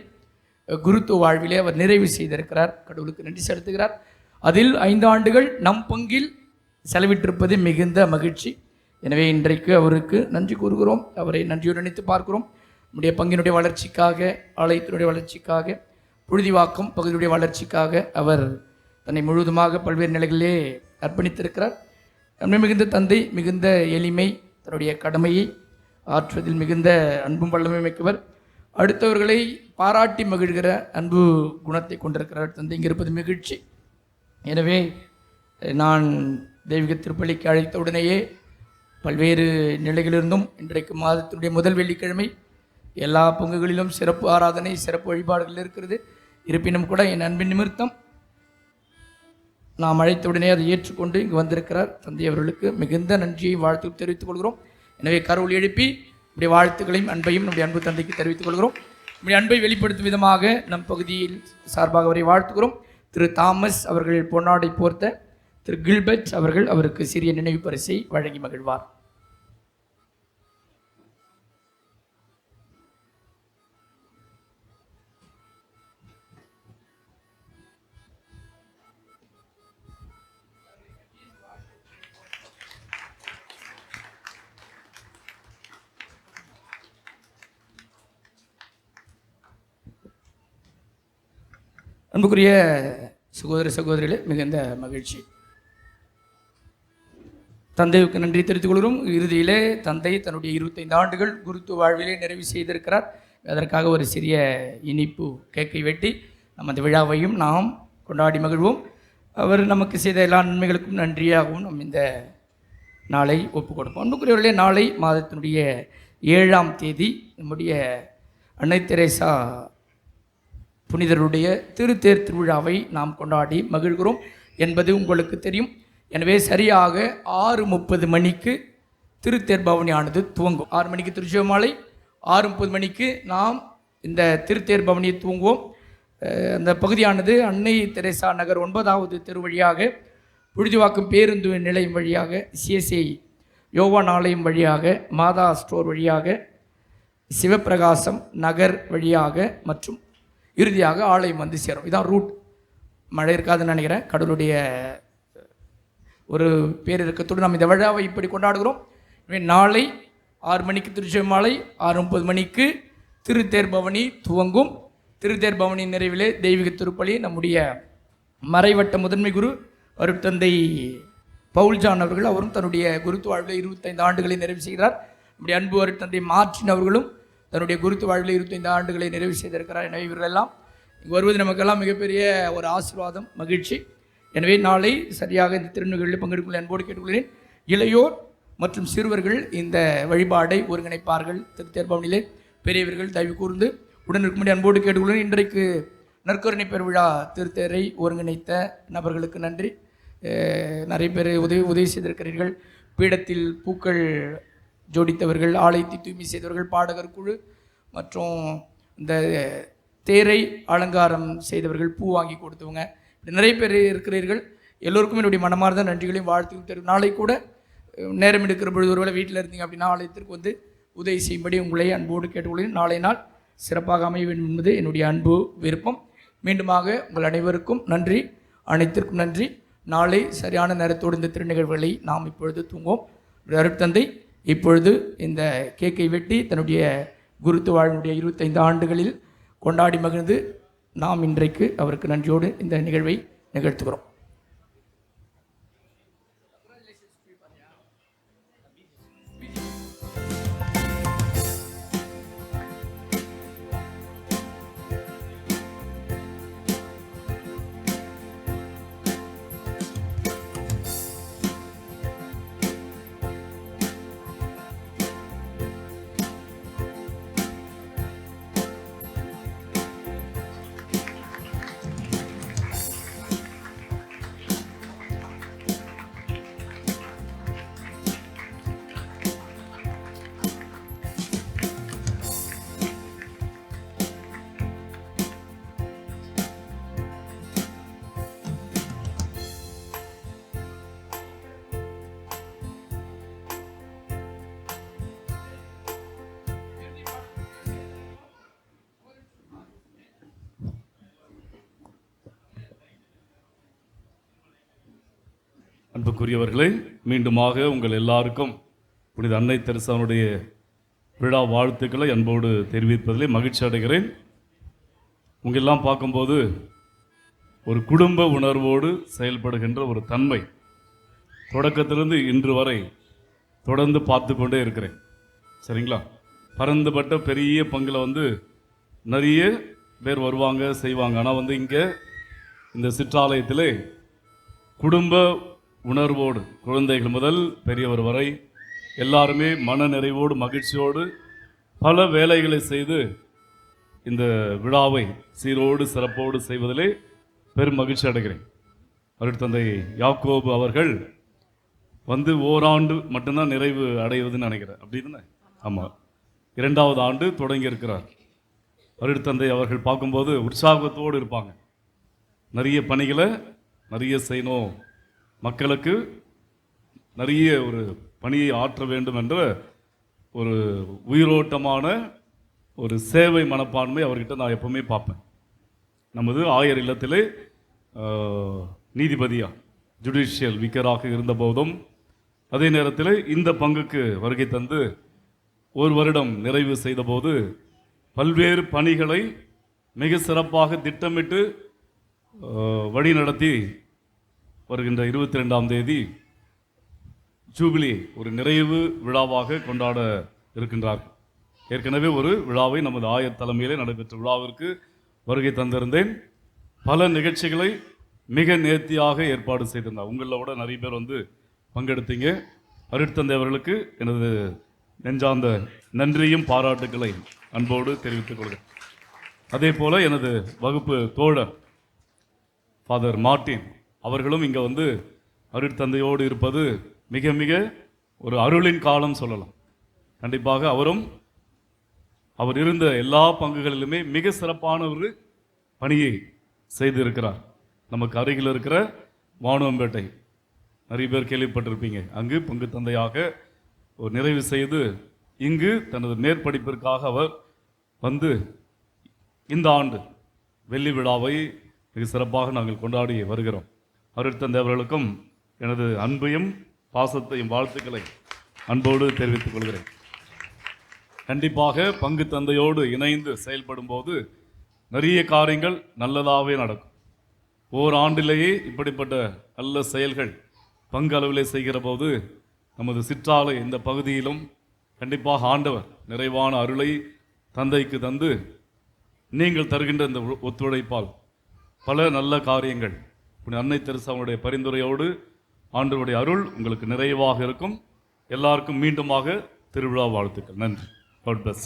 குருத்துவ வாழ்விலே அவர் நிறைவு செய்திருக்கிறார். கடவுளுக்கு நன்றி செலுத்துகிறார். அதில் 5 ஆண்டுகள் நம் பங்கில் செலவிட்டிருப்பது மிகுந்த மகிழ்ச்சி. எனவே இன்றைக்கு அவருக்கு நன்றி கூறுகிறோம். அவரை நன்றியோடு நினைத்து பார்க்கிறோம். நம்முடைய பங்கினுடைய வளர்ச்சிக்காக, ஆலயத்தினுடைய வளர்ச்சிக்காக, புழுதிவாக்கம் பகுதியுடைய வளர்ச்சிக்காக அவர் தன்னை முழுவதுமாக பல்வேறு நிலைகளிலே அர்ப்பணித்திருக்கிறார். நம்மை மிகுந்த தந்தை மிகுந்த எளிமை, தன்னுடைய கடமையை ஆற்றுவதில் மிகுந்த அன்பும் வல்லமை மிக்கவர். அடுத்தவர்களை பாராட்டி மகிழ்கிற அன்பு குணத்தை கொண்டிருக்கிறார் தந்தை. இங்கே இருப்பது மகிழ்ச்சி. எனவே நான் தெய்வீக திருப்பலிக்கு அழைத்த உடனேயே பல்வேறு நிலைகளிலிருந்தும் இன்றைக்கு மாதத்தினுடைய முதல் வெள்ளிக்கிழமை எல்லா பங்குகளிலும் சிறப்பு ஆராதனை, சிறப்பு வழிபாடுகள் இருக்கிறது. இருப்பினும் கூட என் அன்பின் நிமித்தம் நாம் அழைத்த உடனே அதை ஏற்றுக்கொண்டு இங்கு வந்திருக்கிறார் தந்தை. அவர்களுக்கு மிகுந்த நன்றியை வாழ்த்து தெரிவித்துக் கொள்கிறோம். எனவே கருவில் எழுப்பி நம்முடைய வாழ்த்துக்களையும் அன்பையும் நம்முடைய அன்பு தந்தைக்கு தெரிவித்துக் கொள்கிறோம். நம்முடைய அன்பை வெளிப்படுத்தும் விதமாக நம் பகுதியில் சார்பாக அவரை வாழ்த்துகிறோம். திரு தாமஸ் அவர்கள் பொன்னாடை போர்த்த திரு கில்பர்ட் அவர்கள் அவருக்கு சிறிய நினைவு பரிசை வழங்கி மகிழ்வார். அன்புக்குரிய சகோதர சகோதரிகளே, மிகுந்த மகிழ்ச்சி. தந்தைக்கு நன்றி தெரிவித்துக் கொள்கிறோம். இறுதியிலே தந்தை தன்னுடைய 25 ஆண்டுகள் குருத்துவ வாழ்விலே நிறைவு செய்திருக்கிறார். அதற்காக ஒரு சிறிய இனிப்பு கேக்கை வெட்டி நம்ம அந்த விழாவையும் நாம் கொண்டாடி மகிழ்வோம். அவர் நமக்கு செய்த எல்லா நன்மைகளுக்கும் நன்றியாகவும் நம்ம இந்த நாளை ஒப்புக் கொடுப்போம். அன்புக்குரியவர்களே, நாளை மாதத்தினுடைய 7ஆம் தேதி நம்முடைய அன்னை தெரேசா புனிதருடைய திருத்தேர் திருவிழாவை நாம் கொண்டாடி மகிழ்கிறோம். என்பது உங்களுக்கு தெரியும். எனவே சரியாக 6:30 மணிக்கு திருத்தேர்பவனியானது துவங்கும். 6 மணிக்கு திருச்செமாலை, 6:30 மணிக்கு நாம் இந்த திருத்தேர்பவனியை துவங்குவோம். அந்த பகுதியானது அன்னை தெரேசா நகர் 9வது தெரு வழியாக, புழுதிவாக்கம் பேருந்து நிலையம் வழியாக, சிஎஸ்ஐ யோவான் ஆலயம் வழியாக, மாதா ஸ்டோர் வழியாக, சிவப்பிரகாசம் நகர் வழியாக மற்றும் இறுதியாக ஆலயம் வந்து சேரும். இதான் ரூட். மழை இருக்காதுன்னு நினைக்கிறேன். கடவுளுடைய ஒரு பேரிறக்கத்தோடு நாம் இந்த விழாவை இப்படி கொண்டாடுகிறோம். நாளை 6 மணிக்கு திருச்செமாலை, 6:30 மணிக்கு திருத்தேர்பவனி துவங்கும். திருத்தேர்பவனின் நிறைவிலே தெய்வீக திருப்பலி நம்முடைய மறைவட்ட முதன்மை குரு அருட்தந்தை பவுல்ஜான் அவர்கள், அவரும் தன்னுடைய குருத்து வாழ்வில் 25 ஆண்டுகளை நிறைவு செய்கிறார். நம்முடைய அன்பு அருட்தந்தை மார்டின் அவர்களும் தன்னுடைய குருத்து வாழ்வில் 25 ஆண்டுகளை நிறைவு செய்திருக்கிறார். எனவே இவர்களெல்லாம் இங்கே வருவது நமக்கெல்லாம் மிகப்பெரிய ஒரு ஆசீர்வாதம், மகிழ்ச்சி. எனவே நாளை சரியாக இந்த திருநிகழ்வில் பங்கெடுக்கும் அன்போடு கேட்டுக்கொள்கிறேன். இளையோர் மற்றும் சிறுவர்கள் இந்த வழிபாடை ஒருங்கிணைப்பார்கள். திருத்தேர்பவனிலே பெரியவர்கள் தயவு கூர்ந்து உடன் இருக்கும்படி அன்போடு கேட்டுக்கொள்கிறேன். இன்றைக்கு நற்கருணை பெருவிழா திருத்தேரை ஒருங்கிணைத்த நபர்களுக்கு நன்றி. நிறைய பேர் உதவி செய்திருக்கிறீர்கள். பீடத்தில் பூக்கள் ஜோடித்தவர்கள், ஆலயத்தை தூய்மை செய்தவர்கள், பாடகர் குழு மற்றும் இந்த தேரை அலங்காரம் செய்தவர்கள், பூ வாங்கி கொடுத்தவங்க, இப்படி நிறைய பேர் இருக்கிறீர்கள். எல்லோருக்கும் என்னுடைய மனமார்ந்த நன்றிகளையும் வாழ்த்துக்கள் தெரியும். நாளை கூட நேரம் எடுக்கிற பொழுது ஒருவேளை வீட்டில் இருந்தீங்க அப்படின்னா ஆலயத்திற்கு வந்து உதவி செய்யும்படி உங்களை அன்போடு கேட்டுக்கொள்கிறேன். நாளை நாள் சிறப்பாக அமைய வேண்டும் என்பது என்னுடைய அன்பு விருப்பம். மீண்டுமாக உங்கள் அனைவருக்கும் நன்றி, அனைத்திற்கும் நன்றி. நாளை சரியான நேரத்தோடு இந்த திருநிகழ்வுகளை நாம் இப்பொழுது தூங்குவோம். அருட்தந்தை இப்பொழுது இந்த கேக்கை வெட்டி தன்னுடைய குருத்து வாழ்வினுடைய 25 ஆண்டுகளில் கொண்டாடி மகிழ்ந்து நாம் இன்றைக்கு அவருக்கு நன்றியோடு இந்த நிகழ்வை நிகழ்த்துகிறோம். அன்புக்குரியவர்களே, மீண்டுமாக உங்கள் எல்லாருக்கும் புனித அன்னை தெரசாவுடைய விழா வாழ்த்துக்களை அன்போடு தெரிவிப்பதிலே மகிழ்ச்சி அடைகிறேன். உங்களெல்லாம் பார்க்கும்போது ஒரு குடும்ப உணர்வோடு செயல்படுகின்ற ஒரு தன்மை தொடக்கத்திலிருந்து இன்று வரை தொடர்ந்து பார்த்து கொண்டே இருக்கிறேன். சரிங்களா? பரந்துபட்ட பெரிய பங்கில் வந்து நிறைய பேர் வருவாங்க செய்வாங்க. ஆனால் வந்து இங்கே இந்த சிற்றாலயத்திலே குடும்ப உணர்வோடு குழந்தைகள் முதல் பெரியவர் வரை எல்லாருமே மன நிறைவோடு மகிழ்ச்சியோடு பல வேலைகளை செய்து இந்த விழாவை சீரோடு சிறப்போடு செய்வதிலே பெரும் மகிழ்ச்சி அடைகிறேன். அருட்தந்தை யாக்கோபு அவர்கள் வந்து ஓராண்டு மட்டும்தான் நிறைவு அடைவதுன்னு நினைக்கிறேன். அப்படின்னு ஆமாம், 2வது ஆண்டு தொடங்கி இருக்கிறார். அருட்தந்தை அவர்கள் பார்க்கும்போது உற்சாகத்தோடு இருப்பாங்க. நிறைய பணிகளை நிறைய செய்யணும், மக்களுக்கு நிறைய ஒரு பணியை ஆற்ற வேண்டும் என்ற ஒரு உயிரோட்டமான ஒரு சேவை மனப்பான்மை அவர்கிட்ட நான் எப்பவுமே பார்ப்பேன். நமது ஆயர் இல்லத்திலே நீதிபதியாக ஜுடிஷியல் விக்கராக இருந்தபோதும் அதே நேரத்தில் இந்த பங்குக்கு வருகை தந்து 1 வருடம் நிறைவு செய்தபோது பல்வேறு பணிகளை மிக சிறப்பாக திட்டமிட்டு வழிநடத்தி வருகின்ற 22ஆம் தேதி ஜூபிலி ஒரு நிறைவு விழாவாக கொண்டாட இருக்கின்றார்கள். ஏற்கனவே ஒரு விழாவை நமது ஆயர் தலைமையிலே நடைபெற்ற விழாவிற்கு வருகை தந்திருந்தேன். பல நிகழ்ச்சிகளை மிக நேர்த்தியாக ஏற்பாடு செய்திருந்தார். உங்களோட நிறைய பேர் வந்து பங்கெடுத்தீங்க. அருட்தந்தை அவர்களுக்கு எனது நெஞ்சார்ந்த நன்றியும் பாராட்டுக்களை அன்போடு தெரிவித்துக் கொள்கிறேன். அதே போல எனது வகுப்பு தோழர் ஃபாதர் மார்ட்டின் அவர்களும் இங்கே வந்து அருட்தந்தையோடு இருப்பது மிக மிக ஒரு அருளின் காலம் சொல்லலாம். கண்டிப்பாக அவர் இருந்த எல்லா பங்குகளிலுமே மிக சிறப்பான ஒரு பணியை செய்திருக்கிறார். நமக்கு அருகில் இருக்கிற வானுவம்பேட்டை நிறைய பேர் கேள்விப்பட்டிருப்பீங்க. அங்கு பங்கு தந்தையாக ஒரு நிறைவு செய்து இங்கு தனது மேற்படிப்பிற்காக அவர் வந்து இந்த ஆண்டு வெள்ளி விழாவை மிக சிறப்பாக நாங்கள் கொண்டாடி வருகிறோம். அருட்தந்தை அவர்களுக்கும் எனது அன்பையும் பாசத்தையும் வாழ்த்துக்களை அன்போடு தெரிவித்துக் கொள்கிறேன். கண்டிப்பாக பங்கு தந்தையோடு இணைந்து செயல்படும் போது நிறைய காரியங்கள் நல்லதாகவே நடக்கும். ஓராண்டிலேயே இப்படிப்பட்ட நல்ல செயல்கள் பங்கு அளவிலே செய்கிற போது நமது சிற்றாலை இந்த பகுதியிலும் கண்டிப்பாக ஆண்டவர் நிறைவான அருளை தந்தைக்கு தந்து நீங்கள் தருகின்ற இந்த ஒத்துழைப்பால் பல நல்ல காரியங்கள் அன்னை தெரசாவுடைய பரிந்துரையோடு ஆண்டவருடைய அருள் உங்களுக்கு நிறைவாக இருக்கும். எல்லாருக்கும் மீண்டுமாக திருவிழா வாழ்த்துக்கள். நன்றி. God bless.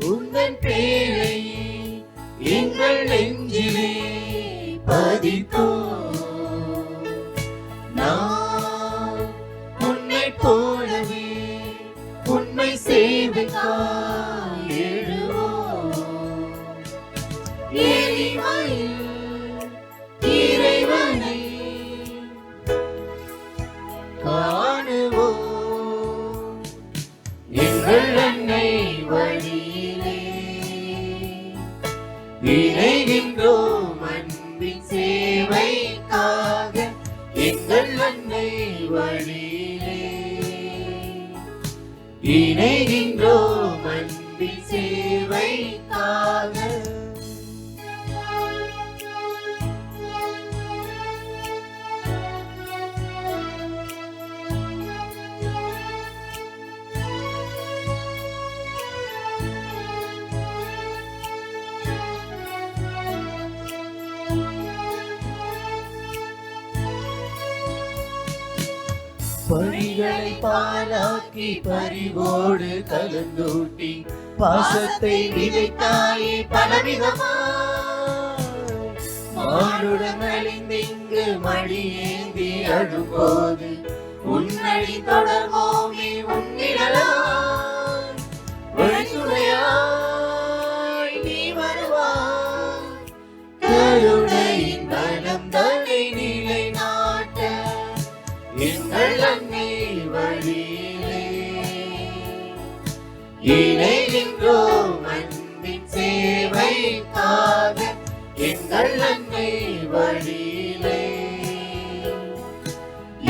உந்தன் பேரை எங்கள் நெஞ்சிலே பதித்தோம். நான் உன்னை போலவே உண்மை சேவைக்காய் எழுவோம். எளிமையில் இறைவனை காணுவோம். எங்கள் அன்னை வழியிலே இணைகின்றோம் அன்பின் சேவைக்காக. எங்கள் அன்னை வழியிலே இணைகின்றோம் அன்பின் சேவைக்காக. பணிகளை பாலாக்கி பரிவோடு கலந்தூட்டி பாசத்தை விதைத்தாயே பலவிதமாய். மானுடன் அழிந்திங்கு மடியேந்தி அழும்போது உன்னடி தொடர்வோமே உன்னிடலாய். வழித்துணையாய் நீ வருவாய். கருணையின் பலம் தன்னை நிலைநாட்ட எங்கள் அன்னை வழியிலே இணைகின்றோம் அன்பின் சேவைக்காக. எங்கள் அன்னை வழியிலே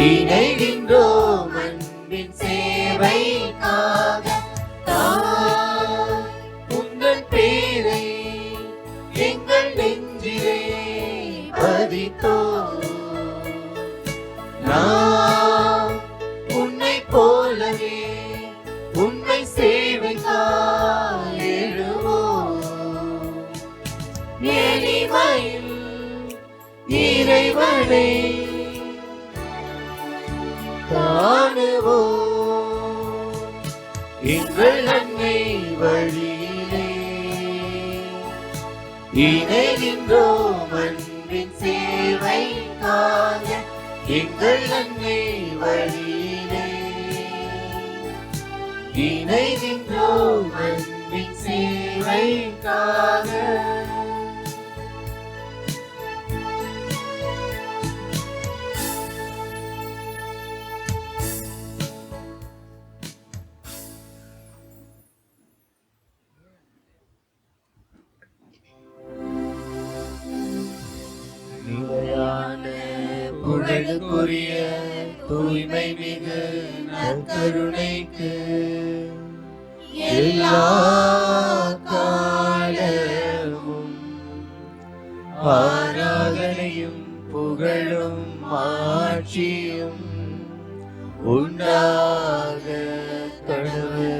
இணைகின்றோம் அன்பின் சேவைக்காக. தாய் உங்கள் பேரை எங்கள் நெஞ்சிலே பதித்தோம். நான் உன்னை போலவே உன்னை சேவைக்காய் எழுவோம். எளிமையில் இறைவனை காணுவோம். எங்கள் அன்னை வழியிலே இணைகின்றோம் அன்பின் சேவைக்காக. எங்கள் அன்னை வழியிலே இணைகின்றோம் அன்பின் சேவைக்காக. புகழுக்குரிய தூய்மை மிகு நற்கருணைக்கு எல்லா காலமும் ஆராதனையும் புகழும் ஆட்சியும் உண்டாக கடவுளே.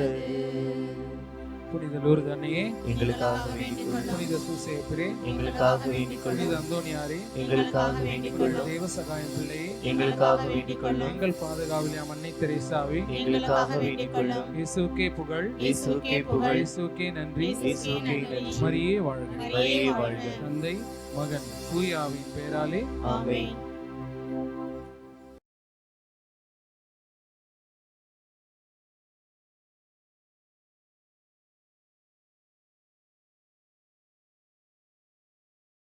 புனித லூர்து அன்னையே எங்களுக்காக வேண்டிக் கொள்ளும். புனித சூசேப்பரே எங்களுக்காக வேண்டிக் கொள்ளும். புனித அந்தோனியாரே எங்களுக்காக வேண்டிக் கொள்ளும். தேவசகாயம் பிள்ளையே எங்களுக்காக வேண்டிக் கொள்ளும். எங்கள் பாதுகாவலியாம் அன்னை தெரேசாவே எங்களுக்காக வேண்டிக் கொள்ளும். இயேசுக்கே புகழ், இயேசுக்கே புகழ், இயேசுக்கே நன்றி, இயேசுக்கே நன்றி. மரியே வாழ்க. மரியே வாழ்க. தந்தை மகன் தூய ஆவியின் பெயராலே ஆமென்.